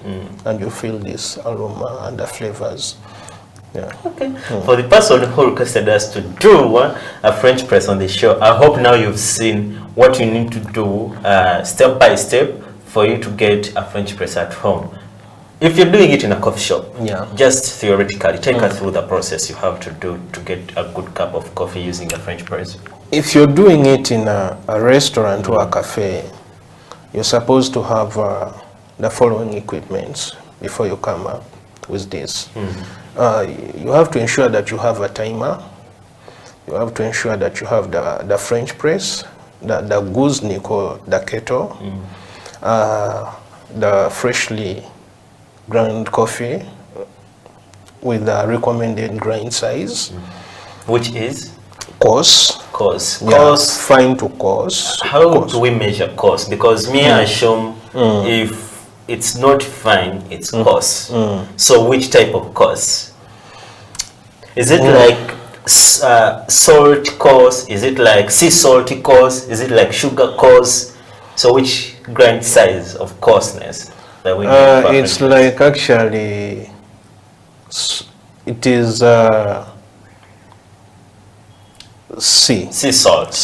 and you feel this aroma and the flavors. Okay. For the person who requested us to do a French press on the show, I hope now you've seen what you need to do step by step for you to get a French press at home. If you're doing it in a coffee shop, just theoretically, take us through the process you have to do to get a good cup of coffee using a French press. If you're doing it in a restaurant or a cafe, you're supposed to have the following equipments before you come up with this. You have to ensure that you have a timer. You have to ensure that you have the French press, the guznik or the kettle, the freshly ground coffee with the recommended grind size. Which is? Coarse. Coarse. Coarse. Fine to coarse. How do we measure coarse? Because me, I assume if it's not fine, it's coarse. So which type of coarse? Is it like salt coarse? Is it like sea salty coarse? Is it like sugar coarse? So which grind size of coarseness that we need? It's like actually, it is sea salt.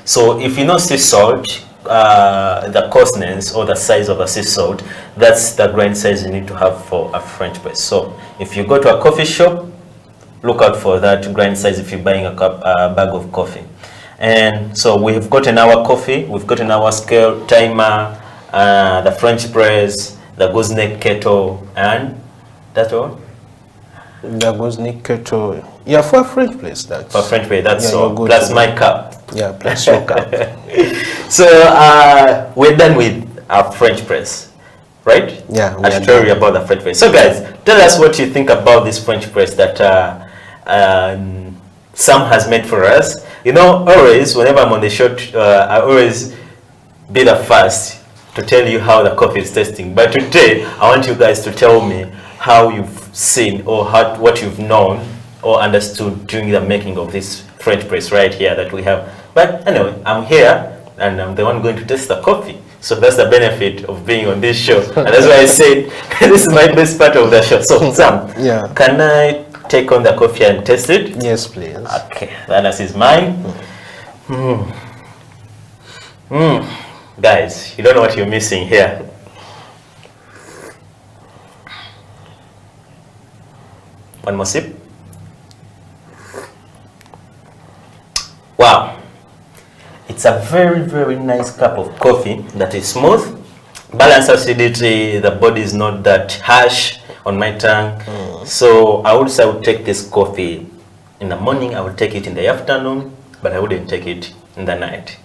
So if you know sea salt, the coarseness or the size of a sea salt, that's the grind size you need to have for a French press. So if you go to a coffee shop, look out for that grind size if you're buying a bag of coffee. And so we've gotten our coffee, we've gotten our scale, timer, the French press, the gooseneck kettle, and that's all. The gooseneck kettle. Yeah, for a French place. That's for French place. That's all. Plus my cup. Yeah, plus your cup. So we're done with our French press, right? Yeah. I should tell you about the French press. So guys, tell us what you think about this French press that Sam has made for us. You know, always whenever I'm on the show, I always be the first to tell you how the coffee is tasting. But today, I want you guys to tell me how you've seen or what you've known or understood during the making of this French press right here that we have. But anyway, I'm here and I'm the one going to taste the coffee. So that's the benefit of being on this show. And that's why I said this is my best part of the show. So Sam, can I take on the coffee and taste it? Yes, please. Okay, that is mine. Guys, you don't know what you're missing here. One more sip. Wow. It's a very, very nice cup of coffee that is smooth, balanced acidity, the body is not that harsh on my tongue. So I would say I would take this coffee in the morning, I would take it in the afternoon, but I wouldn't take it in the night.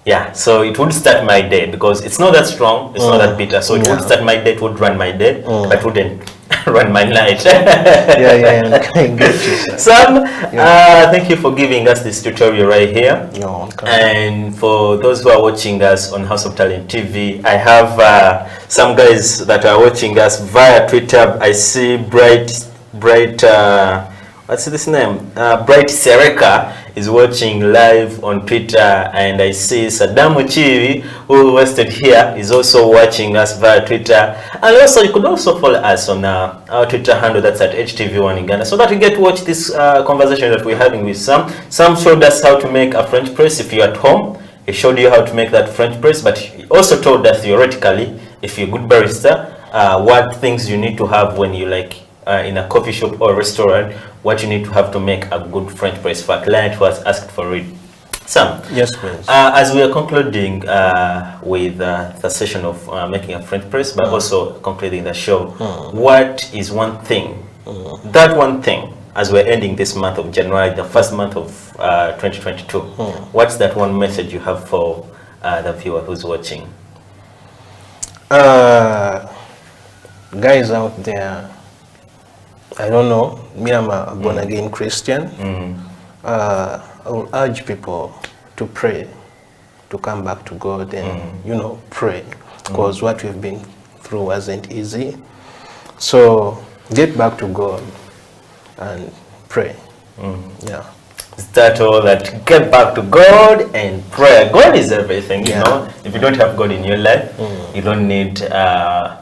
Yeah, so it would start my day because it's not that strong, it's not that bitter. So it would start my day, it would run my day, but wouldn't run my night. Sam, thank you for giving us this tutorial right here. And for those who are watching us on House of Talent TV, I have some guys that are watching us via Twitter. I see Bright, what's this name? Bright Sereka is watching live on Twitter, and I see Saddam Chivi, who hosted here, is also watching us via Twitter. And also, you could also follow us on our Twitter handle, that's at HTV1 Uganda, so that you get to watch this conversation that we're having with Sam. Sam showed us how to make a French press if you're at home. He showed you how to make that French press, but he also told us theoretically, if you're a good barista, what things you need to have when you in a coffee shop or restaurant, what you need to have to make a good French press for a client who has asked for it. Sam, yes, please. As we are concluding with the session of making a French press, but also concluding the show, what is one thing, that one thing, as we're ending this month of January, the first month of 2022, what's that one message you have for the viewer who's watching? Guys out there, I don't know, me, I'm a born-again Christian. I will urge people to pray, to come back to God and, pray, because what we've been through wasn't easy. So get back to God and pray. Yeah. Is that all? That get back to God and pray. God is everything, you know. If you don't have God in your life, you don't need, I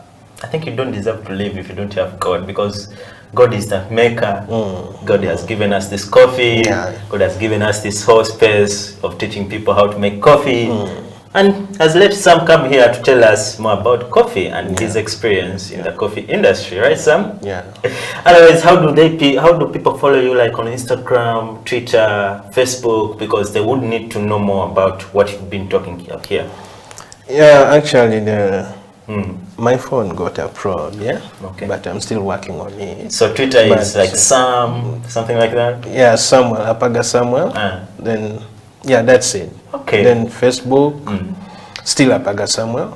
think you don't deserve to live if you don't have God, because God is the maker. God has given us this coffee. God has given us this whole space of teaching people how to make coffee. And has let Sam come here to tell us more about coffee and his experience in the coffee industry, right, Sam? Yeah. Otherwise, how do people follow you, like on Instagram, Twitter, Facebook? Because they would need to know more about what you've been talking here. Yeah, actually, my phone got a problem, but I'm still working on it. So Twitter is like Sam, something like that? Yeah, Samuel, Apaga Samuel. Then, that's it. Okay. Then Facebook, still Apaga Samuel.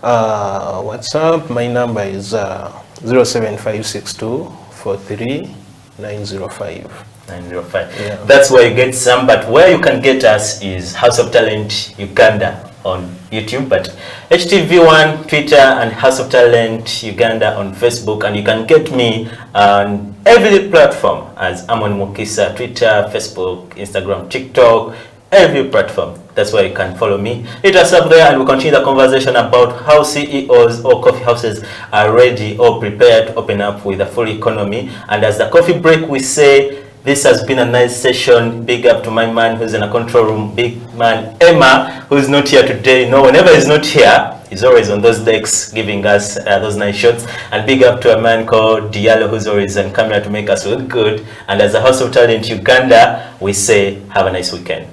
WhatsApp, my number is 07562 43 905. 905. Yeah. That's where you get Sam, but where you can get us is House of Talent Uganda on YouTube, but HTV1 Twitter and House of Talent Uganda on Facebook, and you can get me on every platform as Amon Mukisa, Twitter, Facebook, Instagram, TikTok, every platform. That's where you can follow me. Hit us up there and we'll continue the conversation about how CEOs or coffee houses are ready or prepared to open up with a full economy. And as the coffee break, we say, this has been a nice session. Big up to my man who's in a control room, big man Emma, who's not here today. No, whenever he's not here, he's always on those decks giving us those nice shots. And big up to a man called Diallo, who's always on camera to make us look good. And as a House of Talent Uganda, we say, have a nice weekend.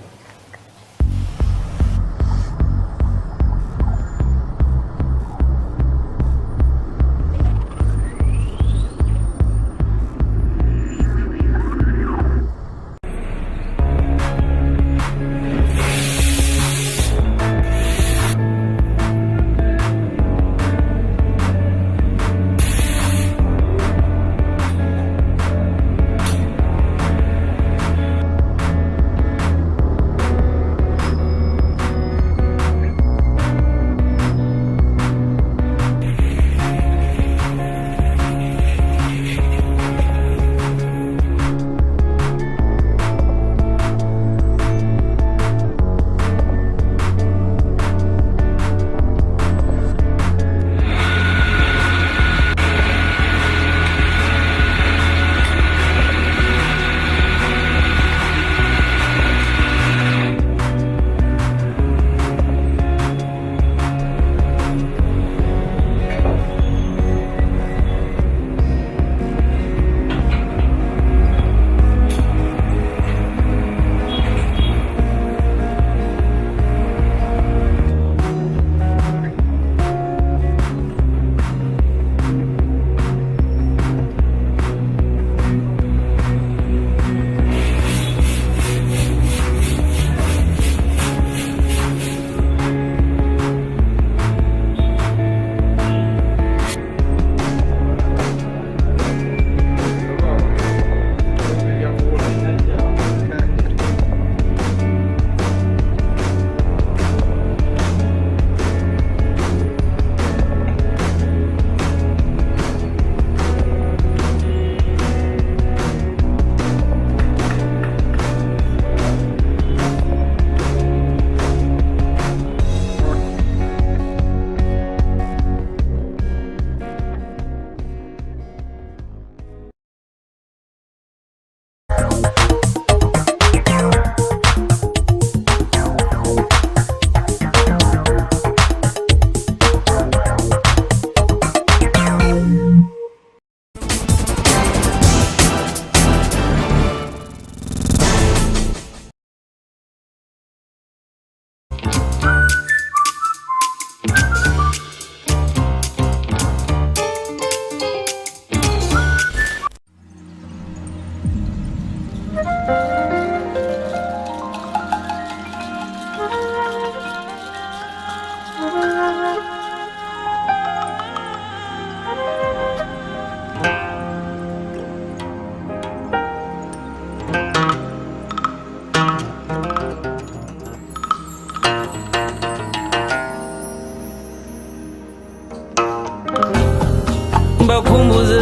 mbakumbuze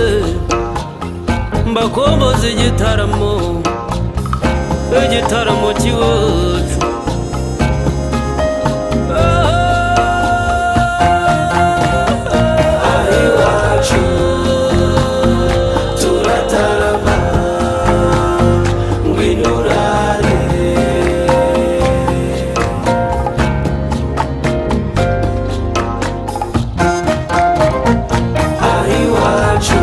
igitaramo cy'iwacu iwacu turatarama ngwino urare iwacu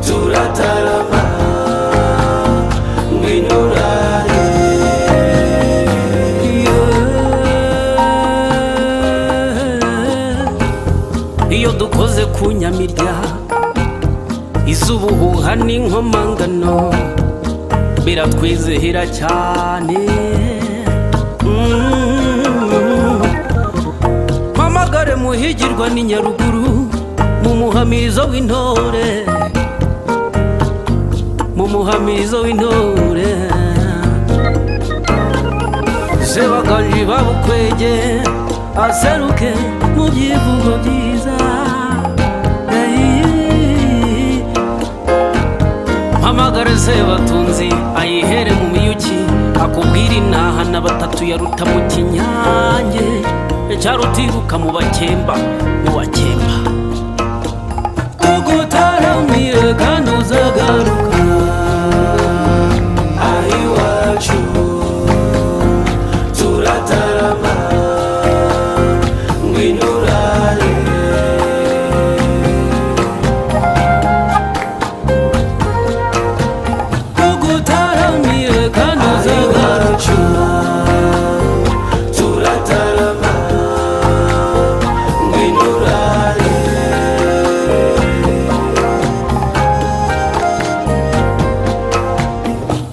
turatarama ngwino urare iyo dukoze ku nyamirya iz'ubuhuha n'inkomangano biratwizihira cyane mpamagare muhigirwa ni Nyaruguru mu muhamirizo w'intore Sebaganji babukwege aseruke mu byivugo byiza mpamagare Sebatunzi ayihere mu miyuki akubwira inahana batatu yaruta mu kinyange cyarutiruka mu bakemba tugutaramiye kandi uzagaruka iwacu turatarama ngwino urare tugutaramiye kandi uzagaruka turatarama ngwino urare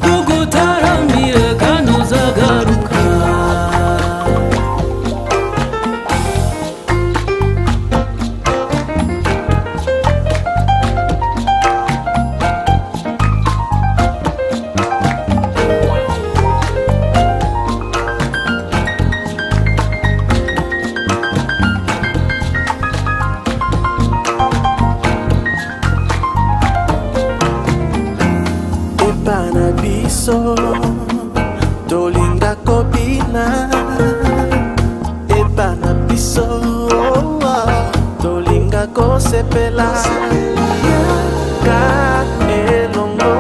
tugutaramiye kandi uzagaruka Epana biso tolinga kobina epana biso tolinga kosepela ka elongo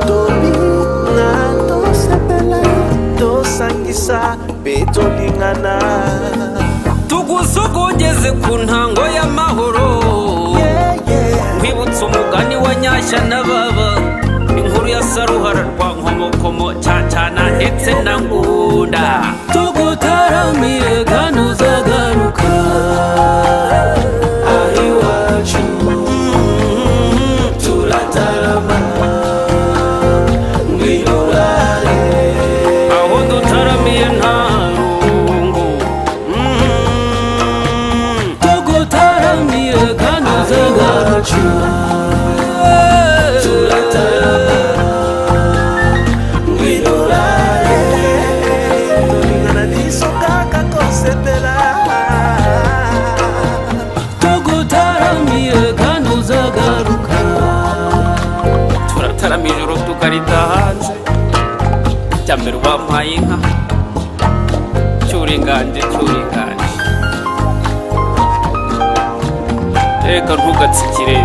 tobina tosepela tosangisa pe tolingana tugusogongeze ku ntango y'amahoro nkwibutsa umugani wa Nyashya na Baba inkuru ya Saruhara rwa Nkomokomo Cyacana ndetse na Ngunda tugutaramiye kandi uzagaruka iwacu turatarama ngwino urare aho dutaramiye nta rungu tugutaramiye kandi uzagaruka turatarama ngwino urare tolingana biso kaka kosepela tugutaramiye kandi uzagaruka turatarama ijoro tukarita hanze cyambere wampaye inka cyuringanje reka ntugatsikire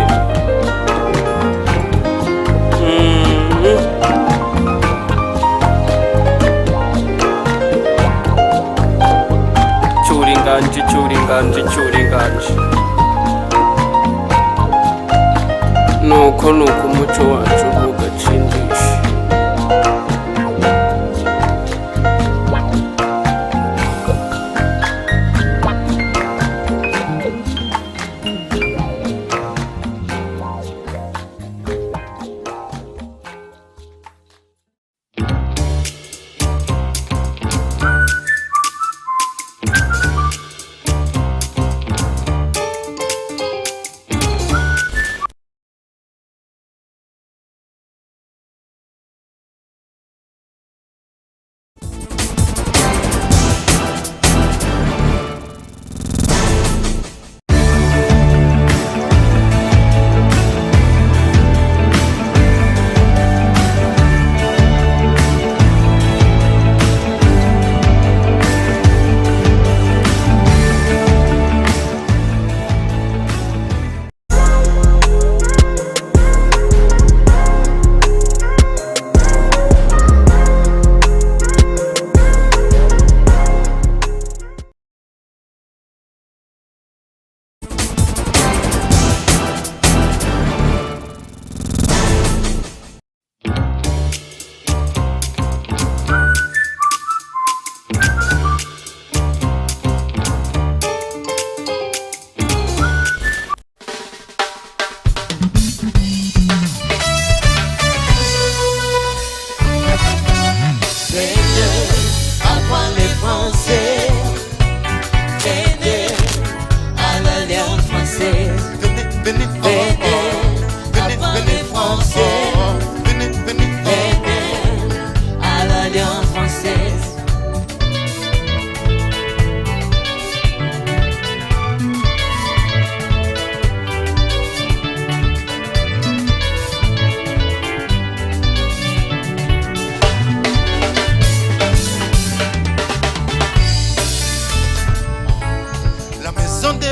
cyuringanje nuko umuco wacu ntugacindishe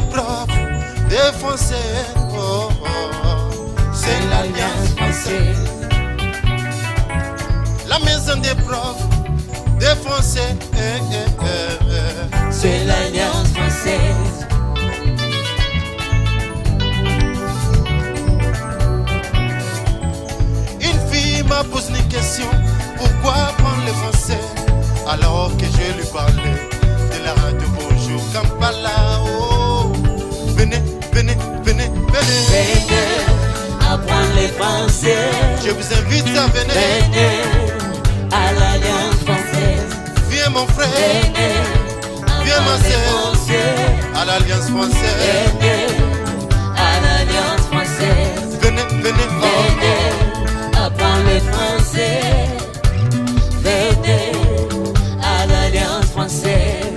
des profs, des Français, oh, oh, oh. C'est l'Alliance française. La maison des profs, des Français, c'est l'Alliance française. Une fille m'a posé une question, pourquoi prendre le français alors que je lui parlais de la radio Bonjour Kampala. Oh, venez, venez, venez, venez. Venez apprendre les français. Je vous invite à venir. Venez à l'Alliance française. Viens mon frère. Venez. Viens ma sœur. À l'Alliance française. Venez à l'Alliance française. Venez, venez, venez apprendre les français. Venez à l'Alliance française.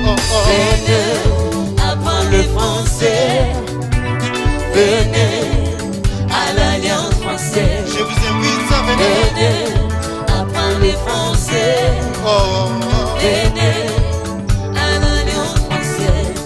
Venez apprendre le français. Venez à l'Alliance française. Je vous invite à venir. Venez apprendre le français. Oh, oh, oh. Venez à l'Alliance française.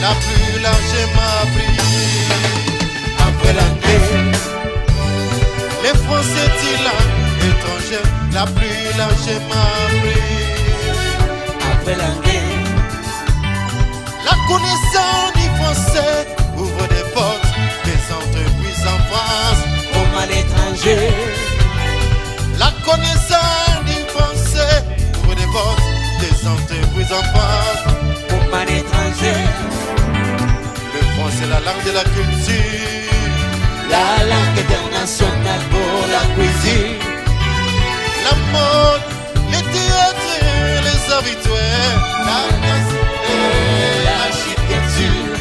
La plus largement appris après l'anglais. Les Français disent langue étrangère, la plus largement appris après l'anglais. La connaissance du français ouvre des portes, des entreprises en France comme à l'étranger. La connaissance du français ouvre des portes, des entreprises en France comme à l'étranger. Le français, la langue de la culture, la langue internationale pour la cuisine, la mode, les théâtres, les arts rituels, la danse et l'architecture.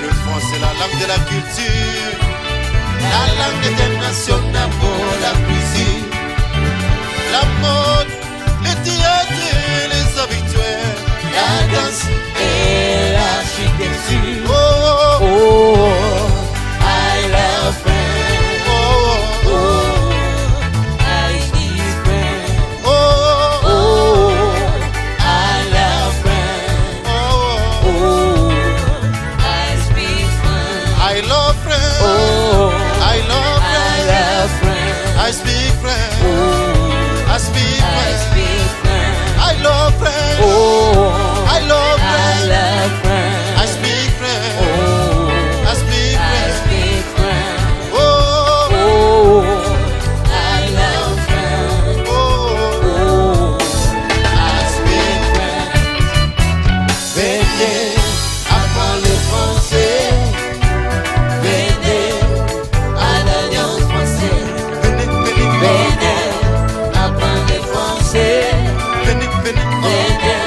Le français, la langue de la culture, la langue internationale pour la cuisine, la mode, les théâtres, les arts rituels, la danse et l'architecture. Oh, oh, oh, I love France. Oh, oh, I speak French. Oh, oh, I love France. Oh, I speak French. I love France. Oh, I love France. I speak French. Oh, I speak French. I love French. Oh, I love French. I love French. I speak French. Oh, I speak I French. speak French. Oh, oh, I love French. oh, I speak French. Venez apprendre le français. Venez à l'Alliance française. Venez, venez, venez apprendre le français. venez, venez, Venez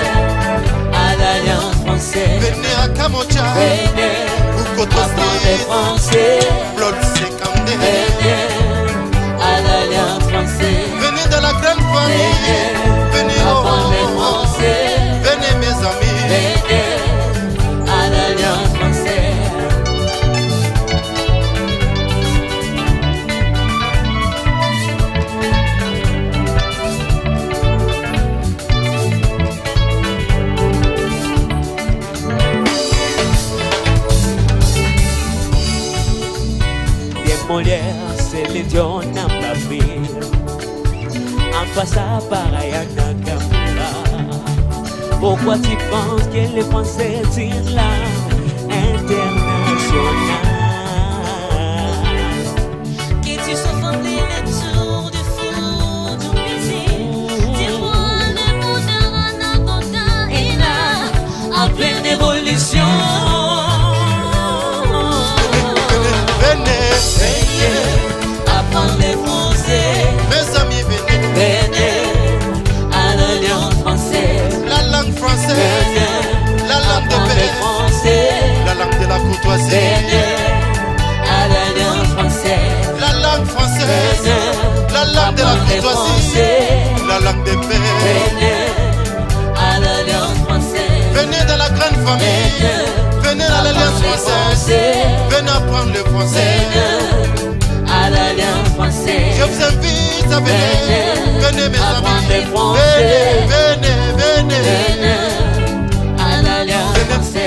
à l'Alliance française. venez à Kamocha. Venez apprendre le français. Blood Sekandé. Venez à l'Alliance française. Venez dans la grande famille. Venez, oh, apprendre le oh, oh. français. Venez mes amis. Venez à l'Alliance française. Molière, c'est l'idiot Nambafi. En face à pareil à Nakamura. Pourquoi tu penses que les Français tirent là international? Que tu sois fondé autour du four du plaisir. Dis-moi le monde d'un est là, en pleine évolution. Venez, choisi. À l'Alliance française. La langue française, la langue de la courtoisie, la langue des pères. À l'Alliance française. Venez dans la grande famille, venez à l'Alliance française, venez apprendre le français. À l'Alliance française. Je vous invite à venir, venez mes amis, venez, à l'Alliance française.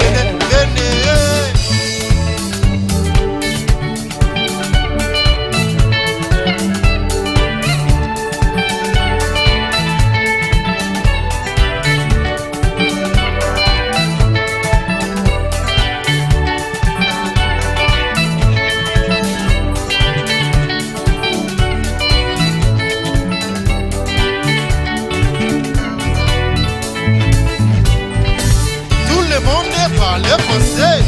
Parlez français,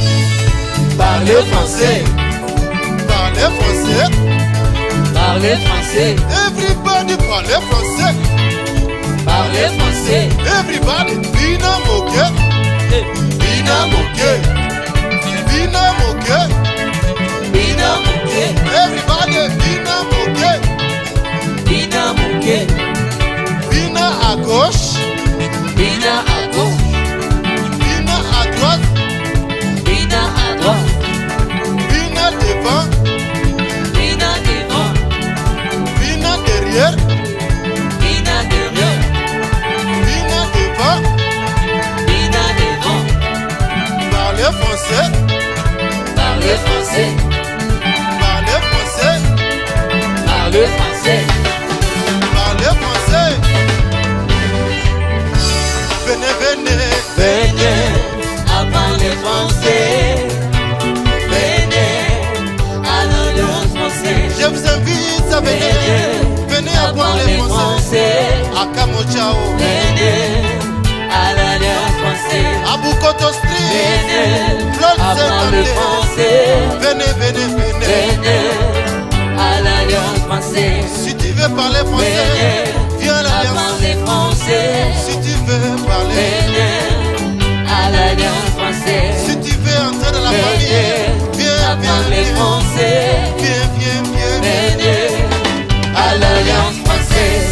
Parlez français, parlez français, parlez français. Everybody parlez français, parlez français. Everybody, bina moke, bina moke, bina moke, bina moke. Everybody, bina moke, bina moke, bina à gauche, bina à gauche. Bina à droite, Bina devant, Bina devant, Bina derrière, Bina derrière, Bina devant, Bina devant. Parlez français, parlez français, parlez français, parlez français, parlez français. Venez, apprendre le français. Venez à l'Alliance française. Je vous invite à venir, venez apprendre le français. À Kamochao, venez à l'Alliance française. À Bukoto Street, venez apprendre le français. Venez, à l'Alliance française. Si tu veux parler français, viens à l'Alliance française. Si tu veux parler, à l'Alliance française. Si tu veux entrer dans la famille, viens, français. Viens, à l'Alliance française.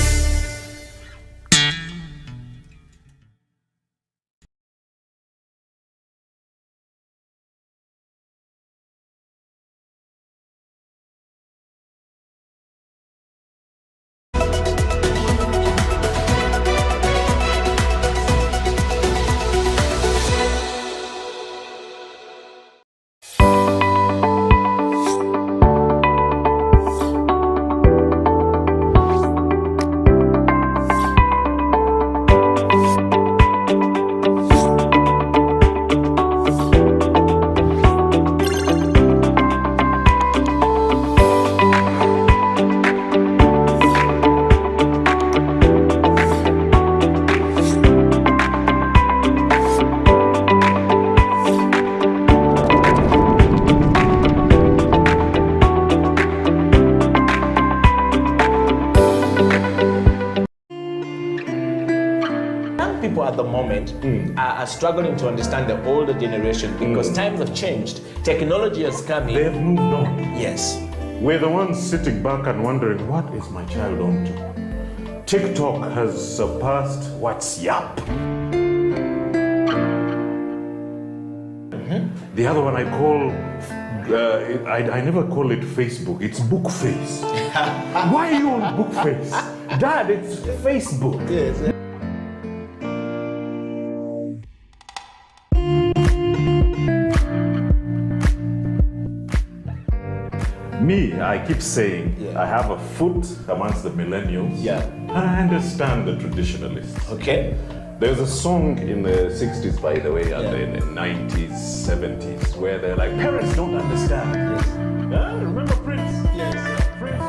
At the moment are struggling to understand the older generation because times have changed. Technology has come in. They've moved on. Yes. We're the ones sitting back and wondering, what is my child on to? TikTok has surpassed WhatsApp. The other one I call, I never call it Facebook, it's Bookface. Why are you on Bookface? Dad, it's Facebook. Yes. Me, I keep saying, I have a foot amongst the millennials. Yeah. And I understand the traditionalists. Okay. There's a song in the 60s, by the way, and in the 90s, 70s, where they're like, parents don't understand. Yes. Remember Prince? Yes. Prince.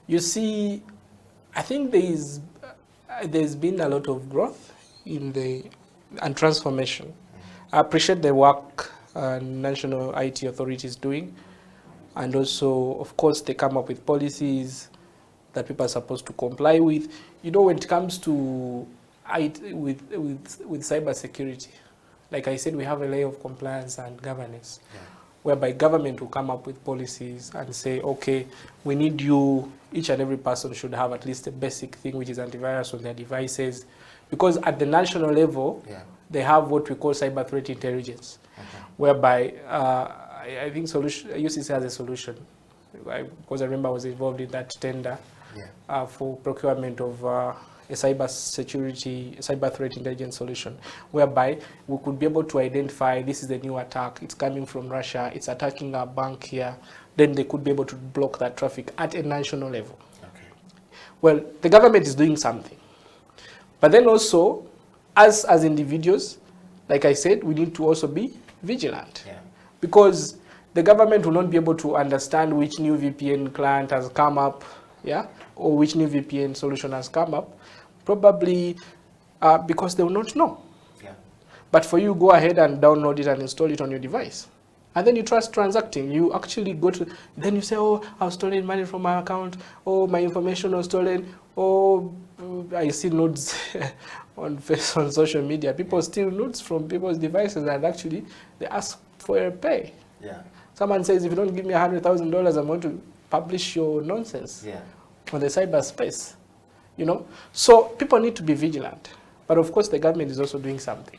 You see, I think there's been a lot of growth and transformation. I appreciate the work national IT authorities is doing, and also, of course, they come up with policies that people are supposed to comply with. You know, when it comes to with cybersecurity, like I said, we have a layer of compliance and governance, whereby government will come up with policies and say, okay, we need you, each and every person should have at least a basic thing, which is antivirus on their devices. Because at the national level, they have what we call cyber threat intelligence, whereby I think UCC has a solution. Because I remember I was involved in that tender for procurement of a cyber threat intelligence solution, whereby we could be able to identify this is the new attack, it's coming from Russia, it's attacking our bank here, then they could be able to block that traffic at a national level. Well, the government is doing something. But then also, as individuals, like I said, we need to also be vigilant. Because the government will not be able to understand which new VPN client has come up, or which new VPN solution has come up, probably because they will not know. But for you, go ahead and download it and install it on your device. And then you try transacting. You actually go to, then you say, oh, I've stolen money from my account. Oh, my information was stolen. Oh, I see nodes on social media. People steal nodes from people's devices and actually they ask for a pay. Someone says, if you don't give me $100,000, I'm going to publish your nonsense on the cyberspace. You know? So people need to be vigilant. But of course, the government is also doing something.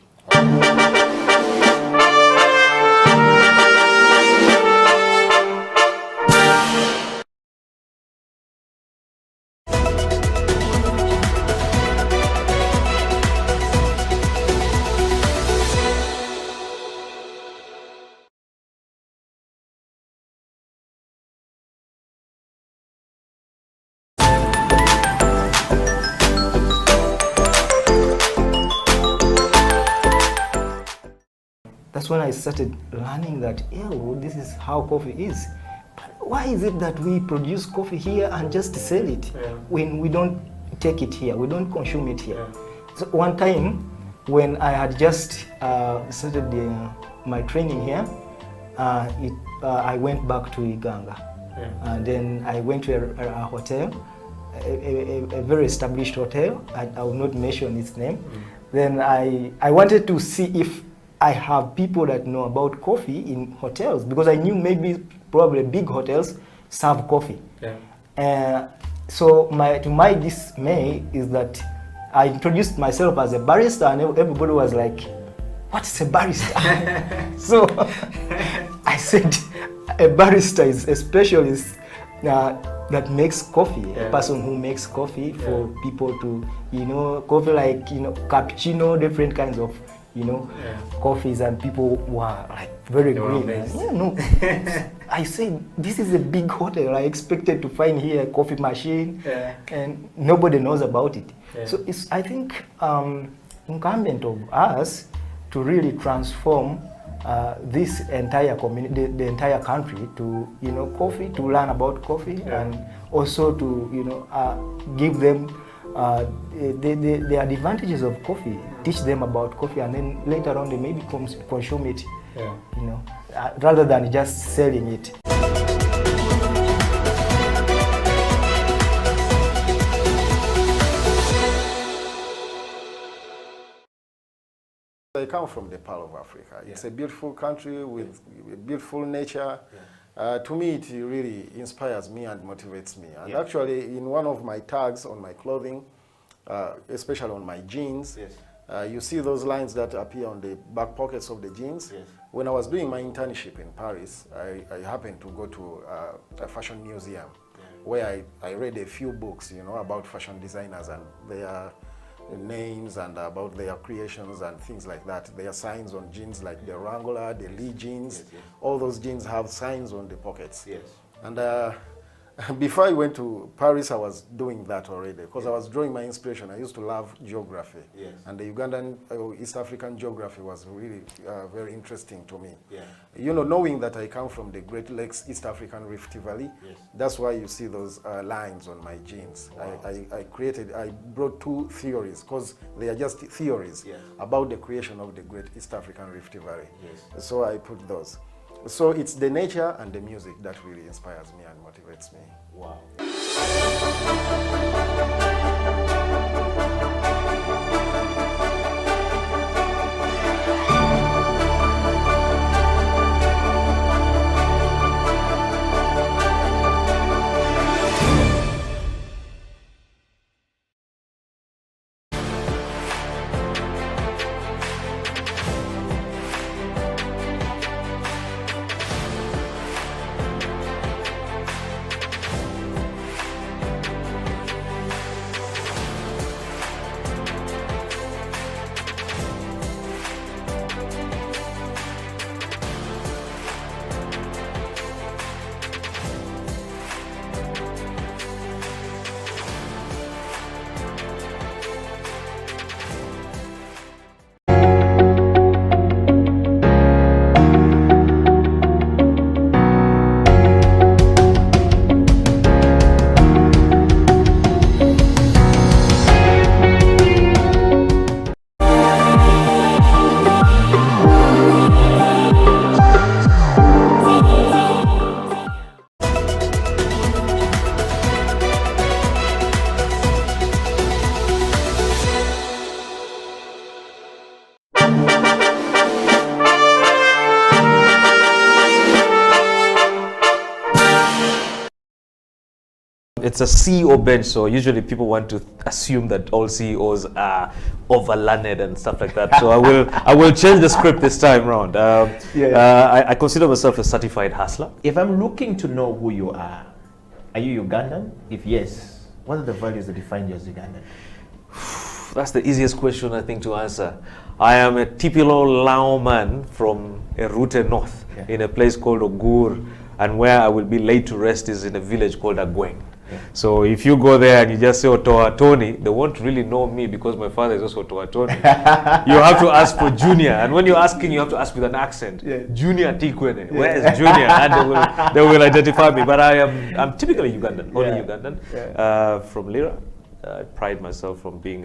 That's when I started learning that, this is how coffee is. But why is it that we produce coffee here and just sell it when we don't take it here, we don't consume it here? So one time, when I had just started my training here, I went back to Iganga. And then I went to a hotel, a very established hotel. I will not mention its name. Then I wanted to see if I have people that know about coffee in hotels, because I knew maybe probably big hotels serve coffee. So to my dismay is that I introduced myself as a barista and everybody was like, what's a barista? So I said, a barista is a specialist that makes coffee, a person who makes coffee for people to, coffee like, cappuccino, different kinds of coffees, and people were like very green. I said, this is a big hotel. I expected to find here a coffee machine, and nobody knows about it. So it's, I think, incumbent of us to really transform this entire community, the entire country to, coffee, to learn about coffee, and also to, give them the advantages of coffee, teach them about coffee, and then later on they maybe consume it, rather than just selling it. I come from the Pearl of Africa. It's a beautiful country with beautiful nature. To me, it really inspires me and motivates me. And actually, in one of my tags on my clothing, especially on my jeans, you see those lines that appear on the back pockets of the jeans. When I was doing my internship in Paris, I happened to go to a fashion museum where I read a few books, about fashion designers and their names and about their creations and things like that. There are signs on jeans like the Wrangler, the Lee jeans. All those jeans have signs on the pockets. And before I went to Paris, I was doing that already because I was drawing my inspiration. I used to love geography. Yes. And the Ugandan, East African geography was really very interesting to me. Yeah. You know, knowing that I come from the Great Lakes, East African Rift Valley, Yes. that's why you see those lines on my jeans. Wow. I brought two theories because they are just theories about the creation of the Great East African Rift Valley. Yes. So I put those. So it's the nature and the music that really inspires me and motivates me. Wow. It's a CEO bench, so usually people want to assume that all CEOs are overlearned and stuff like that. So I will change the script this time around. I consider myself a certified hustler. If I'm looking to know who you are you Ugandan? If yes, what are the values that define you as Ugandan? That's the easiest question I think to answer. I am a typical Lao man from Erute North, in a place called Ogur, and where I will be laid to rest is in a village called Agweng. So if you go there and you just say Otoa Tony, they won't really know me because my father is also Otoa Tony. You have to ask for Junior, and when you're asking, you have to ask with an accent. Junior Tikwene, where is Junior? And they will identify me. But I'm typically Ugandan, only Ugandan, from Lira. I pride myself from being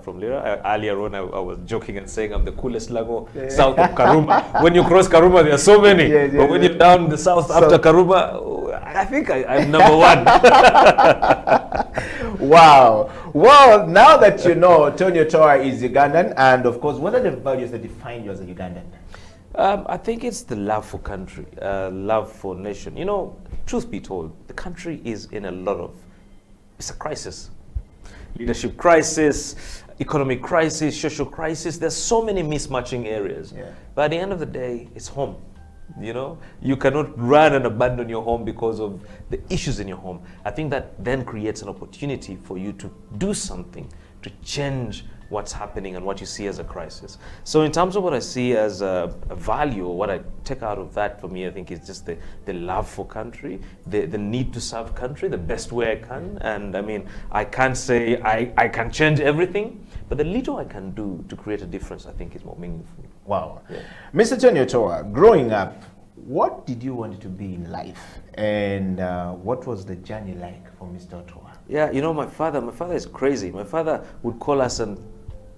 from Lira. Earlier on, I was joking and saying I'm the coolest Lago south of Karuma. When you cross Karuma, there are so many. But when you're down the south after Karuma, I think I'm number one. Wow. Well, now that you know Tony Otoa is Ugandan, and of course, what are the values that define you as a Ugandan? I think it's the love for country, love for nation. You know, truth be told, the country is in a lot of, it's a crisis. Leadership crisis, economic crisis, social crisis. There's so many mismatching areas. But at the end of the day, it's home. You know, you cannot run and abandon your home because of the issues in your home. I think that then creates an opportunity for you to do something to change what's happening and what you see as a crisis. So in terms of what I see as a value, or what I take out of that for me, I think is just the love for country, the need to serve country the best way I can. And I mean, I can't say I can change everything, but the little I can do to create a difference, I think is more meaningful. Wow. Mr. Tony Otoa, growing up, what did you want to be in life? And what was the journey like for Mr. Otoa? Yeah, you know, my father is crazy. My father would call us and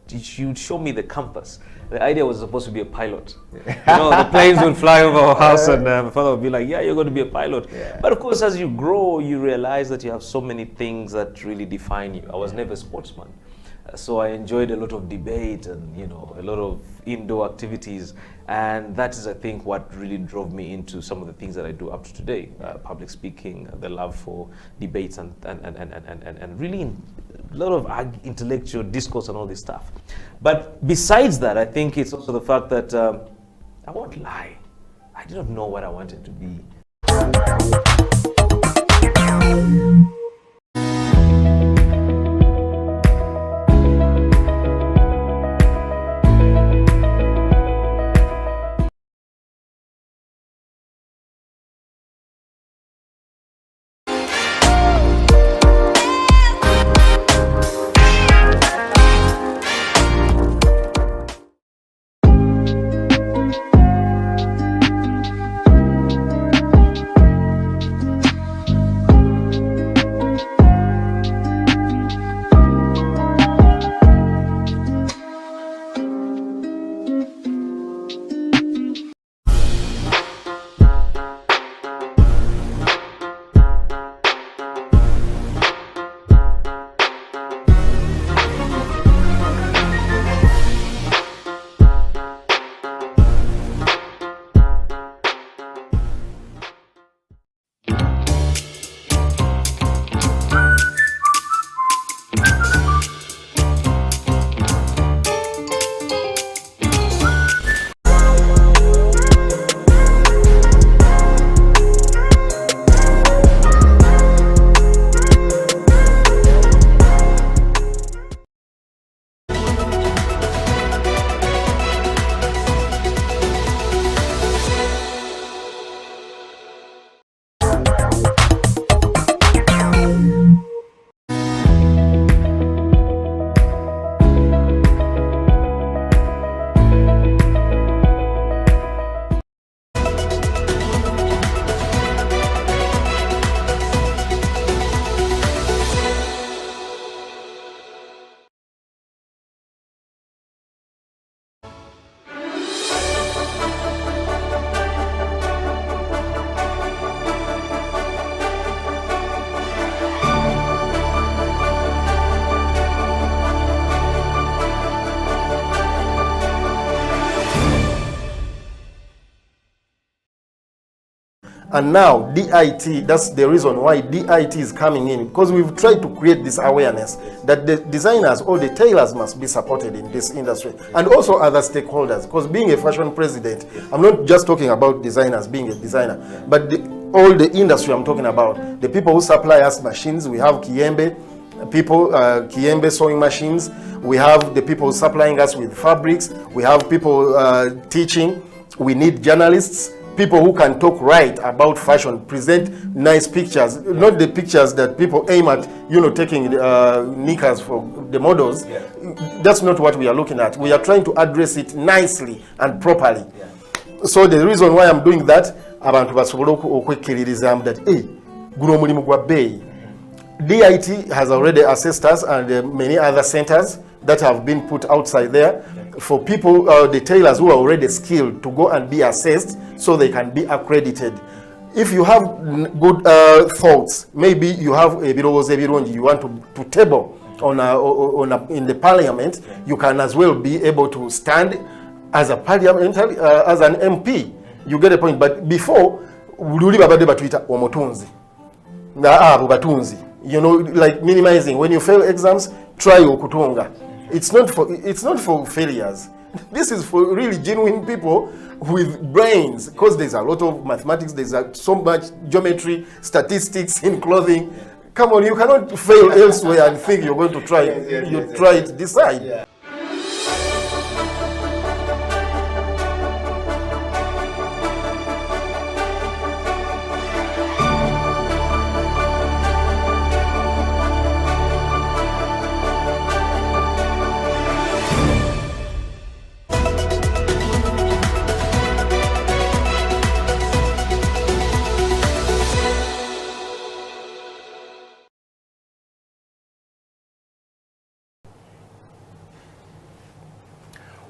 he would show me the compass. The idea was supposed to be a pilot. You know, the planes would fly over our house and my father would be like, yeah, you're going to be a pilot. But of course, as you grow, you realize that you have so many things that really define you. I was never a sportsman. So I enjoyed a lot of debate and, you know, a lot of indoor activities. And that is, I think, what really drove me into some of the things that I do up to today. Public speaking, the love for debates and really a lot of intellectual discourse and all this stuff. But besides that, I think it's also the fact that, I won't lie, I didn't know what I wanted to be. And now DIT, that's the reason why DIT is coming in, because we've tried to create this awareness that the designers or the tailors must be supported in this industry, and also other stakeholders, because being a fashion president, I'm not just talking about designers being a designer, but all the industry I'm talking about, the people who supply us machines. We have Kiembe people, Kiembe sewing machines. We have the people supplying us with fabrics. We have people teaching. We need journalists, people who can talk right about fashion, present nice pictures, not the pictures that people aim at, taking knickers for the models. Yeah. That's not what we are looking at. We are trying to address it nicely and properly. Yeah. So the reason why I'm doing that, abantu basobole okwekiririza that guno omulimu gwa bbeeyi. DIT has already assessed us, and many other centers that have been put outside there for people, the tailors who are already skilled, to go and be assessed so they can be accredited. If you have good thoughts, maybe you have a birowozo ebirungi you want to table in the parliament, you can as well be able to stand as a parliamentary, as an MP. You get a point. But before, luli babade batuita omutunzi. Batunzi. Like minimizing. When you fail exams, try okutunga. It's not for failures. This is for really genuine people with brains, because there's a lot of mathematics, there's so much geometry, statistics in clothing. Come on, you cannot fail elsewhere and think you're going to try. You try it, decide. Yeah.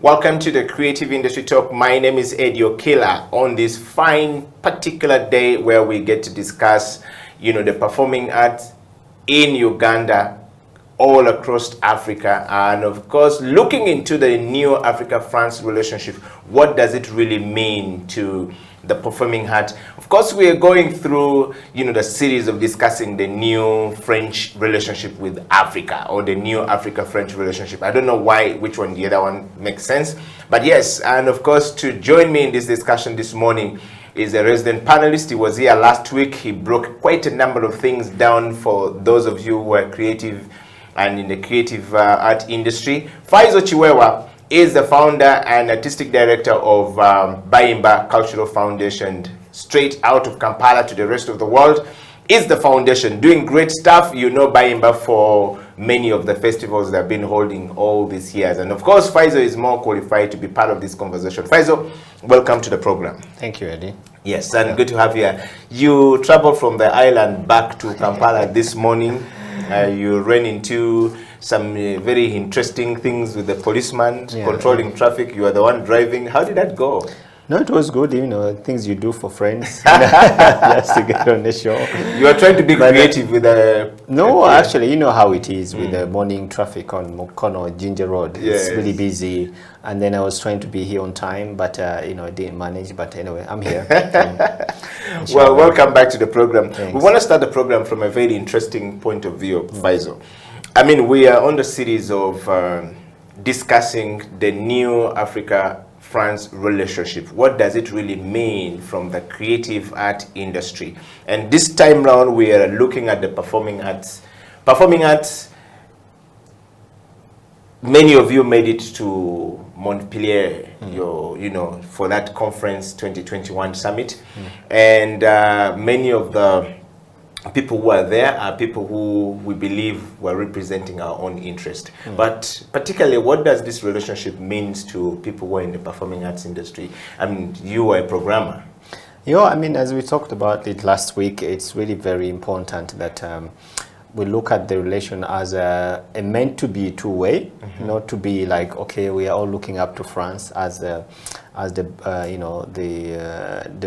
Welcome to the Creative Industry Talk. My name is Eddie Okela on this fine particular day where we get to discuss, the performing arts in Uganda, all across Africa, and of course, looking into the new Africa-France relationship. What does it really mean to the performing art? Of course, we are going through, the series of discussing the new French relationship with Africa, or the new Africa-French relationship. I don't know which one the other one makes sense, but yes. And of course, to join me in this discussion this morning is a resident panelist. He was here last week. He broke quite a number of things down for those of you who are creative and in the creative art industry. Faizo Chiwewa is the founder and artistic director of Bayimba Cultural Foundation, straight out of Kampala to the rest of the world. Is the foundation doing great stuff? Bayimba for many of the festivals they've been holding all these years. And of course, Faizo is more qualified to be part of this conversation. Faizo, welcome to the program. Thank you, Eddie. Yes, and good to have you here. You traveled from the island back to Kampala this morning. You ran into some very interesting things with the policeman controlling traffic. You are the one driving. How did that go? No, it was good. Things you do for friends, just to get on the show. You are trying to be creative with the... No, actually, you know how it is with the morning traffic on Mukono, Ginger Road. Yes. It's really busy. And then I was trying to be here on time, but, I didn't manage. But anyway, I'm here. Well, welcome back to the program. Thanks. We want to start the program from a very interesting point of view, Faizo. I mean, we are on the series of discussing the new Africa-France relationship. What does it really mean from the creative art industry? And this time round, we are looking at the performing arts. Performing arts, many of you made it to Montpellier, for that conference 2021 summit. And many of the people who are there are people who we believe were representing our own interest. But particularly, what does this relationship mean to people who are in the performing arts industry? I mean, you are a programmer. As we talked about it last week, it's really very important that we look at the relation as a meant to be two-way, not to be like, okay, we are all looking up to France as the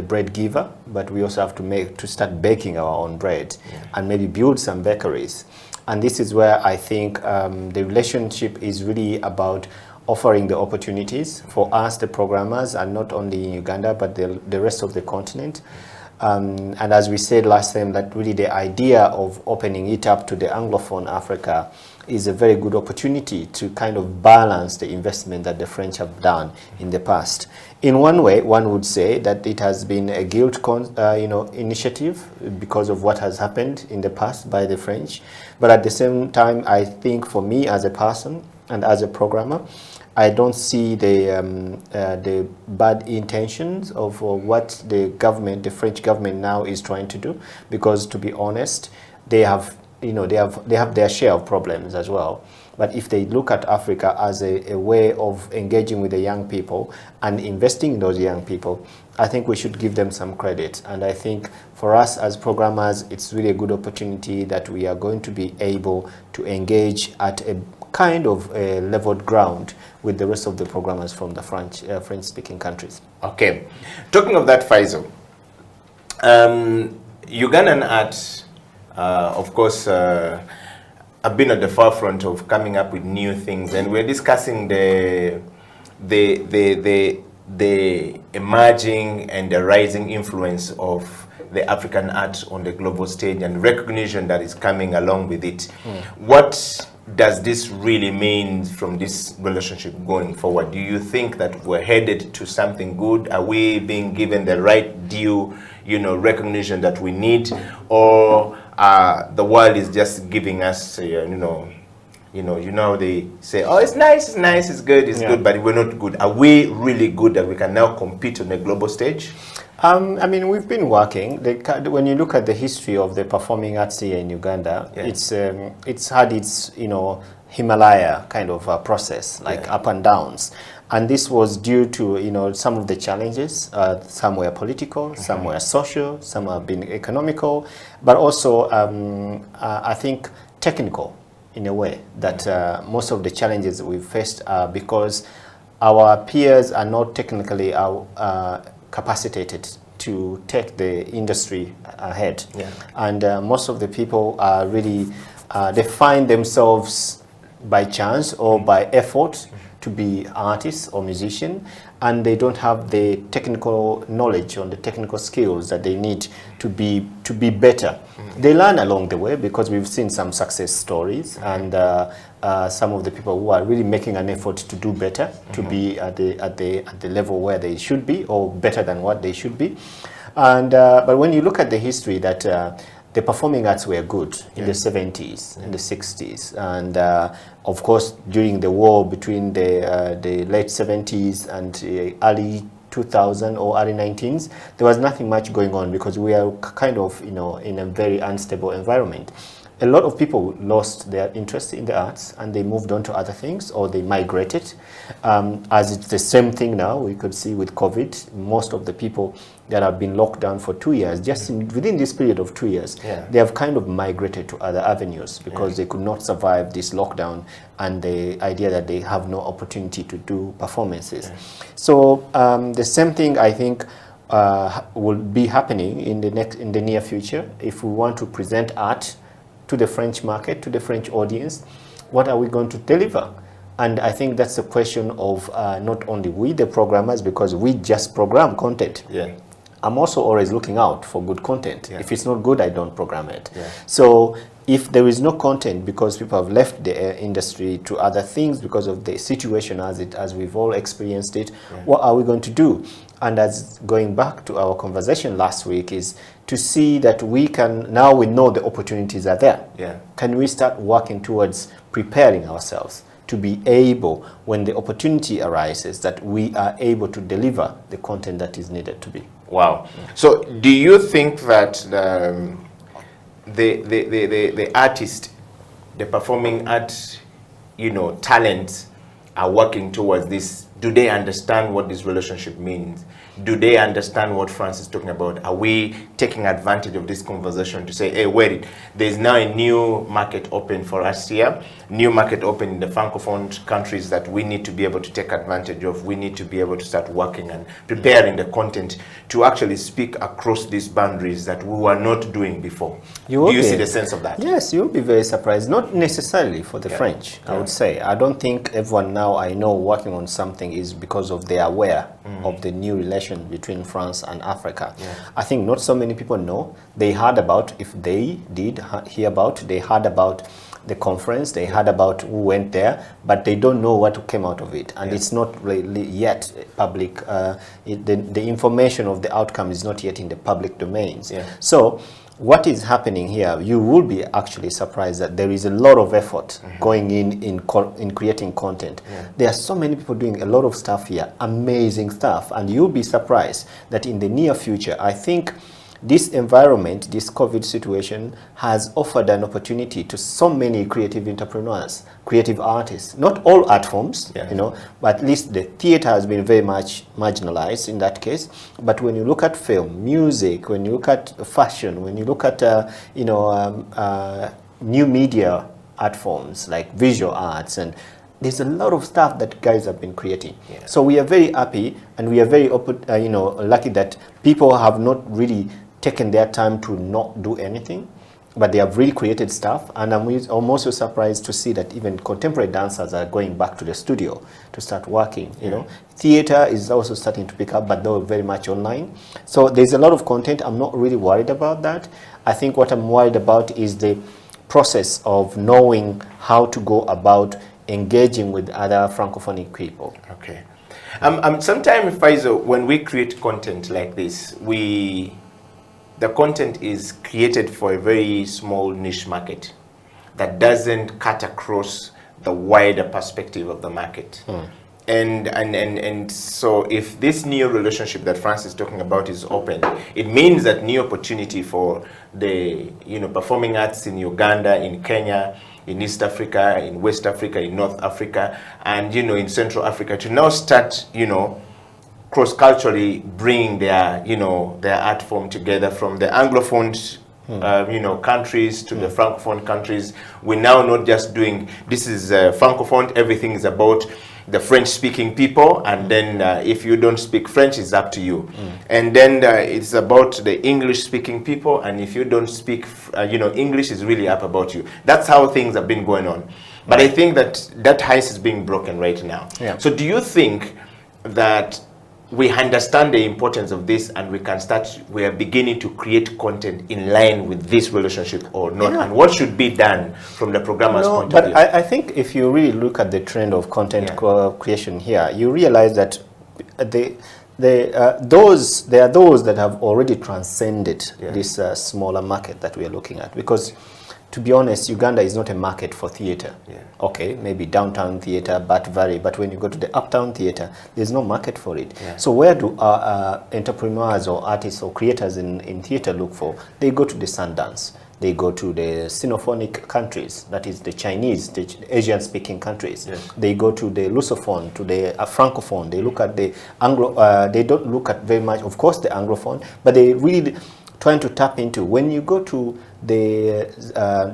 bread giver, but we also have to start baking our own bread and maybe build some bakeries. And this is where I think the relationship is really about offering the opportunities for us, the programmers, and not only in Uganda, but the rest of the continent, And as we said last time, that really the idea of opening it up to the Anglophone Africa is a very good opportunity to kind of balance the investment that the French have done in the past. In one way, one would say that it has been a guilt initiative because of what has happened in the past by the French. But at the same time, I think for me as a person and as a programmer, I don't see the bad intentions of what the government, the French government now is trying to do, because to be honest, they have their share of problems as well. But if they look at Africa as a way of engaging with the young people and investing in those young people, I think we should give them some credit. And I think for us as programmers, it's really a good opportunity that we are going to be able to engage at a kind of a leveled ground with the rest of the programmers from the French-speaking countries. Okay. Talking of that, Faisal, Ugandan art, of course, I've been at the forefront of coming up with new things, and we're discussing the emerging and the rising influence of the African art on the global stage and recognition that is coming along with it. What does this really mean from this relationship going forward? Do you think that we're headed to something good? Are we being given the right due, recognition that we need, or the world is just giving us, they say, oh, it's nice, it's good, good, but we're not good. Are we really good that we can now compete on a global stage? I mean, we've been working. When you look at the history of the performing arts here in Uganda, it's had its, Himalaya kind of process, like up and downs. And this was due to, some of the challenges. Some were political, some were social, some have been economical, but also, I think, technical in a way, that most of the challenges we've faced are because our peers are not technically capacitated to take the industry ahead. And most of the people are really, they find themselves by chance or by effort to be artists or musicians, and they don't have the technical knowledge or the technical skills that they need to be better. They learn along the way, because we've seen some success stories, and some of the people who are really making an effort to do better, to be at the level where they should be, or better than what they should be. And but when you look at the history, that the performing arts were good in the 70s, in the 60s, and of course during the war between the late 70s and early 2000 or early 19s, there was nothing much going on, because we are kind of in a very unstable environment. A lot of people lost their interest in the arts, and they moved on to other things, or they migrated. As it's the same thing now, we could see with COVID, most of the people that have been locked down for 2 years, just within this period of 2 years, they have kind of migrated to other avenues, because they could not survive this lockdown and the idea that they have no opportunity to do performances. So the same thing, I think, will be happening in the near future. If we want to present art to the French market, to the French audience, what are we going to deliver? And I think that's a question of not only we, the programmers, because we just program content. I'm also always looking out for good content. If it's not good, I don't program it. So if there is no content, because people have left the industry to other things because of the situation as we've all experienced it, what are we going to do? And as going back to our conversation last week, is to see that we can, now we know the opportunities are there. Can we start working towards preparing ourselves to be able, when the opportunity arises, that we are able to deliver the content that is needed to be. Wow. So do you think that the artist, the performing art, talents are working towards this? Do they understand what this relationship means? Do they understand what France is talking about? Are we taking advantage of this conversation to say, hey, wait, there's now a new market open for us here, new market open in the Francophone countries that we need to be able to take advantage of. We need to be able to start working and preparing the content to actually speak across these boundaries that we were not doing before. Do you see the sense of that? Yes, you'll be very surprised. Not necessarily for the French, I would say. I don't think everyone now I know working on something something is because of they are aware of the new relation between France and Africa. I think not so many people know. They heard about, if they did hear about, they heard about the conference, they heard about who went there, but they don't know what came out of it. And it's not really yet public, the information of the outcome is not yet in the public domains. So what is happening here, you will be actually surprised that there is a lot of effort going in creating content. There are so many people doing a lot of stuff here, amazing stuff, and you'll be surprised that in the near future, I think this environment, this COVID situation has offered an opportunity to so many creative entrepreneurs, creative artists, not all art forms, you know, but at least the theater has been very much marginalized in that case. But when you look at film, music, when you look at fashion, when you look at, you know, new media art forms like visual arts, and there's a lot of stuff that guys have been creating. So we are very happy, and we are very you know, lucky that people have not really taken their time to not do anything, but they have really created stuff. And I'm also surprised to see that even contemporary dancers are going back to the studio to start working. You know, theater is also starting to pick up, but though very much online. So there's a lot of content. I'm not really worried about that. I think what I'm worried about is the process of knowing how to go about engaging with other francophonic people. Okay. Sometimes, Faizo, when we create content like this, the content is created for a very small niche market that doesn't cut across the wider perspective of the market. And so if this new relationship that France is talking about is open, it means that new opportunity for the, you know, performing arts in Uganda, in Kenya, in East Africa, in West Africa, in North Africa, and, you know, in Central Africa to now start, you know, cross-culturally bringing their, you know, their art form together from the Anglophone you know, countries to the Francophone countries. We're now not just doing, this is Francophone, everything is about the French-speaking people, and then if you don't speak French, it's up to you. And then it's about the English-speaking people, and if you don't speak, you know, English is really up about you. That's how things have been going on. But I think that that ice is being broken right now. So do you think that we understand the importance of this, and we are beginning to create content in line with this relationship or not? And what should be done from the programmer's point of view? I think if you really look at the trend of content creation here, you realize that there are those that have already transcended this smaller market that we are looking at. Because to be honest, Uganda is not a market for theater. Okay, maybe downtown theater, but when you go to the uptown theater, there's no market for it. So where do entrepreneurs or artists or creators in theater look for? They go to the Sundance. They go to the Sinophonic countries, that is the Chinese, the Asian-speaking countries. They go to the Lusophone, to the Francophone. They look at the Anglo. They don't look at very much, of course, the Anglophone, but they really trying to tap into. When you go to the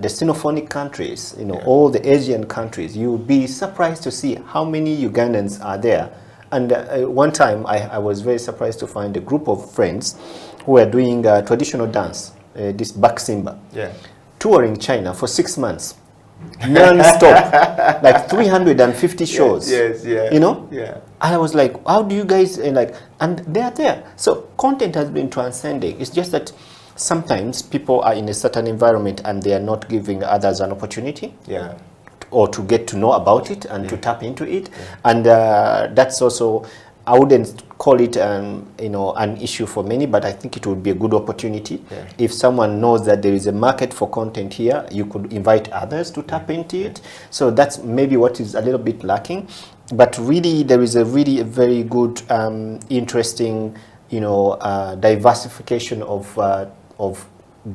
Sinophonic countries, you know, all the Asian countries, you'll be surprised to see how many Ugandans are there. And one time I was very surprised to find a group of friends who were doing traditional dance, this Baksimba, touring China for 6 months, non-stop, like 350 shows. You know? And I was like, how do you guys, and they are there. So content has been transcending. It's just that sometimes people are in a certain environment and they are not giving others an opportunity or to get to know about it and to tap into it. And that's also, I wouldn't call it you know, an issue for many, but I think it would be a good opportunity. If someone knows that there is a market for content here, you could invite others to tap into it. So that's maybe what is a little bit lacking. But really, there is a very good, interesting, you know, diversification of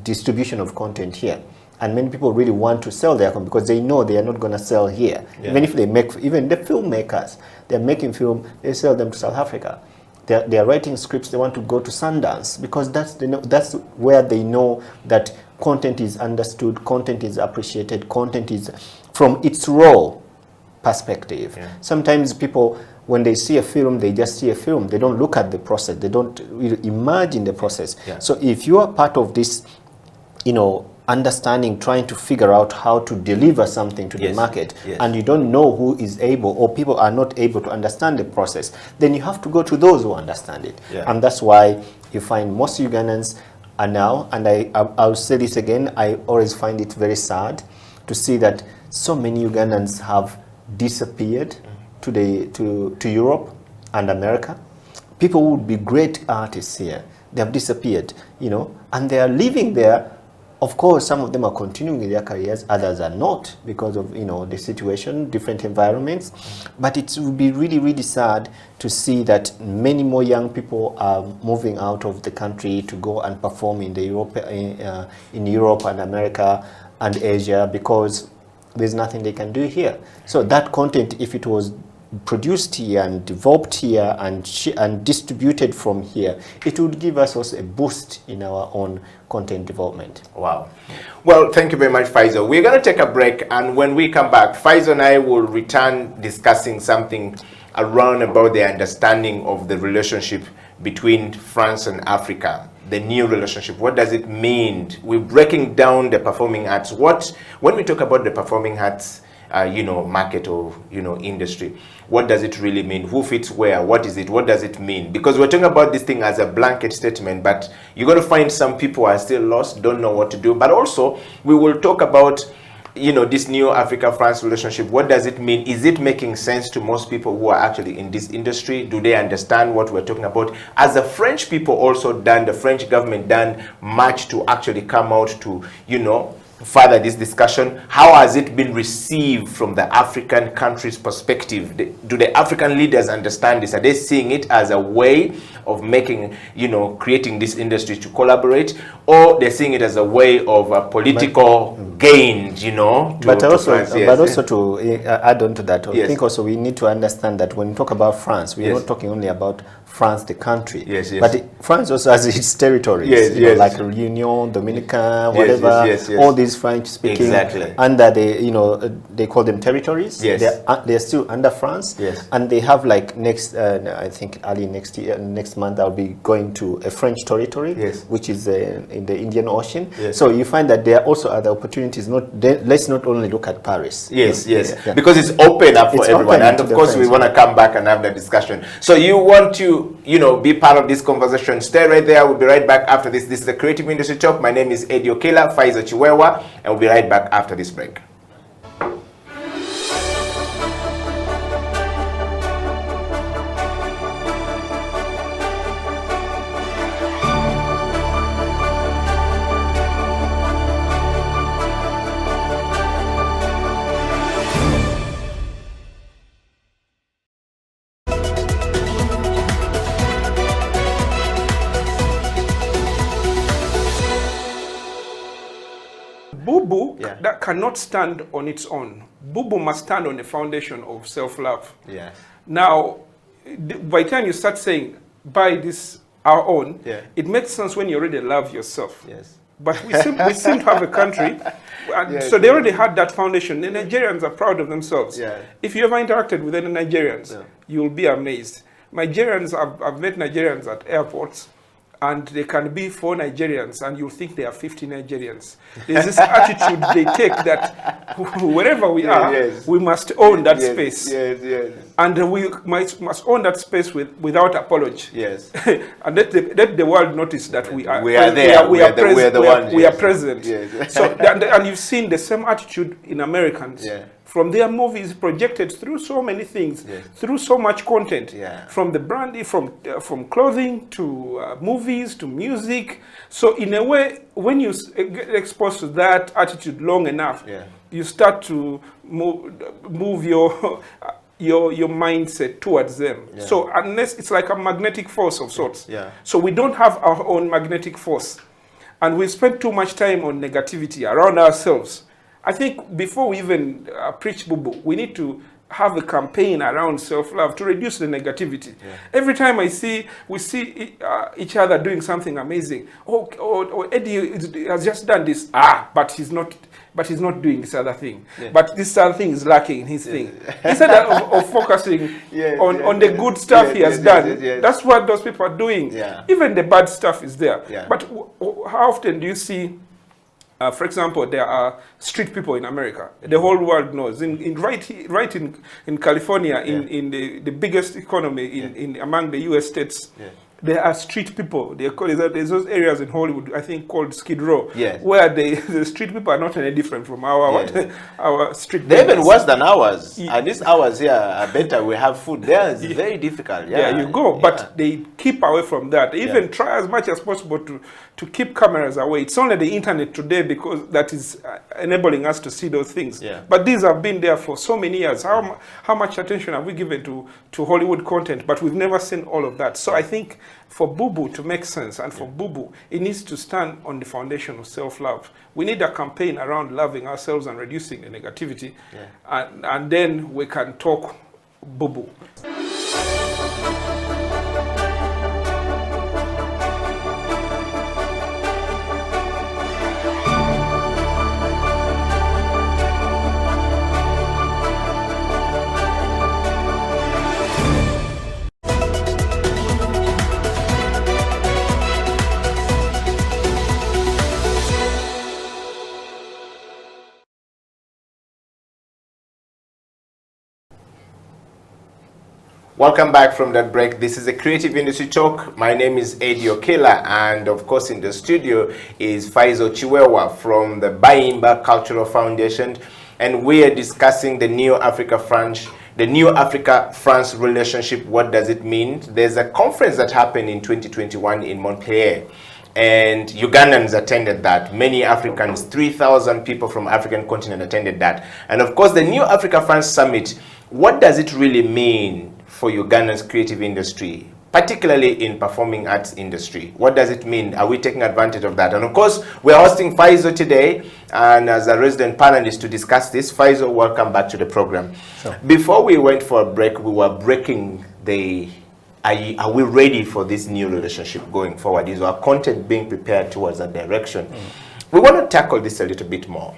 distribution of content here. And many people really want to sell their content because they know they are not going to sell here. Even if they make, even the filmmakers, they're making film, they sell them to South Africa. They're writing scripts, they want to go to Sundance because that's where they know that content is understood, content is appreciated, content is from its raw perspective. Sometimes people, when they see a film, they just see a film. They don't look at the process. They don't really imagine the process. So if you are part of this, you know, understanding, trying to figure out how to deliver something to the market, and you don't know who is able, or people are not able to understand the process, then you have to go to those who understand it. And that's why you find most Ugandans are now, and I'll say this again, I always find it very sad to see that so many Ugandans have disappeared to Europe and America. People who would be great artists here, they have disappeared, you know, and they are living there. Of course, some of them are continuing their careers, others are not because of, you know, the situation, different environments. But it would be really, really sad to see that many more young people are moving out of the country to go and perform in Europe and America and Asia, because there's nothing they can do here. So that content, if it was produced here and developed here and distributed from here, it would give us also a boost in our own content development. Wow. Well, thank you very much, Faisal. We're going to take a break, and when we come back, Faisal and I will return discussing something around about the understanding of the relationship between France and Africa. The new relationship, what does it mean? We're breaking down the performing arts. When we talk about the performing arts, you know, market or, you know, industry, what does it really mean? Who fits where? What is it? What does it mean? Because we're talking about this thing as a blanket statement, but you're going to find some people are still lost, don't know what to do. But also, we will talk about, you know, this new Africa-France relationship. What does it mean? Is it making sense to most people who are actually in this industry? Do they understand what we're talking about? As the French people also done, the French government done much to actually come out to, you know, further this discussion. How has it been received from the African countries' perspective? Do the African leaders understand this? Are they seeing it as a way of making, you know, creating this industry to collaborate, or they're seeing it as a way of political gains, you know? But also to add on to that, I think also we need to understand that when we talk about France, we're not talking only about France, the country, but France also has its territories, you know, like Reunion, Dominica, whatever, all these French-speaking under the, you know, they call them territories. They're still under France, and they have like next, I think early next month, I'll be going to a French territory, which is in the Indian Ocean. So you find that there are also other opportunities. Let's not only look at Paris. Because it's open up for everyone, and of course we want to come back and have the discussion. So you want to, you know, be part of this conversation? Stay right there. We'll be right back after this. This is the Creative Industry Talk. My name is Eddie Okela, Faisal Chiwewa, and we'll be right back after this break. Bubu that cannot stand on its own. Bubu must stand on the foundation of self-love. Now, by the time you start saying, buy this our own, it makes sense when you already love yourself. But we seem to have a country, and so they already had that foundation. The Nigerians are proud of themselves. If you ever interacted with any Nigerians, you'll be amazed. I've met Nigerians at airports, and they can be 4 Nigerians, and you think there are 50 Nigerians. There's this attitude they take that wherever we are, we must own that space. And we must own that space without apology. And let the world notice that we are there. We are present. So, and you've seen the same attitude in Americans. From their movies projected through so many things, through so much content, from the branding, from clothing to movies to music. So in a way, when you get exposed to that attitude long enough, you start to move your mindset towards them. So unless it's like a magnetic force of sorts. So we don't have our own magnetic force, and we spend too much time on negativity around ourselves. I think before we even preach Bubu, we need to have a campaign around self-love to reduce the negativity. Every time we see each other doing something amazing. Oh, Eddie has just done this. But he's not doing this other thing. But this other thing is lacking in his thing. Instead of focusing on the good stuff he has done, that's what those people are doing. Even the bad stuff is there. But how often do you see For example, there are street people in America. The whole world knows. Right in California, in the biggest economy in among the U.S. states, there are street people. They call it, there's those areas in Hollywood, I think, called Skid Row, where the street people are not any different from our street. They're even worse than ours. And these hours here are better. We have food. There is very difficult. Yeah, you go. But they keep away from that. They even try as much as possible to keep cameras away. It's only the internet today because that is enabling us to see those things. But these have been there for so many years. How much attention have we given to Hollywood content? But we've never seen all of that. So I think for Bubu to make sense, and for Bubu, it needs to stand on the foundation of self-love. We need a campaign around loving ourselves and reducing the negativity. And then we can talk Bubu. Welcome back from that break. This is a Creative Industry Talk. My name is Eddie Okela, and of course in the studio is Faizo Chiwewa from the Bayimba Cultural Foundation, and we are discussing the New Africa-France relationship. What does it mean? There's a conference that happened in 2021 in Montpellier, and Ugandans attended that. Many Africans, 3,000 people from African continent attended that. And of course the New Africa-France Summit, what does it really mean for Uganda's creative industry, particularly in performing arts industry? What does it mean? Are we taking advantage of that? And of course, we're hosting Faizo today, and as a resident panelist to discuss this. Faizo, welcome back to the program. Sure. Before we went for a break, we were breaking the, are we ready for this new relationship going forward? Is our content being prepared towards that direction? We want to tackle this a little bit more.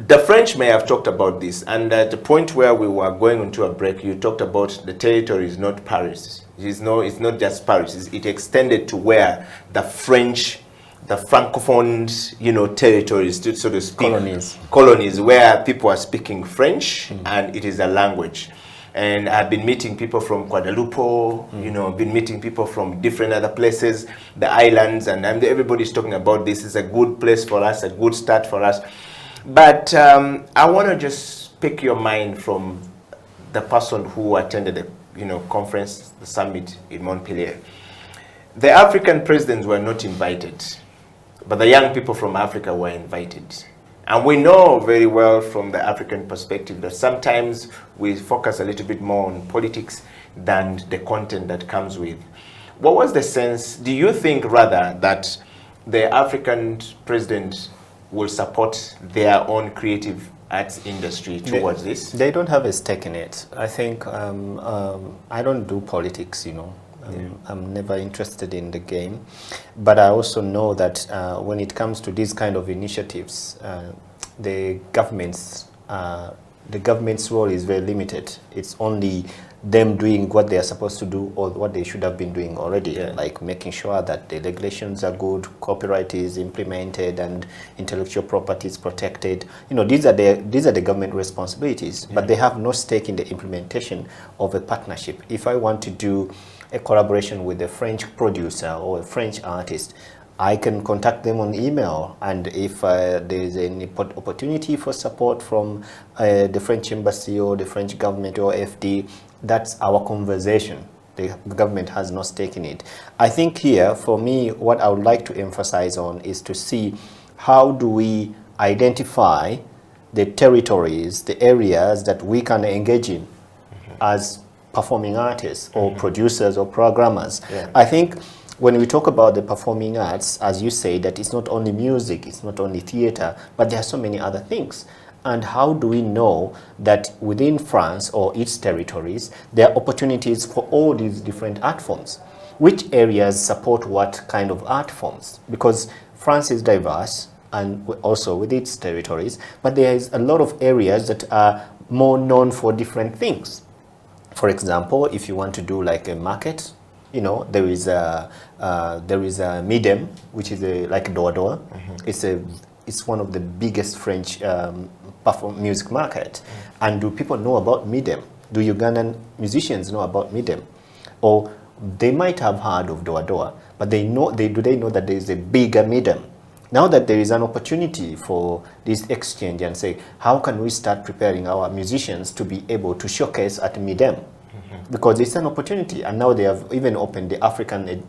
The French may have talked about this, and at the point where we were going into a break, you talked about the territory is not Paris. It's not just Paris. It extended to where the French, the Francophone, territories, so to speak. Colonies, where people are speaking French, and it is a language. And I've been meeting people from Guadalupe, been meeting people from different other places, the islands, and everybody's talking about this is a good place for us, a good start for us. But I want to just pick your mind from the person who attended the conference, the summit in Montpellier. The African presidents were not invited, but the young people from Africa were invited. And we know very well from the African perspective that sometimes we focus a little bit more on politics than the content that comes with. What was the sense? Do you think rather that the African president will support their own creative arts industry towards this? They don't have a stake in it. I think, I don't do politics, I'm never interested in the game. But I also know that when it comes to these kind of initiatives, the government's role is very limited. It's only them doing what they are supposed to do or what they should have been doing already, like making sure that the regulations are good, copyright is implemented, and intellectual property is protected. These are the government responsibilities, but they have no stake in the implementation of a partnership. If I want to do a collaboration with a French producer or a French artist, I can contact them on email, and if there is any opportunity for support from the French embassy or the French government or FD, that's our conversation. The government has no stake in it. I think here, for me, what I would like to emphasize on is to see how do we identify the territories, the areas that we can engage in as performing artists or producers or programmers. I think when we talk about the performing arts, as you say, that it's not only music, it's not only theater, but there are so many other things. And how do we know that within France or its territories, there are opportunities for all these different art forms? Which areas support what kind of art forms? Because France is diverse, and also with its territories, but there is a lot of areas that are more known for different things. For example, if you want to do like a market, you know, there is a Midem, which is like Doa Doa. It's one of the biggest French music market. And do people know about Midem? Do Ugandan musicians know about Midem? Or they might have heard of Doa Doa, but do they know that there is a bigger Midem? Now that there is an opportunity for this exchange and say, how can we start preparing our musicians to be able to showcase at Midem? Because it's an opportunity, and now they have even opened the African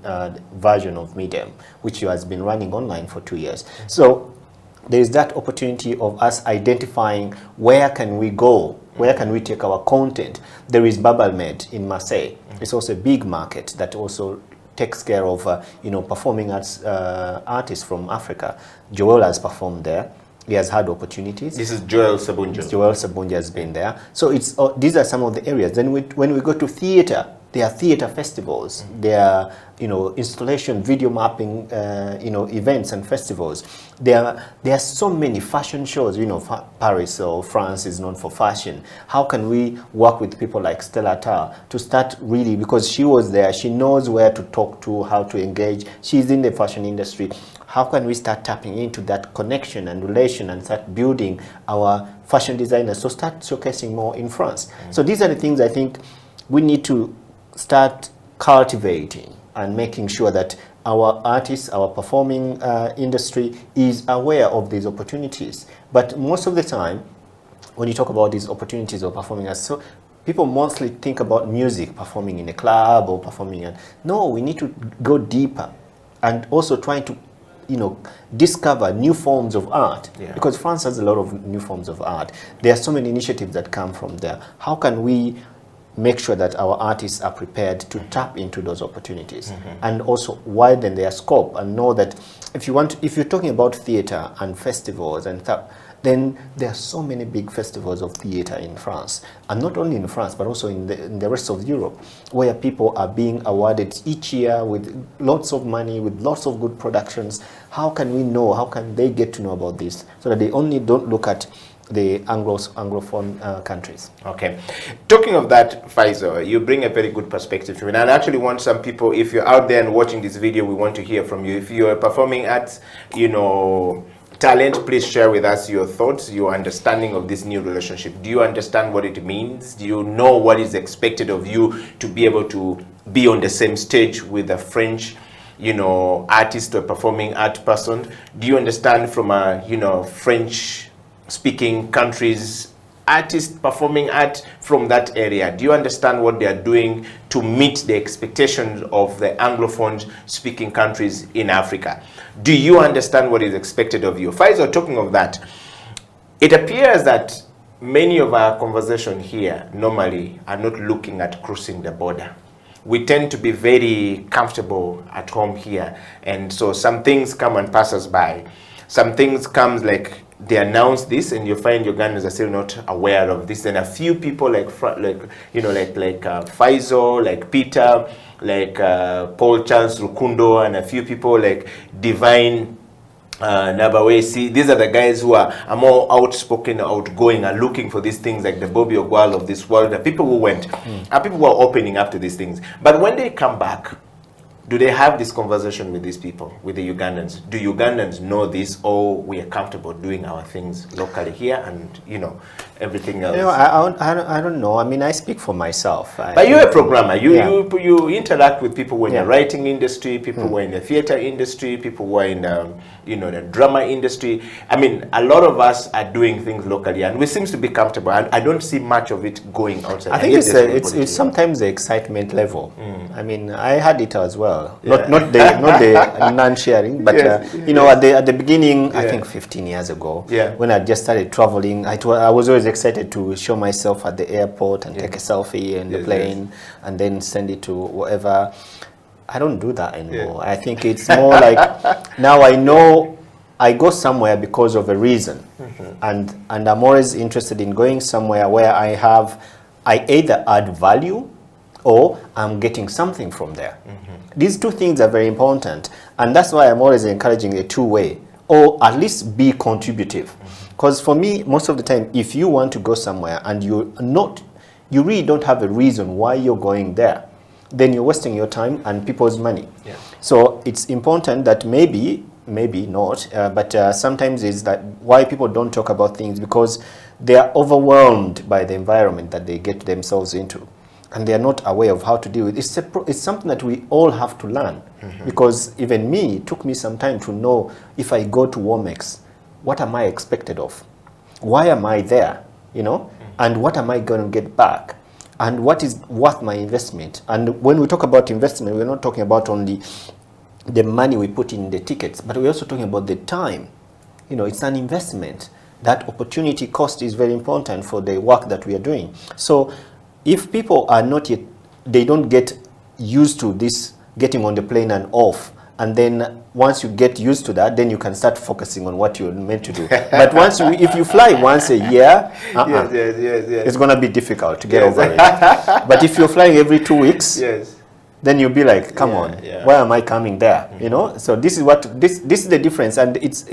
version of Midem, which has been running online for 2 years. So there is that opportunity of us identifying where can we go, where can we take our content. There is Babalmed in Marseille. It's also a big market that also takes care of performing arts artists from Africa. Joel has performed there. He has had opportunities. This is Joel Sabunja. Joel Sabunja has been there. So it's these are some of the areas. Then when we go to theater, there are theater festivals. There are installation, video mapping, events and festivals. There are so many fashion shows. Paris or France is known for fashion. How can we work with people like Stella Tar to start really, because she was there, she knows where to talk to, how to engage. She's in the fashion industry. How can we start tapping into that connection and relation and start building our fashion designers to start showcasing more in France? So these are the things I think we need to start cultivating and making sure that our artists, our performing industry is aware of these opportunities. But most of the time, when you talk about these opportunities of performing arts, so people mostly think about music, performing in a club or performing in... No, we need to go deeper and also trying to discover new forms of art, because France has a lot of new forms of art. There are so many initiatives that come from there. How can we make sure that our artists are prepared to tap into those opportunities and also widen their scope and know that if you're talking about theater and festivals and then there are so many big festivals of theater in France, and not only in France but also in the rest of Europe, where people are being awarded each year with lots of money, with lots of good productions. How can we know, how can they get to know about this, so that they only don't look at the Anglophone countries? Okay. Talking of that, Faisal, you bring a very good perspective to it. And I actually want some people, if you're out there and watching this video, we want to hear from you. If you're performing arts, talent, please share with us your thoughts, your understanding of this new relationship. Do you understand what it means? Do you know what is expected of you to be able to be on the same stage with a French artist or performing art person? Do you understand from a French speaking countries artist performing art from that area? Do you understand what they are doing to meet the expectations of the Anglophone speaking countries in Africa? Do you understand what is expected of you? Faisal, talking of that, it appears that many of our conversation here normally are not looking at crossing the border. We tend to be very comfortable at home here, and so some things come and pass us by. Some things comes like they announce this, and you find Ugandans are still not aware of this. And a few people like Faisal, like Peter, like Paul Charles Rukundo, and a few people like Divine Nabawesi. These are the guys who are more outspoken, outgoing, and looking for these things, like the Bobby Ogwal of this world. The people who went, and people who are opening up to these things. But when they come back, do they have this conversation with these people, with the Ugandans? Do Ugandans know this, or we are comfortable doing our things locally here and, everything else? I don't know. I mean, I speak for myself. But you're a programmer. You interact with people who are in the writing industry, people who are in the theater industry, people who are in the drama industry. I mean, a lot of us are doing things locally, and we seem to be comfortable. I don't see much of it going outside. I think it's sometimes the excitement level. I mean, I had it as well. Not the non-sharing, but at the beginning, I think 15 years ago, when I just started traveling, I was always excited to show myself at the airport and take a selfie in the plane and then send it to wherever. I don't do that anymore. I think it's more like now I know I go somewhere because of a reason, and I'm always interested in going somewhere where I either add value or I'm getting something from there. These two things are very important, and that's why I'm always encouraging a two-way, or at least be contributive. Because for me, most of the time, if you want to go somewhere and you really don't have a reason why you're going there, then you're wasting your time and people's money. Yeah. So it's important that maybe not, but sometimes is that why people don't talk about things, because they are overwhelmed by the environment that they get themselves into, and they are not aware of how to deal with it. It's something that we all have to learn, because even me, it took me some time to know, if I go to Womex, what am I expected of? Why am I there? You know, and what am I going to get back? And what is worth my investment? And when we talk about investment, we're not talking about only the money we put in the tickets, but we're also talking about the time. You know, it's an investment. That opportunity cost is very important for the work that we are doing. So if people are not yet, they don't get used to this getting on the plane and off, and then once you get used to that, then you can start focusing on what you're meant to do. But if you fly once a year, yes. It's going to be difficult to get over it. But if you're flying every 2 weeks, then you'll be like, come on, why am I coming there? You know, so this is what this is the difference, and it's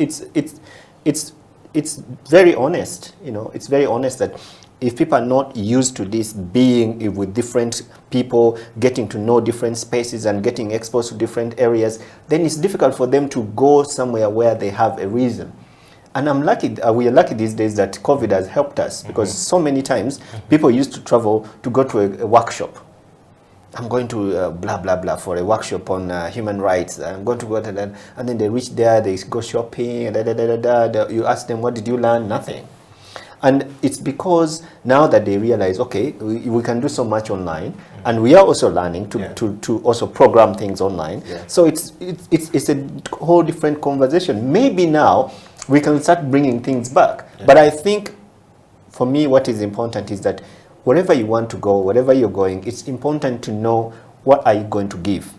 very honest. You know, it's very honest that if people are not used to this, being with different people, getting to know different spaces and getting exposed to different areas, then it's difficult for them to go somewhere where they have a reason. And I'm lucky, we are lucky these days that COVID has helped us, because so many times people used to travel to go to a workshop. I'm going to blah, blah, blah for a workshop on human rights. I'm going to go to that. And then they reach there, they go shopping, you ask them, what did you learn? Nothing. And it's because now that they realize, okay, we can do so much online, and we are also learning to also program things online. So it's a whole different conversation. Maybe now we can start bringing things back. But I think for me, what is important is that wherever you want to go, wherever you're going, it's important to know, what are you going to give?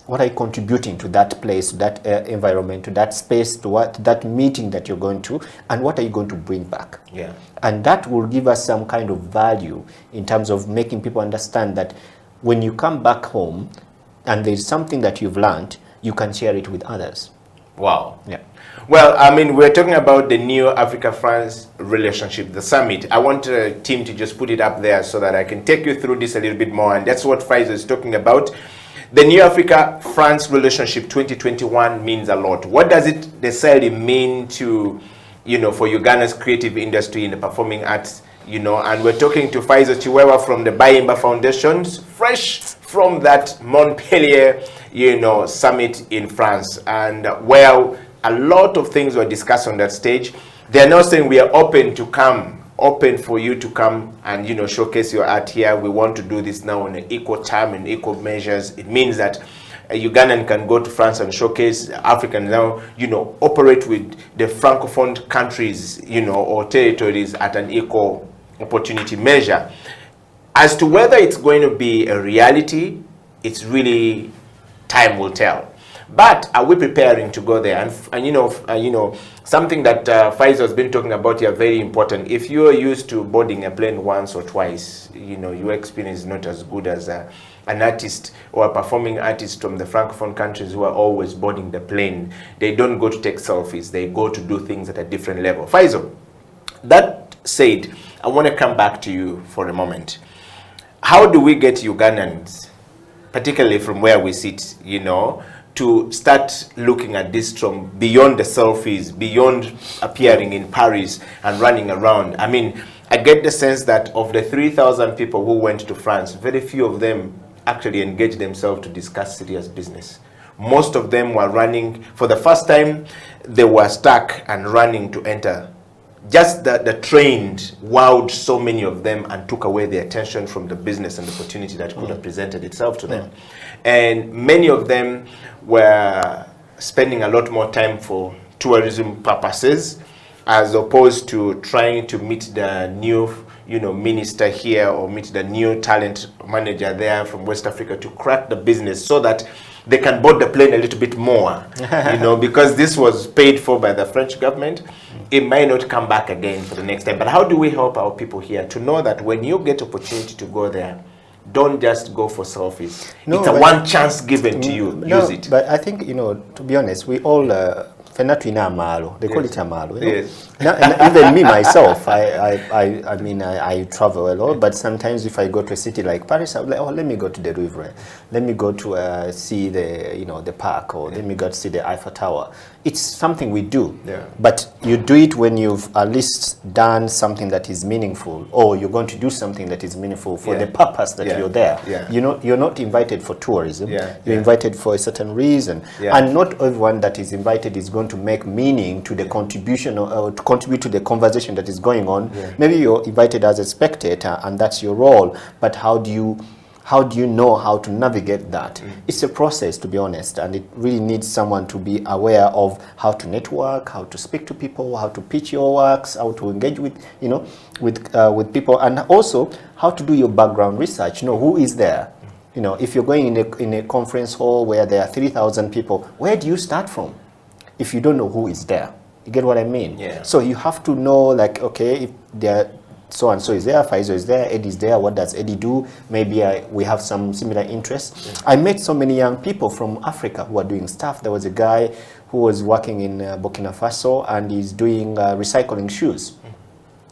What are you contributing to that place, to that environment, to that space, to that meeting that you're going to, and what are you going to bring back? Yeah. And that will give us some kind of value in terms of making people understand that when you come back home and there's something that you've learned, you can share it with others. Wow. Yeah. Well, I mean, we're talking about the new Africa-France relationship, the summit. I want Tim to just put it up there so that I can take you through this a little bit more. And that's what Faisal is talking about. The new Africa-France relationship 2021 means a lot. What does it necessarily mean to, you know, for Uganda's creative industry in the performing arts, you know? And we're talking to Faisal Chiwewa from the Bayimba Foundations, fresh from that Montpellier, you know, summit in France. And well, a lot of things were discussed on that stage. They're now saying we are open for you to come and, you know, showcase your art here. We want to do this now on an equal time and equal measures. It means that a Ugandan can go to France and showcase. Africans now, you know, operate with the Francophone countries, you know, or territories at an equal opportunity measure. As to whether it's going to be a reality, it's really, time will tell. But are we preparing to go there? And you know, something that Faisal has been talking about here, very important. If you're used to boarding a plane once or twice, you know, your experience is not as good as an artist or a performing artist from the Francophone countries who are always boarding the plane. They don't go to take selfies. They go to do things at a different level. Faisal, that said, I want to come back to you for a moment. How do we get Ugandans, particularly from where we sit, you know, to start looking at this from beyond the selfies, beyond appearing in Paris and running around? I mean, I get the sense that of the 3,000 people who went to France, very few of them actually engaged themselves to discuss serious business. Most of them were running, for the first time, they were stuck and running to enter. Just the trend wowed so many of them and took away the attention from the business and the opportunity that could have presented itself to them. And many of them were spending a lot more time for tourism purposes, as opposed to trying to meet the new, you know, minister here or meet the new talent manager there from West Africa to crack the business so that they can board the plane a little bit more, you know, because this was paid for by the French government. It might not come back again for the next time. But how do we help our people here to know that when you get opportunity to go there, don't just go for selfies. No, it's a one chance given to you. Use it. But I think, you know, to be honest, we all They call it amalo. Yes. Even me myself, I mean, I travel a lot, but sometimes if I go to a city like Paris, I'm like, oh, let me go to the Louvre, let me go to see the park, or let me go to see the Eiffel Tower. It's something we do, but you do it when you've at least done something that is meaningful, or you're going to do something that is meaningful for the purpose that you're there. You're not invited for tourism. You're invited for a certain reason, and not everyone that is invited is going to make meaning to the contribution or to contribute to the conversation that is going on. Maybe you're invited as a spectator, and that's your role. But how do you know how to navigate that? It's a process, to be honest, and it really needs someone to be aware of how to network, how to speak to people, how to pitch your works, how to engage with with people, and also how to do your background research. Who is there. If you're going in a conference hall where there are 3,000 people, where do you start from if you don't know who is there? You get what I mean? So you have to know, like, okay, if there so and so is there, Faizo is there, Eddie is there, what does Eddie do? Maybe we have some similar interests. I met so many young people from Africa who are doing stuff. There was a guy who was working in Burkina Faso, and he's doing recycling shoes.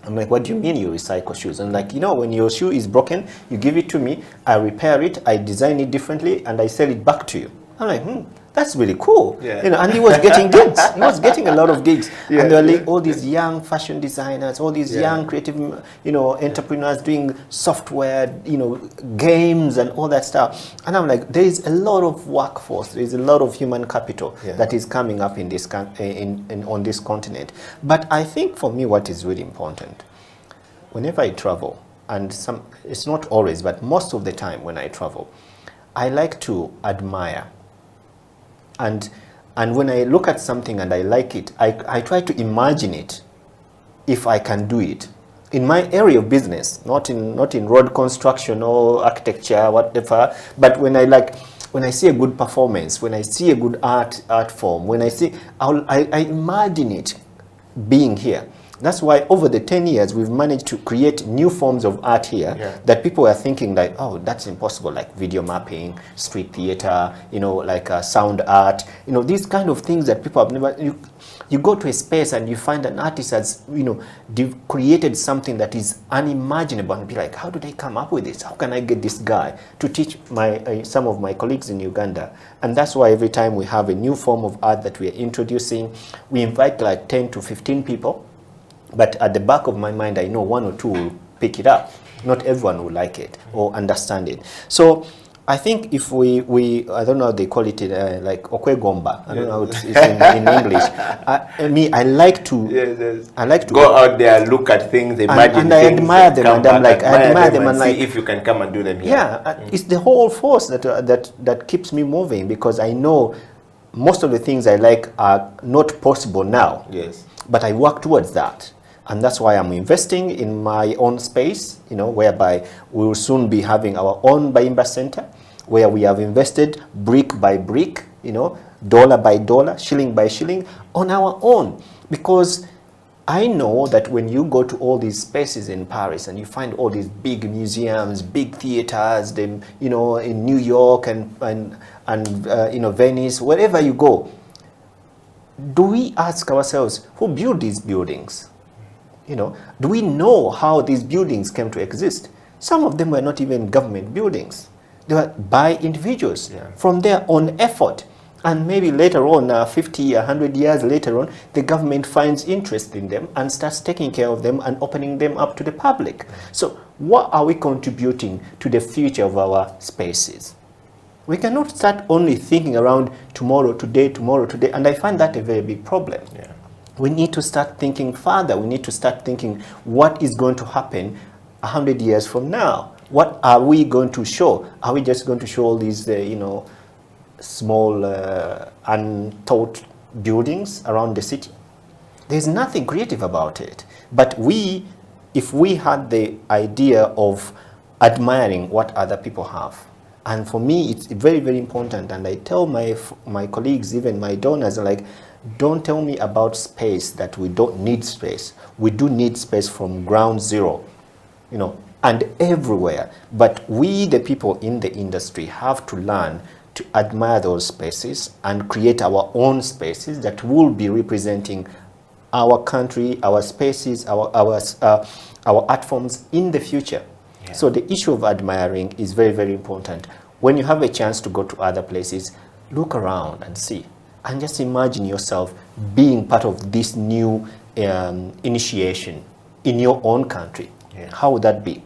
I'm like, what do you mean you recycle shoes? And like, when your shoe is broken, you give it to me, I repair it, I design it differently, and I sell it back to you. I'm like, that's really cool. And he was getting gigs. He was getting a lot of gigs. And there were like all these young fashion designers, all these young creative, entrepreneurs doing software, games and all that stuff. And I'm like, there is a lot of workforce. There is a lot of human capital that is coming up in this on this continent. But I think for me, what is really important, whenever I travel, and it's not always, but most of the time when I travel, I like to admire. And when I look at something and I like it, I try to imagine it if I can do it. In my area of business, not in road construction or architecture, whatever, but when I see a good performance, when I see a good art form, when I imagine it being here. That's why over the 10 years, we've managed to create new forms of art here that people are thinking like, oh, that's impossible, like video mapping, street theater, like sound art, these kind of things that people have never, you go to a space and you find an artist has, created something that is unimaginable, and be like, how do they come up with this? How can I get this guy to teach some of my colleagues in Uganda? And that's why every time we have a new form of art that we are introducing, we invite like 10 to 15 people. But at the back of my mind, I know one or two will pick it up. Not everyone will like it or understand it. So I think if we I don't know how they call it, like okwegomba. I don't know how it's in English. I like to go out there, look at things, imagine and I admire them, and I'm like, I admire them and like, see if you can come and do them here. Yeah, it's the whole force that keeps me moving, because I know most of the things I like are not possible now. Yes. But I work towards that. And that's why I'm investing in my own space, whereby we will soon be having our own Baimba Center, where we have invested brick by brick, dollar by dollar, shilling by shilling, on our own. Because I know that when you go to all these spaces in Paris and you find all these big museums, big theaters, in New York and Venice, wherever you go, do we ask ourselves, who built these buildings? Do we know how these buildings came to exist? Some of them were not even government buildings. They were by individuals from their own effort. And maybe later on, 50, 100 years later on, the government finds interest in them and starts taking care of them and opening them up to the public. So what are we contributing to the future of our spaces? We cannot start only thinking around tomorrow, today, and I find that a very big problem. We need to start thinking further. We need to start thinking what is going to happen 100 years from now. What are we going to show? Are we just going to show all these, small, untaught buildings around the city? There's nothing creative about it. But if we had the idea of admiring what other people have, and for me, it's very, very important. And I tell my colleagues, even my donors, like, don't tell me about space that we don't need space. We do need space from ground zero, and everywhere. But we, the people in the industry, have to learn to admire those spaces and create our own spaces that will be representing our country, our spaces, our art forms in the future. Yeah. So the issue of admiring is very, very important. When you have a chance to go to other places, look around and see. And just imagine yourself being part of this new initiation in your own country. Yeah. How would that be?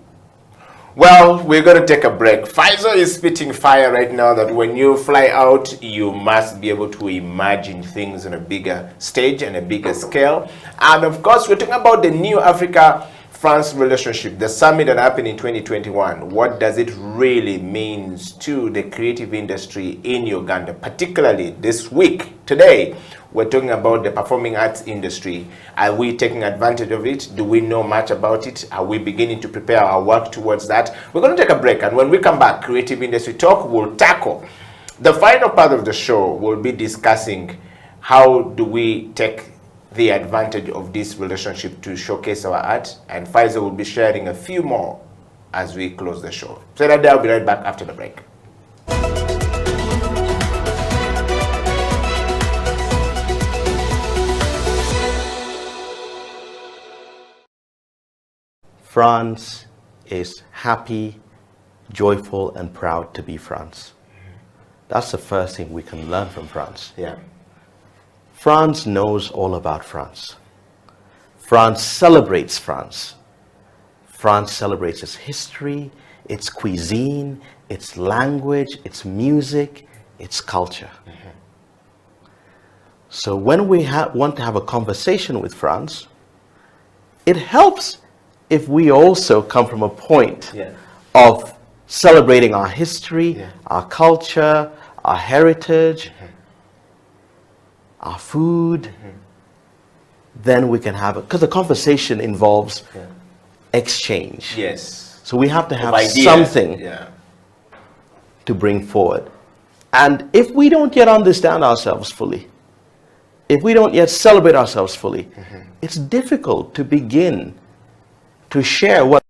Well, we're going to take a break. Faisal is spitting fire right now that when you fly out, you must be able to imagine things on a bigger stage and a bigger scale. And of course, we're talking about the new Africa-France relationship, the summit that happened in 2021. What does it really mean to the creative industry in Uganda, particularly this week, today? We're talking about the performing arts industry. Are we taking advantage of it? Do we know much about it? Are we beginning to prepare our work towards that? We're going to take a break, and when we come back, Creative Industry Talk will tackle the final part of the show. We'll be discussing how do we take the advantage of this relationship to showcase our art, and Faisal will be sharing a few more as we close the show. So that I'll be right back after the break. France is happy, joyful, and proud to be France. That's the first thing we can learn from France. Yeah. France knows all about France. France celebrates France. France celebrates its history, its cuisine, its language, its music, its culture. So when we want to have a conversation with France, it helps if we also come from a point of celebrating our history, our culture, our heritage, our food, then we can have it. Because the conversation involves exchange. Yes. So we have to have something to bring forward. And if we don't yet understand ourselves fully, if we don't yet celebrate ourselves fully, it's difficult to begin to share what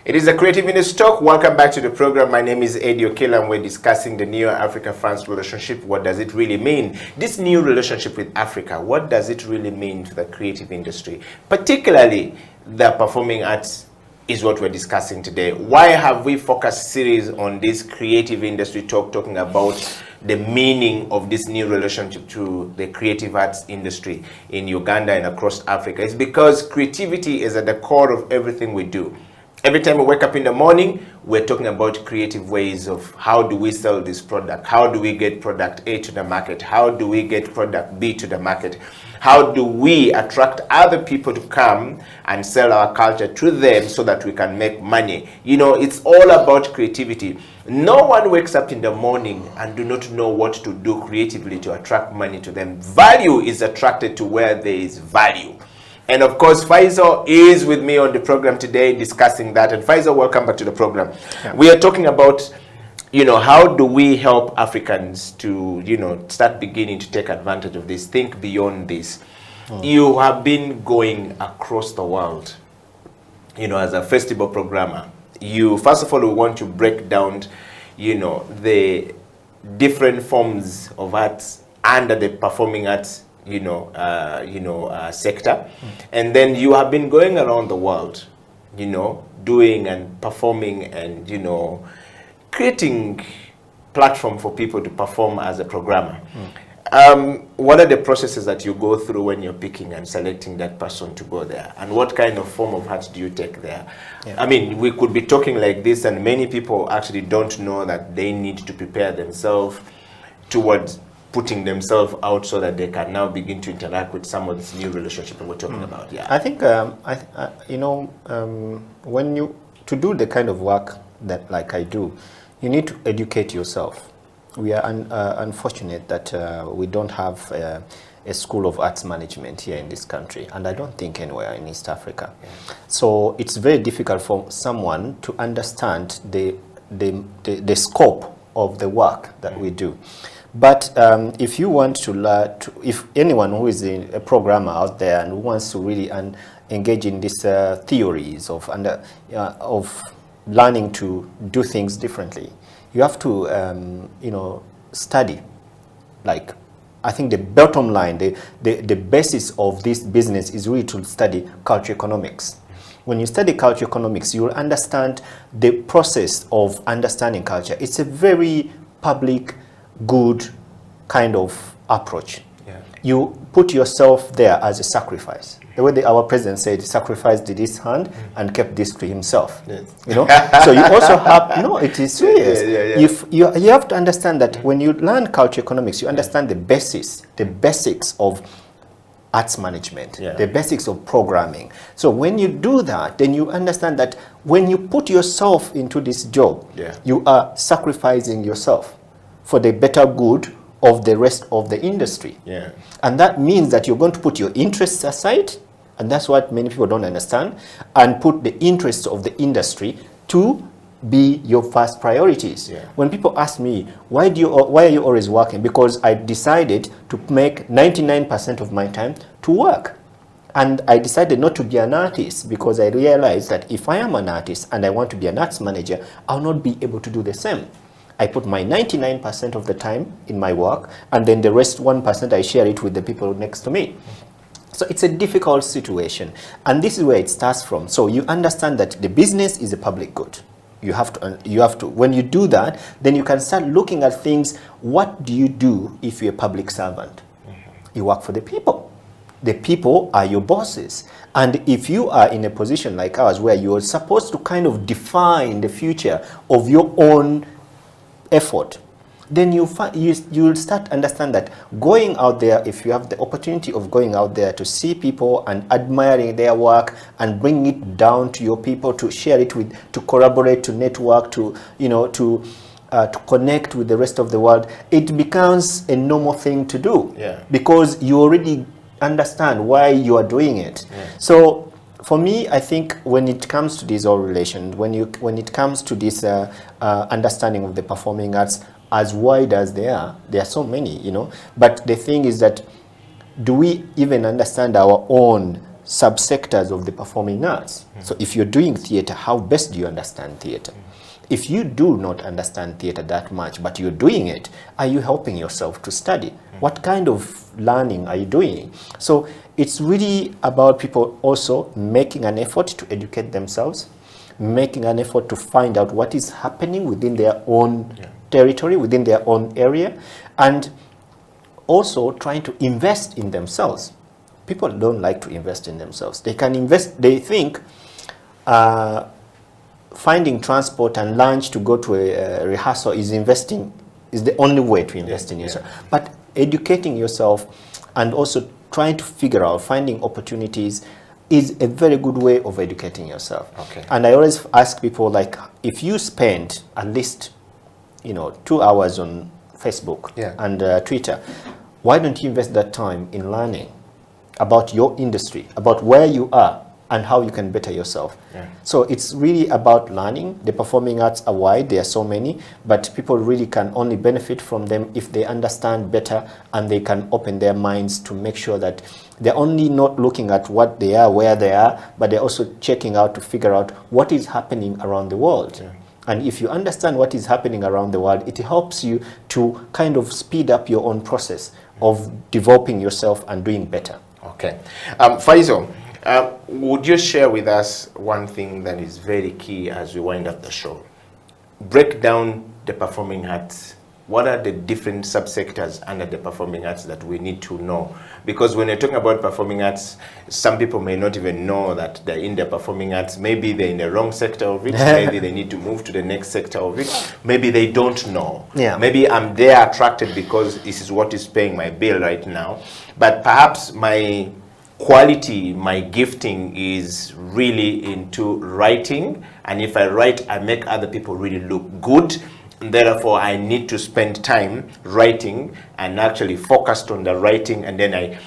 It is a Creative Industry Talk. Welcome back to the program. My name is Eddie Okela, and we're discussing the new Africa-France relationship. What does it really mean? This new relationship with Africa, what does it really mean to the creative industry? Particularly the performing arts is what we're discussing today. Why have we focused series on this Creative Industry Talk, talking about the meaning of this new relationship to the creative arts industry in Uganda and across Africa? It's because creativity is at the core of everything we do. Every time we wake up in the morning, we're talking about creative ways of how do we sell this product? How do we get product A to the market? How do we get product B to the market? How do we attract other people to come and sell our culture to them so that we can make money? You know, it's all about creativity. No one wakes up in the morning and do not know what to do creatively to attract money to them. Value is attracted to where there is value. And of course, Faisal is with me on the program today discussing that. And Faisal, welcome back to the program. Yeah. We are talking about, you know, how do we help Africans to, you know, start beginning to take advantage of this, think beyond this. You have been going across the world, you know, as a festival programmer. You, first of all, we want to break down, you know, the different forms of arts under the performing arts sector. And then you have been going around the world, you know, doing and performing and, you know, creating platform for people to perform as a programmer. What are the processes that you go through when you're picking and selecting that person to go there? And what kind of form of art do you take there? I mean, we could be talking like this and many people actually don't know that they need to prepare themselves towards putting themselves out so that they can now begin to interact with some of this new relationship that we're talking about. Yeah, I think when you to do the kind of work that like I do, you need to educate yourself. we are unfortunate that we don't have a school of arts management here in this country, and I don't think anywhere in East Africa. So it's very difficult for someone to understand the scope of the work that we do. But if you want to learn, if anyone who is a programmer out there and who wants to really engage in these theories of learning to do things differently, you have to study. Like, I think the bottom line, the basis of this business is really to study culture economics. When you study culture economics, you will understand the process of understanding culture. It's a very public, good kind of approach. Yeah. You put yourself there as a sacrifice. The way our president said, sacrificed his hand and kept this to himself. Yes. You know, so you also have, it is serious. If you have to understand that when you learn culture economics, you understand the basics of arts management, the basics of programming. So when you do that, then you understand that when you put yourself into this job, you are sacrificing yourself for the better good of the rest of the industry. Yeah. And that means that you're going to put your interests aside, and that's what many people don't understand, and put the interests of the industry to be your first priorities. Yeah. When people ask me, why are you always working? Because I decided to make 99% of my time to work. And I decided not to be an artist because I realized that if I am an artist and I want to be an arts manager, I'll not be able to do the same. I put my 99% of the time in my work, and then the rest 1% I share it with the people next to me. So it's a difficult situation, and this is where it starts from. So you understand that the business is a public good. You have to, when you do that, then you can start looking at things. What do you do if you're a public servant? You work for the people. The people are your bosses. And if you are in a position like ours where you're supposed to kind of define the future of your own effort, then you'll start to understand that going out there, if you have the opportunity of going out there to see people and admiring their work and bringing it down to your people, to share it with, to collaborate, to network, to connect with the rest of the world, it becomes a normal thing to do. Yeah. Because you already understand why you are doing it. Yeah. So for me, I think when it comes to these all relations, when it comes to this understanding of the performing arts, as wide as there are so many, But the thing is that, do we even understand our own subsectors of the performing arts? So if you're doing theater, how best do you understand theater? If you do not understand theater that much, but you're doing it, are you helping yourself to study? What kind of learning are you doing? So it's really about people also making an effort to educate themselves, making an effort to find out what is happening within their own territory, within their own area, and also trying to invest in themselves. People don't like to invest in themselves. They can invest, they think finding transport and lunch to go to a rehearsal is the only way to invest in yourself. But educating yourself and also trying to figure out, finding opportunities is a very good way of educating yourself. Okay. And I always ask people, like, if you spend at least 2 hours on Facebook and Twitter, why don't you invest that time in learning about your industry, about where you are and how you can better yourself? Yeah. So it's really about learning. The performing arts are wide, there are so many, but people really can only benefit from them if they understand better and they can open their minds to make sure that they're only not looking at what they are, where they are, but they're also checking out to figure out what is happening around the world. Yeah. And if you understand what is happening around the world, it helps you to kind of speed up your own process of developing yourself and doing better. Okay. Faisal, would you share with us one thing that is very key as we wind up the show? Break down the performing arts. What are the different subsectors under the performing arts that we need to know? Because when you're talking about performing arts, some people may not even know that they're in the performing arts. Maybe they're in the wrong sector of it. Maybe they need to move to the next sector of it. Maybe they don't know. Yeah. Maybe I'm there attracted because this is what is paying my bill right now. But perhaps my quality, my gifting is really into writing. And if I write, I make other people really look good. And therefore, I need to spend time writing and actually focused on the writing, and then I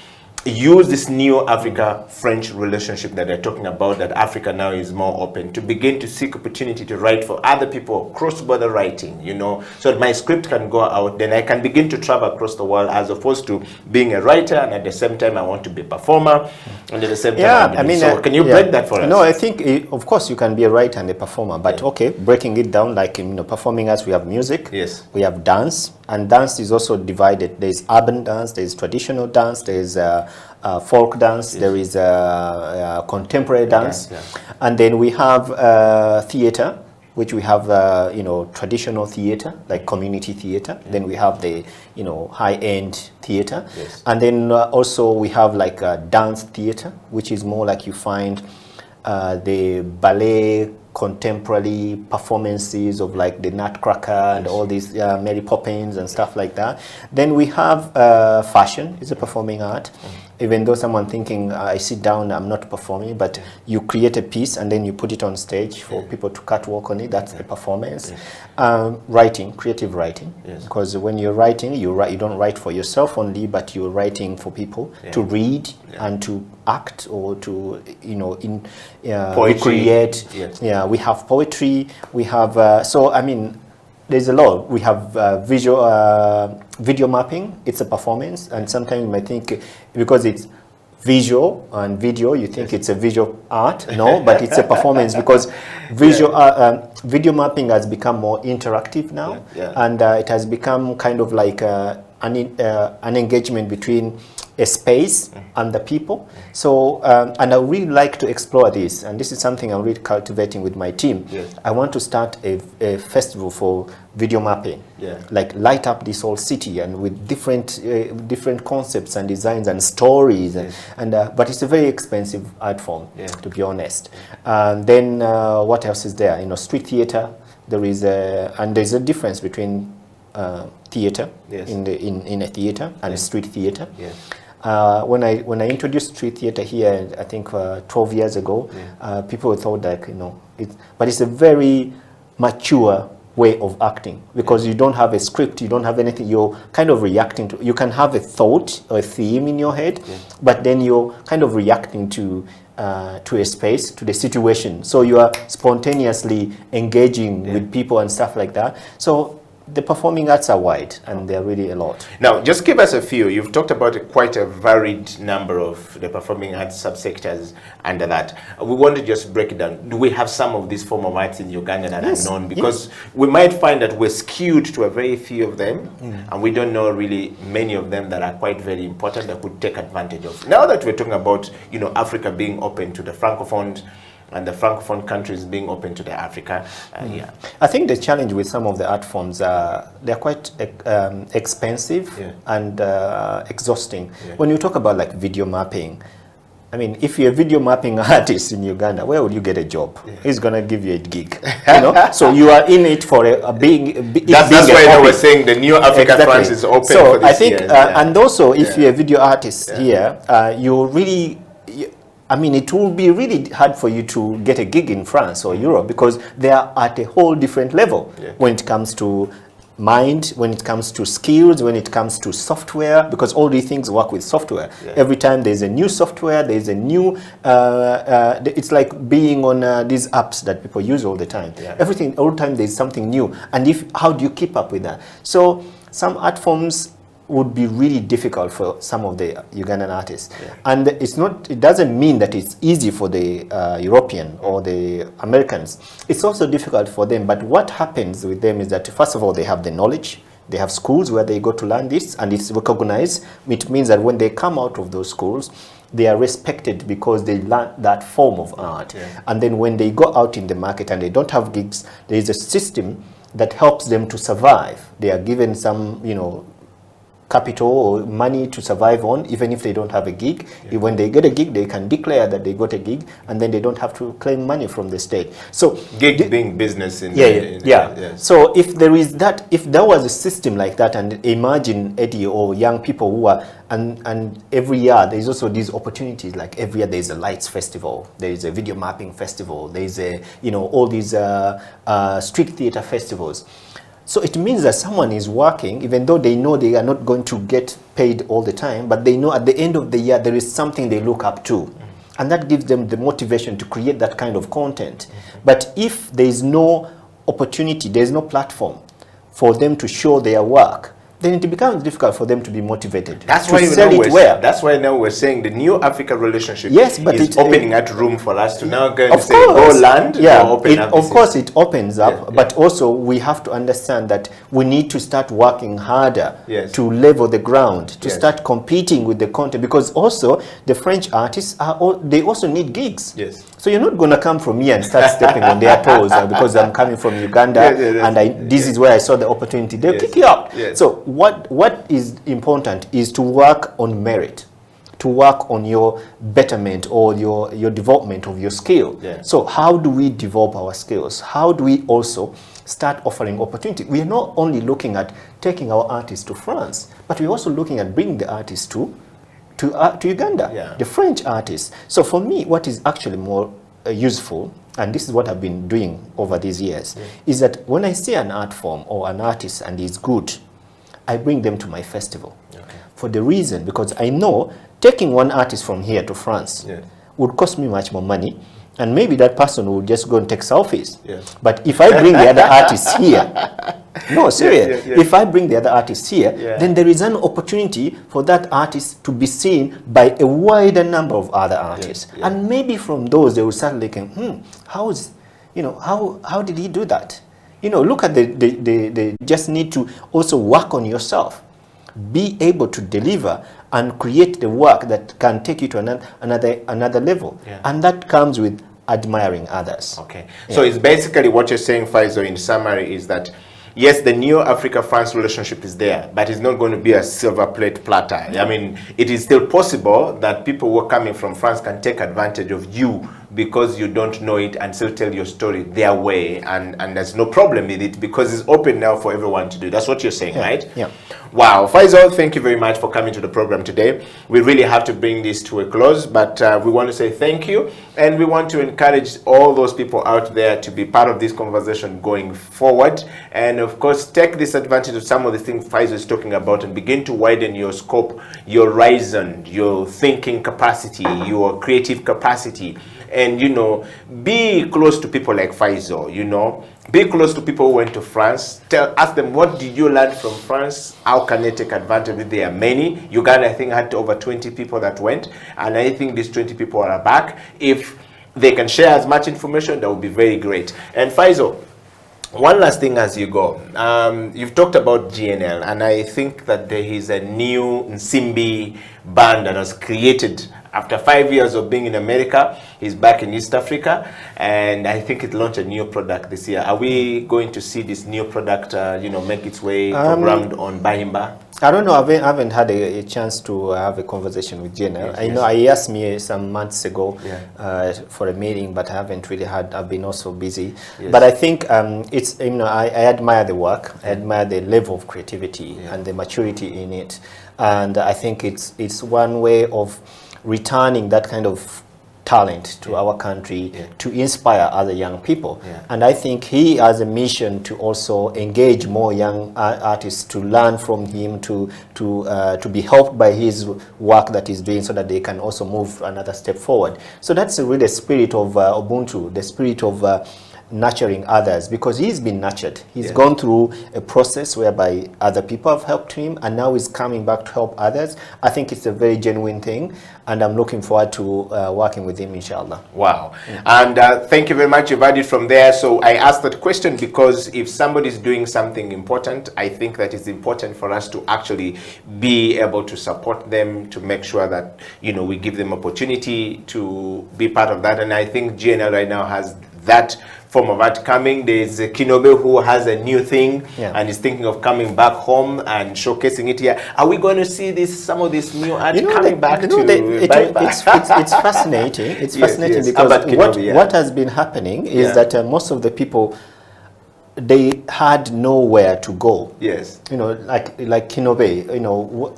use this new Africa-French relationship that they're talking about, that Africa now is more open, to begin to seek opportunity to write for other people, cross-border writing, you know, so that my script can go out, then I can begin to travel across the world, as opposed to being a writer and at the same time I want to be a performer, and at the same time so can you break that for us? No, I think, of course, you can be a writer and a performer, but okay, breaking it down, like, you know, performing arts, we have music, yes, we have dance, and dance is also divided. There is urban dance, there is traditional dance, there is folk dance, yes, there is contemporary dance, and then we have theater, which we have you know, traditional theater, like community theater. Then we have the, you know, high-end theater, yes, and then also we have like dance theater, which is more like you find the ballet contemporary performances of like the Nutcracker, yes, and all these Mary Poppins and stuff like that. Then we have fashion, is a performing art. Even though someone thinking, I sit down, I'm not performing, but you create a piece and then you put it on stage for people to catwalk on it, that's the performance. Writing, creative writing, because when you're writing, you don't write for yourself only, but you're writing for people to read and to act, or to, you know, create. Yeah, we have poetry, we have, so I mean, there's a lot. We have video mapping, it's a performance, and sometimes you might think, because it's visual and video, you think it's a visual art. No, but it's a performance, because video mapping has become more interactive now, and it has become kind of like an engagement between a space and the people. So, and I really like to explore this, and this is something I'm really cultivating with my team. I want to start a festival for video mapping, like light up this whole city, and with different concepts and designs and stories, and but it's a very expensive art form, to be honest. And then what else is there? You know, street theater. There is and there's a difference between theater in a theater and street theater. When I introduced street theater here, I think 12 years ago, people thought that, you know, but it's a very mature way of acting, because you don't have a script, you don't have anything, you're kind of reacting to, you can have a thought or a theme in your head, but then you're kind of reacting to a space, to the situation. So you are spontaneously engaging with people and stuff like that. So the performing arts are wide, and they're really a lot. Now, just give us a few. You've talked about quite a varied number of the performing arts subsectors under that. We want to just break it down. Do we have some of these form of arts in Uganda that are known? Because we might find that we're skewed to a very few of them, and we don't know really many of them that are quite very important that could take advantage of. Now that we're talking about, you know, Africa being open to the Francophones, and the Francophone countries being open to the Africa. I think the challenge with some of the art forms, they're quite expensive and exhausting. When you talk about like video mapping, I mean, if you're a video mapping artist in Uganda, where would you get a job? Who's going to give you a gig? You know? So you are in it for a big... That's why I was saying the new Africa France is open for this I think, and also, if you're a video artist here, you really... I mean, it will be really hard for you to get a gig in France or Europe, because they are at a whole different level when it comes to mind, when it comes to skills, when it comes to software, because all these things work with software. Every time there's a new software, there's a new, it's like being on these apps that people use all the time. Everything, all the time there's something new. And how do you keep up with that? So some art forms would be really difficult for some of the Ugandan artists. And it doesn't mean that it's easy for the European or the Americans. It's also difficult for them, but what happens with them is that, first of all, they have the knowledge, they have schools where they go to learn this, and it's recognized. It means that when they come out of those schools, they are respected because they learn that form of art. And then when they go out in the market and they don't have gigs, there is a system that helps them to survive. They are given some, you know, capital or money to survive on, even if they don't have a gig. When they get a gig, they can declare that they got a gig, and then they don't have to claim money from the state. So gig being business in So if there is that, if there was a system like that, and imagine Eddie or young people who are, and every year there's also these opportunities, like every year there's a lights festival, there is a video mapping festival, there's a, you know, all these street theater festivals. So it means that someone is working, even though they know they are not going to get paid all the time, but they know at the end of the year there is something they look up to. And that gives them the motivation to create that kind of content. But if there is no opportunity, there is no platform for them to show their work, then it becomes difficult for them to be motivated. That's to why sell it where. That's why now we're saying the new Africa relationship but is opening that room for us to now go and say, course. go land, yeah, go open up. Of course, it opens up, but also we have to understand that we need to start working harder to level the ground, to start competing with the content, because also the French artists they also need gigs. Yes. So you're not going to come from here and start stepping on their toes because I'm coming from Uganda and this is where I saw the opportunity. They'll kick you out. So what is important is to work on merit, to work on your betterment or your development of your skill. So how do we develop our skills? How do we also start offering opportunity? We are not only looking at taking our artists to France, but we're also looking at bringing the artists to Uganda, the French artists. So for me, what is actually more useful, and this is what I've been doing over these years, is that when I see an art form or an artist and he's good, I bring them to my festival. For the reason, because I know taking one artist from here to France would cost me much more money, and maybe that person will just go and take selfies. But if I bring the other artists here, no, serious. If I bring the other artists here, then there is an opportunity for that artist to be seen by a wider number of other artists. And maybe from those, they will start looking, how did he do that? Look at the just need to also work on yourself. Be able to deliver and create the work that can take you to another level. And that comes with admiring others. Okay. So it's basically what you're saying, Faizo, in summary, is that yes, the new Africa-France relationship is there, but it's not going to be a silver plate platter. I mean, it is still possible that people who are coming from France can take advantage of you because you don't know it and still tell your story their way, and there's no problem with it because it's open now for everyone to do. That's what you're saying, right? Yeah. Wow. Faisal, thank you very much for coming to the program today. We really have to bring this to a close, but we want to say thank you, and we want to encourage all those people out there to be part of this conversation going forward, and of course take this advantage of some of the things Faisal is talking about and begin to widen your scope, your horizon, your thinking capacity, your creative capacity. And, be close to people like Faisal, Be close to people who went to France. Ask them, what did you learn from France? How can they take advantage of it? There are many. Uganda, I think, had over 20 people that went. And I think these 20 people are back. If they can share as much information, that would be very great. And Faisal, one last thing as you go. You've talked about GNL, and I think that there is a new Nsimbi band that was created after 5 years of being in America. He's back in East Africa, and I think it launched a new product this year. Are we going to see this new product, make its way programmed on Bahimba? I don't know. I haven't had a chance to have a conversation with GNL. I know he asked me some months ago for a meeting, but I haven't really had. I've been also busy. But I think it's I admire the work. I admire the level of creativity and the maturity in it, and I think it's one way of returning that kind of talent to our country to inspire other young people. And I think he has a mission to also engage more young artists to learn from him, to be helped by his work that he's doing so that they can also move another step forward. So that's really the spirit of Ubuntu, the spirit of nurturing others, because he's been nurtured. He's gone through a process whereby other people have helped him, and now he's coming back to help others. I think it's a very genuine thing, and I'm looking forward to working with him, inshallah. Wow. And thank you very much. You've had it from there. So I asked that question because if somebody's doing something important, I think that it's important for us to actually be able to support them, to make sure that, we give them opportunity to be part of that. And I think GNL right now has that form of art coming. There's Kinobe who has a new thing and is thinking of coming back home and showcasing it here. Are we going to see some of this new art coming back it's fascinating. It's fascinating because what has been happening is that most of the people, they had nowhere to go. Yes. Like Kinobe,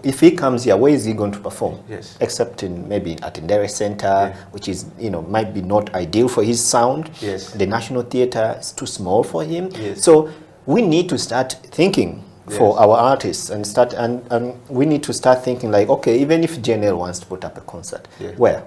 if he comes here, where is he going to perform? Yes. Except maybe at Indere Center, which is, might be not ideal for his sound. Yes. The National Theatre is too small for him. Yes. So we need to start thinking for our artists and we need to start thinking like, okay, even if JNL wants to put up a concert, where?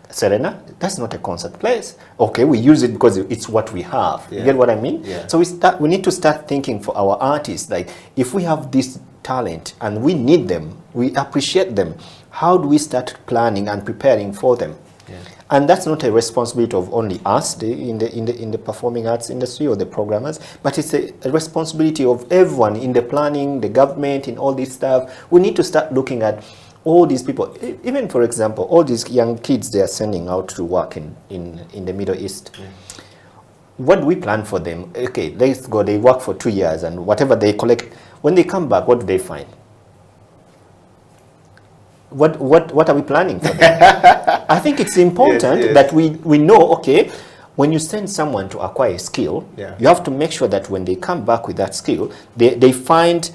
Serena, that's not a concert place. Okay, we use it because it's what we have. You get what I mean? So we need to start thinking for our artists, like if we have this talent and we need them, we appreciate them, how do we start planning and preparing for them? And that's not a responsibility of only us in the performing arts industry or the programmers, but it's a responsibility of everyone in the planning, the government, in all this stuff. We need to start looking at all these people, even for example, all these young kids they are sending out to work in the Middle East. What do we plan for them? Okay, let's go, they work for 2 years and whatever they collect, when they come back, what do they find? What are we planning for them? I think it's important that we know, okay, when you send someone to acquire a skill, you have to make sure that when they come back with that skill, they find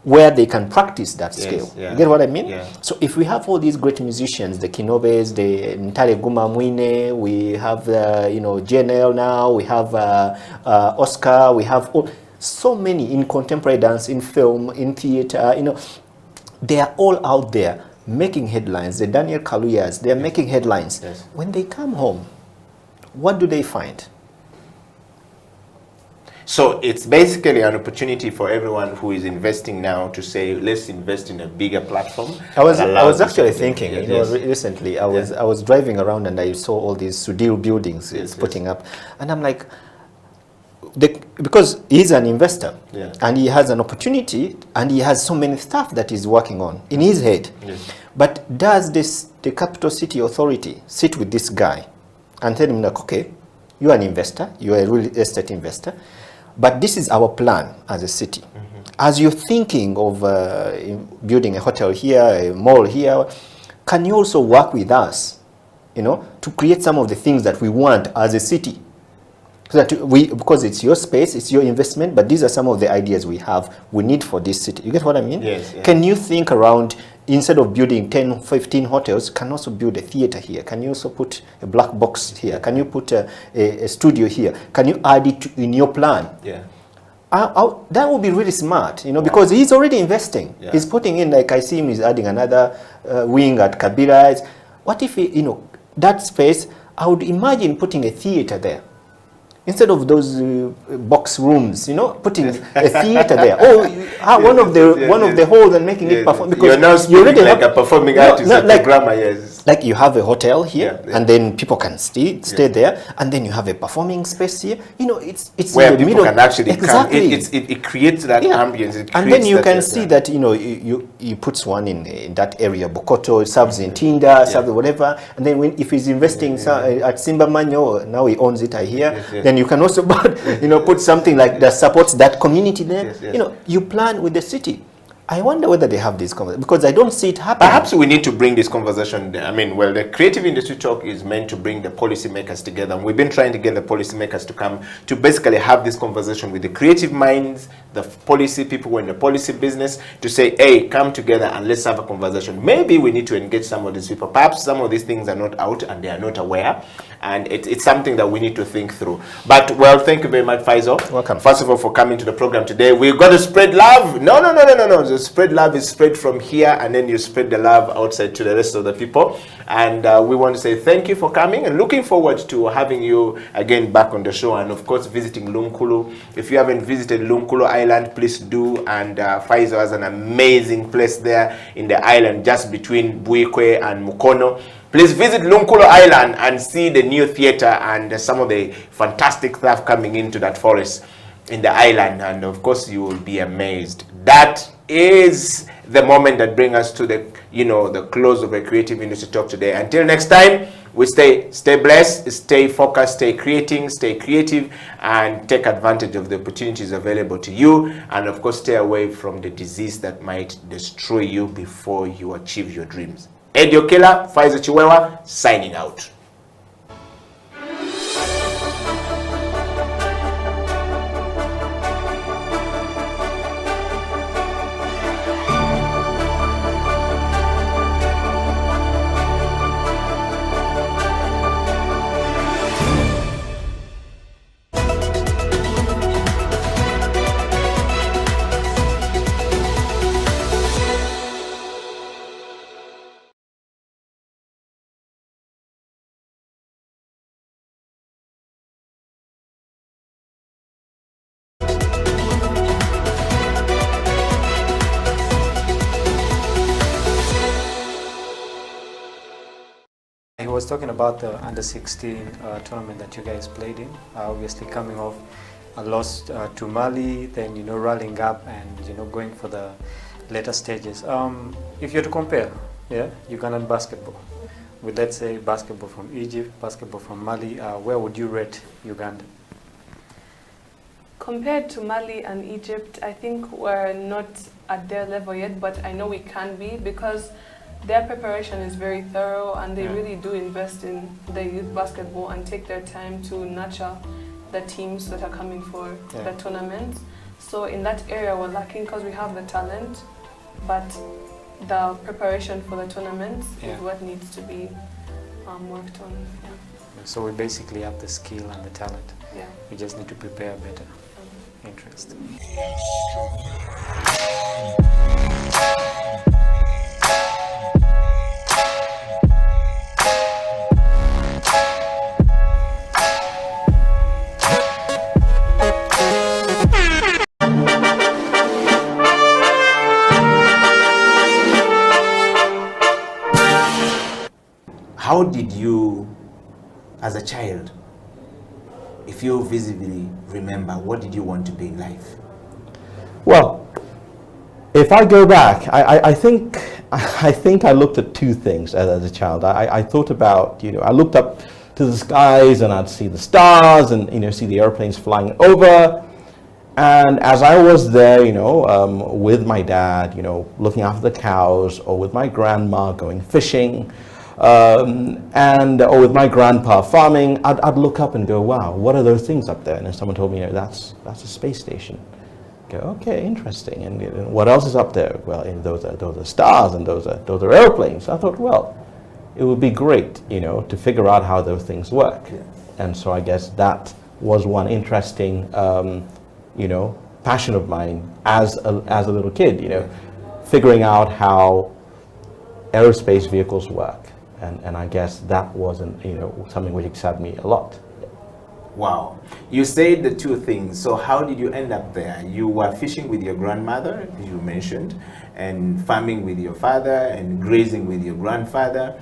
where they can practice that skill. You get what I mean? So if we have all these great musicians, the Kinobes, the Ntale Guma Mwine, we have JNL now, we have Oscar, we have so many in contemporary dance, in film, in theater, they are all out there making headlines. The Daniel Kaluyas, they are making headlines. When they come home, what do they find? So it's basically an opportunity for everyone who is investing now to say, let's invest in a bigger platform. I was actually thinking, recently, I was driving around and I saw all these Sudil buildings putting up, and I'm like, because he's an investor and he has an opportunity and he has so many stuff that he's working on in his head. But does the Capital City Authority sit with this guy and tell him like, okay, you're an investor, you're a real estate investor, but this is our plan as a city. As you're thinking of building a hotel here, a mall here, can you also work with us, to create some of the things that we want as a city? So that because it's your space, it's your investment, but these are some of the ideas we need for this city. You get what I mean? Can you think around, instead of building 10, 15 hotels, can you also build a theater here? Can you also put a black box here? Can you put a studio here? Can you add it in your plan? That would be really smart, because he's already investing. He's putting in, like I see him, he's adding another wing at Kabira. What if, that space, I would imagine putting a theater there. Instead of those box rooms, putting a theater there. One of the halls and making it perform. Because you're now speaking like a performing artist, like grammar, like you have a hotel here, and then people can stay there, and then you have a performing space here. It's where in the people middle. can actually come. Exactly. It creates that ambience. And then you can see that you put one in that area, Bokoto, it serves in Tinda, serves whatever, and then if he's investing at Simba Manyo, now he owns it here. Then you can also put something like that supports that community there. You plan with the city. I wonder whether they have this conversation, because I don't see it happening. Perhaps we need to bring this conversation. The Creative Industry Talk is meant to bring the policymakers together. And we've been trying to get the policymakers to come to basically have this conversation with the creative minds, the policy people who are in the policy business, to say, hey, come together and let's have a conversation. Maybe we need to engage some of these people. Perhaps some of these things are not out and they are not aware. And it's something that we need to think through. But, well, thank you very much, Faisal. Welcome. First of all, for coming to the program today. We've got to spread love. No. The spread love is spread from here, and then you spread the love outside to the rest of the people. And we want to say thank you for coming, and looking forward to having you again back on the show, and of course visiting Lunkulu. If you haven't visited Lunkulu Island, please do. And Faisal has an amazing place there in the island just between Buikwe and Mukono. Please visit Lunkulu Island and see the new theater and some of the fantastic stuff coming into that forest in the island, and of course you will be amazed. That is the moment that brings us to the close of a Creative Industry Talk today. Until next time, we stay blessed, stay focused, stay creating, stay creative, and take advantage of the opportunities available to you, and of course stay away from the disease that might destroy you before you achieve your dreams. Edio Killer, Faisal Chiwewa, signing out. talking about the under-16 tournament that you guys played in. Obviously coming off a loss to Mali, then rallying up and going for the later stages. If you're to compare, Ugandan basketball with, let's say, basketball from Egypt, basketball from Mali, where would you rate Uganda? Compared to Mali and Egypt, I think we're not at their level yet, but I know we can be because their preparation is very thorough and they really do invest in the youth basketball and take their time to nurture the teams that are coming for the tournaments. So in that area we're lacking because we have the talent, but the preparation for the tournaments is what needs to be worked on. So we basically have the skill and the talent. Yeah. We just need to prepare better. Interesting. How did you, as a child, if you visibly remember, what did you want to be in life? Well, if I go back, I think I looked at two things as a child. I thought about, I looked up to the skies and I'd see the stars and, see the airplanes flying over. And as I was there, with my dad, looking after the cows, or with my grandma going fishing, or with my grandpa farming, I'd look up and go, wow, what are those things up there? And then someone told me, that's a space station. Go, okay, interesting. And what else is up there? Well, those are stars and those are airplanes. I thought, well, it would be great, to figure out how those things work. Yeah. And so I guess that was one interesting, passion of mine as a little kid, figuring out how aerospace vehicles work. And I guess that wasn't, something which excited me a lot. Wow. You said the two things. So how did you end up there? You were fishing with your grandmother, you mentioned, and farming with your father, and grazing with your grandfather.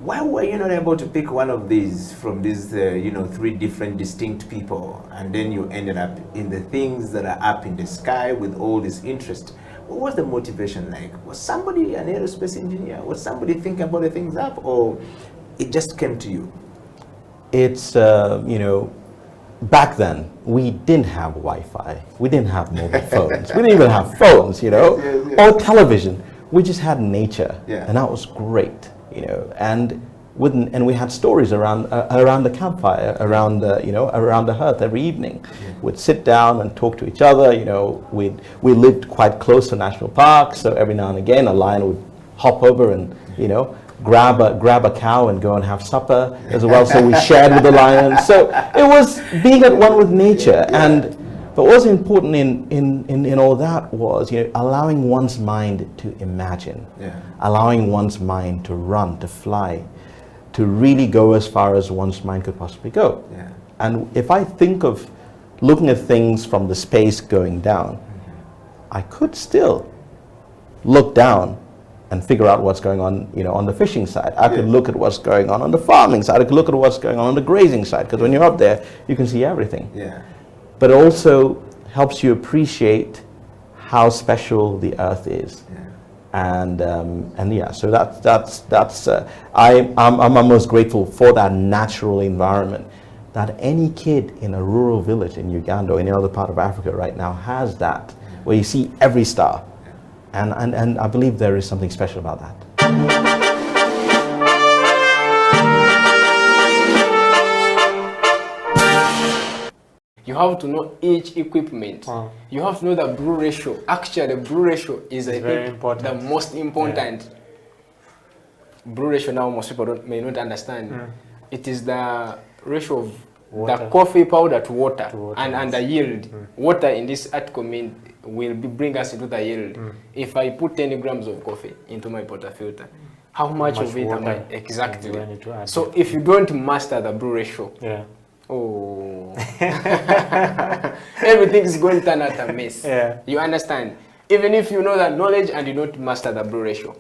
Why were you not able to pick one of these from these, three different distinct people, and then you ended up in the things that are up in the sky with all this interest? What was the motivation like? Was somebody an aerospace engineer? Was somebody thinking about the things up, or it just came to you? It's, back then, we didn't have Wi-Fi. We didn't have mobile phones. We didn't even have phones, or television. We just had nature, and that was great, And we had stories around the campfire, around the hearth every evening. We'd sit down and talk to each other. We lived quite close to national parks, so every now and again a lion would hop over and grab a cow and go and have supper as well. So we shared with the lion. So it was being at one with nature. But what was important in all that was allowing one's mind to imagine, allowing one's mind to run, to fly, to really go as far as one's mind could possibly go. And if I think of looking at things from the space going down, I could still look down and figure out what's going on, on the fishing side. I could look at what's going on the farming side. I could look at what's going on the grazing side, because when you're up there, you can see everything. But it also helps you appreciate how special the earth is. And so I'm most grateful for that natural environment that any kid in a rural village in Uganda or any other part of Africa right now has, that where you see every star, and I believe there is something special about that. You have to know each equipment. You have to know the brew ratio. Actually, the brew ratio is the most important. Brew ratio now most people may not understand. It is the ratio of the coffee powder to water, and the yield. Water in this article will bring us into the yield. If I put 10 grams of coffee into my portafilter, how much of it am I exactly? So if you don't master the brew ratio, everything is going to turn out a mess. You understand? Even if you know that knowledge and you don't master the brew ratio.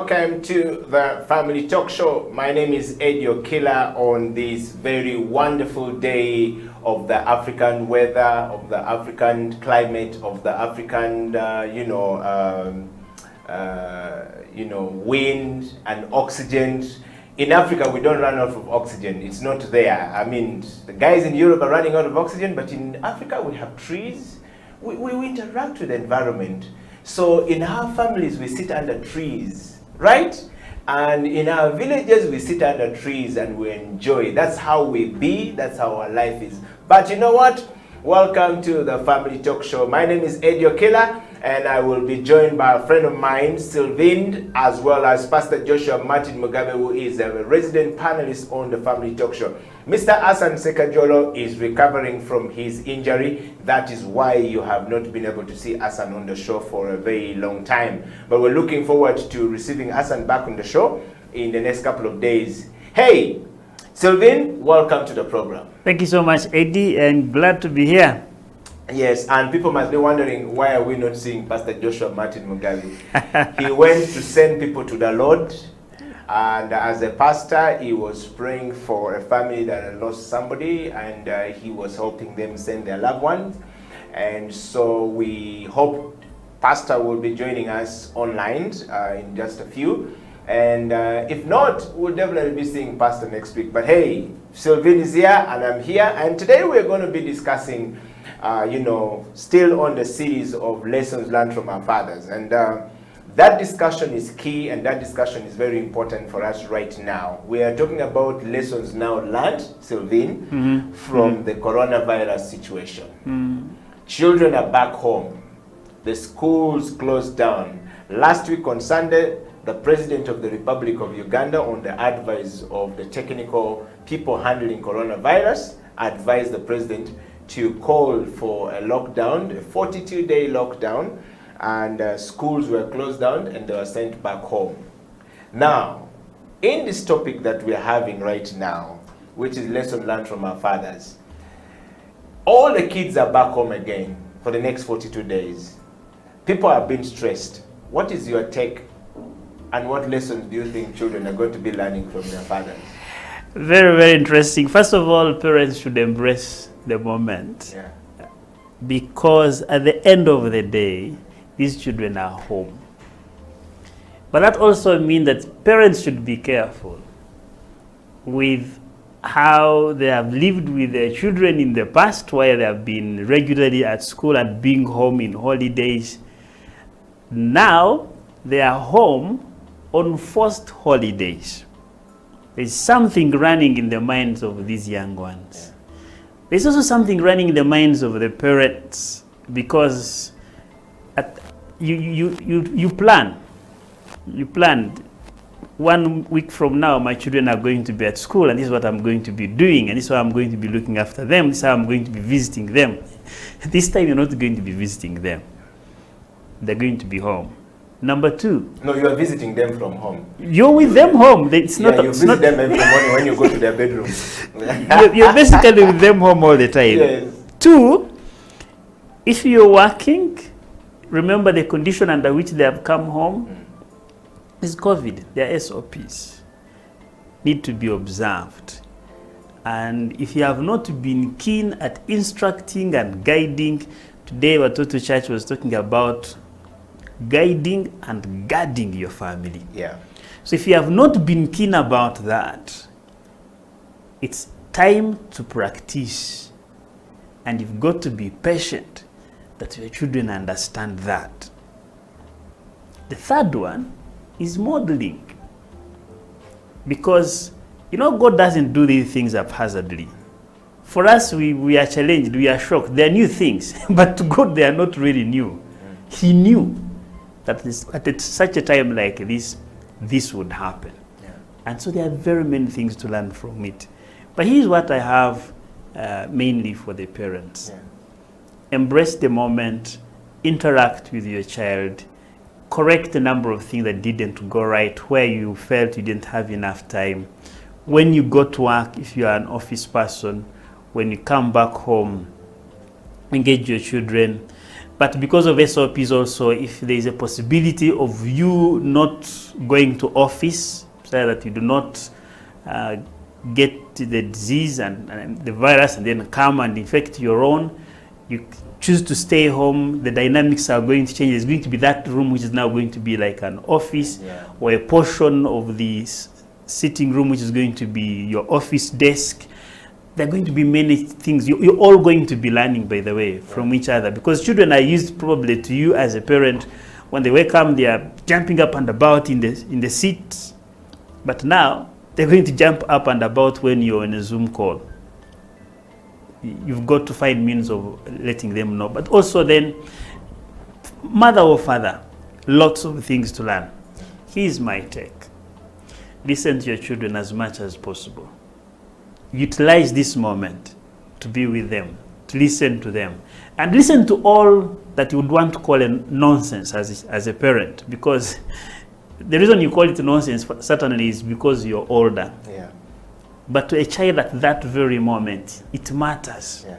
welcome to the Family Talk Show. My name is Ed, your killer, on this very wonderful day of the African weather, of the African climate, of the African, wind and oxygen. In Africa, we don't run out of oxygen. It's not there. I mean, the guys in Europe are running out of oxygen, but in Africa, we have trees. We interact with the environment. So in our families, we sit under trees, right? And in our villages, we sit under trees and we enjoy. That's how we be. That's how our life is. But you know what? Welcome to the Family Talk Show. My name is Ed, your killer, and I will be joined by a friend of mine, Sylvain, as well as Pastor Joshua Martin Mugabe, who is a resident panelist on the Family Talk Show. Mr. Hassan Sekajolo is recovering from his injury. That is why you have not been able to see Hassan on the show for a very long time. But we're looking forward to receiving Hassan back on the show in the next couple of days. Hey, Sylvain, welcome to the program. Thank you so much, Eddie, and glad to be here. Yes, and people must be wondering, why are we not seeing Pastor Joshua Martin Mugabe? He went to send people to the Lord, and as a pastor, he was praying for a family that had lost somebody, and he was helping them send their loved ones. And so we hope Pastor will be joining us online in just a few. And if not, we'll definitely be seeing Pastor next week. But hey, Sylvain is here and I'm here. And today we're going to be discussing, still on the series of lessons learned from our fathers. And that discussion is key, and that discussion is very important for us right now. We are talking about lessons now learned, Sylvain, from the coronavirus situation. Children are back home. The schools closed down. Last week on Sunday, the President of the Republic of Uganda, on the advice of the technical people handling coronavirus, advised the President to call for a lockdown, a 42-day lockdown, and schools were closed down and they were sent back home. Now, in this topic that we are having right now, which is lesson learned from our fathers, all the kids are back home again for the next 42 days. People are being stressed. What is your take? And what lessons do you think children are going to be learning from their fathers? Very, very interesting. First of all, parents should embrace the moment. Yeah. Because at the end of the day, these children are home. But that also means that parents should be careful with how they have lived with their children in the past, where they have been regularly at school and being home in holidays. Now, they are home on forced holidays. There's something running in the minds of these young ones. There's also something running in the minds of the parents, because you planned 1 week from now my children are going to be at school, and this is what I'm going to be doing, and this is how I'm going to be looking after them, this is how I'm going to be visiting them. This time you're not going to be visiting them. They're going to be home. Number two. No, you are visiting them from home. You're with them home. It's not. You visit them every morning when you go to their bedroom. You're basically with them home all the time. Yes. Two, if you're working, remember the condition under which they have come home is COVID. Their SOPs need to be observed. And if you have not been keen at instructing and guiding, today Watoto Church was talking about guiding and guarding your family. Yeah. So if you have not been keen about that, it's time to practice. And you've got to be patient that your children understand that. The third one is modeling. Because, God doesn't do these things haphazardly. For us, we are challenged, we are shocked. They are new things, but to God, they are not really new. He knew that at such a time like this, this would happen. Yeah. And so there are very many things to learn from it. But here's what I have mainly for the parents. Yeah. Embrace the moment, interact with your child, correct the number of things that didn't go right, where you felt you didn't have enough time. When you go to work, if you are an office person, when you come back home, engage your children. But because of SOPs also, if there is a possibility of you not going to office, so that you do not get the disease and the virus and then come and infect your own, you choose to stay home, the dynamics are going to change. There's going to be that room which is now going to be like an office, or a portion of the sitting room which is going to be your office desk. There are going to be many things. You're all going to be learning, by the way, from each other, because children are used probably to you as a parent. When they wake up, they are jumping up and about in the seats. But now, they're going to jump up and about when you're on a Zoom call. You've got to find means of letting them know. But also then, mother or father, lots of things to learn. Here's my take. Listen to your children as much as possible. Utilize this moment to be with them, to listen to them, and listen to all that you would want to call a nonsense as a parent, because the reason you call it nonsense certainly is because you're older. Yeah. But to a child at that very moment, it matters. Yeah.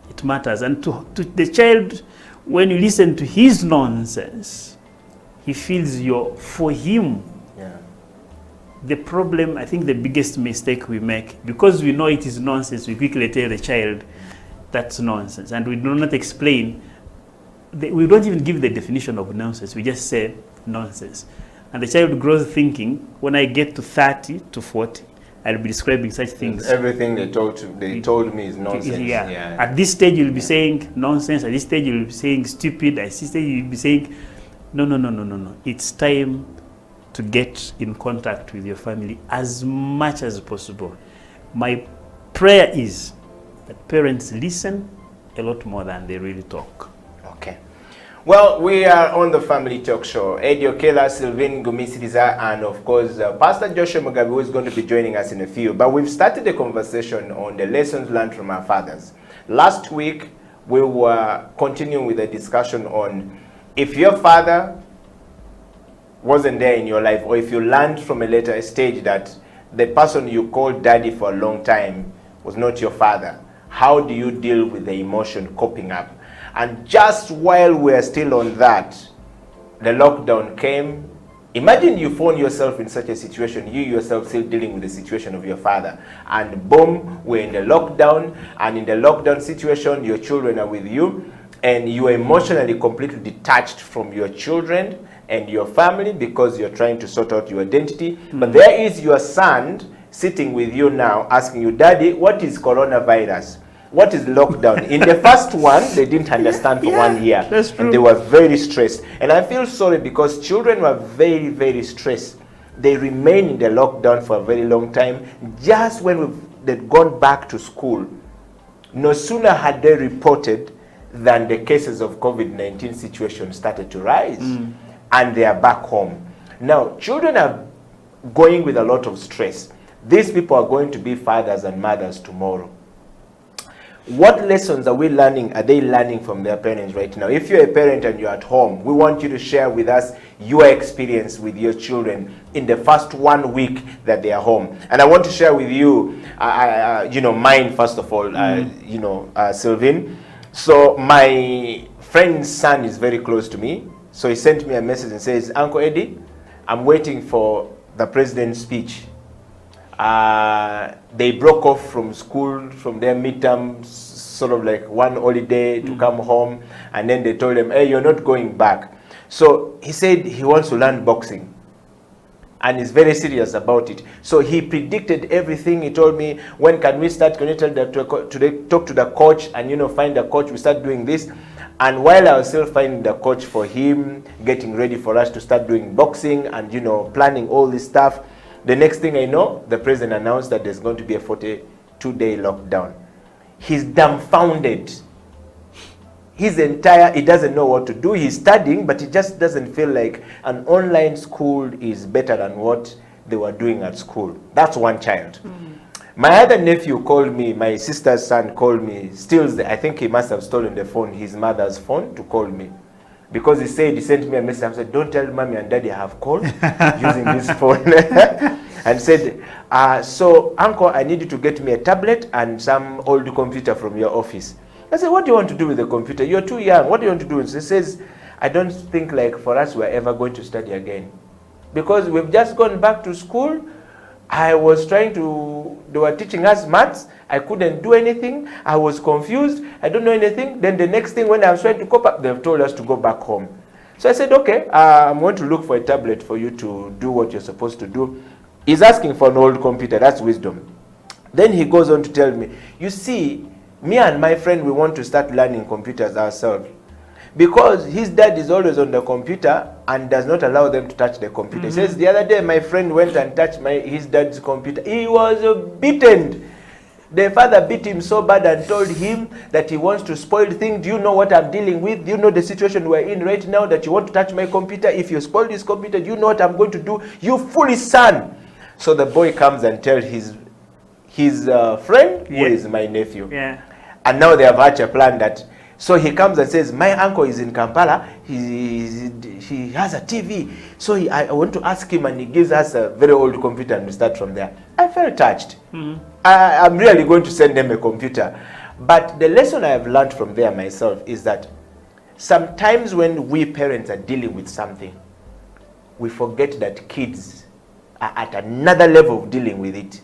It matters. And to the child, when you listen to his nonsense, he feels you're for him. Yeah. The problem, I think the biggest mistake we make, because we know it is nonsense, we quickly tell the child that's nonsense. And we do not explain, we don't even give the definition of nonsense, we just say nonsense. And the child grows thinking, when I get to 30 to 40, I'll be describing such things. Everything they told me is nonsense. Yeah. At this stage, you'll be saying nonsense. At this stage, you'll be saying stupid. At this stage, you'll be saying, no. It's time to get in contact with your family as much as possible. My prayer is that parents listen a lot more than they really talk. Okay. Well, we are on the Family Talk Show. Eddie Okela, Sylvain Gumisiriza, and of course, Pastor Joshua Mugabe, who is going to be joining us in a few. But we've started a conversation on the lessons learned from our fathers. Last week, we were continuing with a discussion on if your father wasn't there in your life, or if you learned from a later stage that the person you called daddy for a long time was not your father, how do you deal with the emotion coping up? And just while we're still on that, the lockdown came. Imagine you found yourself in such a situation, you yourself still dealing with the situation of your father. And boom, we're in the lockdown. And in the lockdown situation, your children are with you. And you are emotionally completely detached from your children and your family because you're trying to sort out your identity. But there is your son sitting with you now asking you, Daddy, what is coronavirus? What is lockdown? In the first one, they didn't understand for 1 year. That's true. And they were very stressed. And I feel sorry because children were very, very stressed. They remained in the lockdown for a very long time. Just when they'd gone back to school, no sooner had they reported than the cases of COVID-19 situation started to rise. And they are back home. Now, children are going with a lot of stress. These people are going to be fathers and mothers tomorrow. What lessons are they learning from their parents right now? If you're a parent and you're at home, we want you to share with us your experience with your children in the first 1 week that they are home. And I want to share with you, mine first of all, Sylvain. So my friend's son is very close to me. So he sent me a message and says, Uncle Eddie, I'm waiting for the president's speech. They broke off from school, from their midterms, sort of like one holiday to come home, and then they told him, hey, you're not going back. So he said he wants to learn boxing, and he's very serious about it. So he predicted everything. He told me, when can we start? Can you tell them to talk to the coach and, find the coach? We start doing this. And while I was still finding the coach for him, getting ready for us to start doing boxing and, planning all this stuff, the next thing I know, the president announced that there's going to be a 42-day lockdown. He's dumbfounded. He doesn't know what to do. He's studying, but he just doesn't feel like an online school is better than what they were doing at school. That's one child. My other nephew called me, my sister's son called me, I think he must have stolen the phone, his mother's phone, to call me. Because he sent me a message and said, don't tell mommy and daddy I have called using this phone. And said, so uncle, I need you to get me a tablet and some old computer from your office. I said, what do you want to do with the computer? You're too young. What do you want to do? He says, I don't think like for us we're ever going to study again. Because we've just gone back to school. I was trying to, they were teaching us maths. I couldn't do anything. I was confused. I don't know anything. Then the next thing when I was trying to cope up, they've told us to go back home. So I said, okay, I'm going to look for a tablet for you to do what you're supposed to do. He's asking for an old computer. That's wisdom. Then he goes on to tell me, you see, me and my friend, we want to start learning computers ourselves. Because his dad is always on the computer and does not allow them to touch the computer. He says, the other day my friend went and touched his dad's computer. He was beaten. The father beat him so bad and told him that he wants to spoil things. Do you know what I'm dealing with? Do you know the situation we're in right now that you want to touch my computer? If you spoil this computer, do you know what I'm going to do? You foolish son. So the boy comes and tells his friend, who is my nephew. Yeah. And now they have hatched a plan that, so he comes and says, my uncle is in Kampala, he has a TV. So I want to ask him, and he gives us a very old computer and we start from there. I felt touched. I'm really going to send them a computer. But the lesson I have learned from there myself is that sometimes when we parents are dealing with something, we forget that kids are at another level of dealing with it.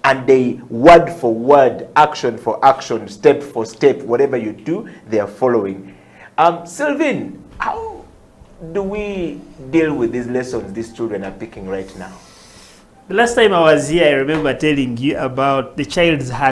And they, word for word, action for action, step for step, whatever you do, they are following. Sylvain, how do we deal with these lessons these children are picking right now? The last time I was here, I remember telling you about the child's heart.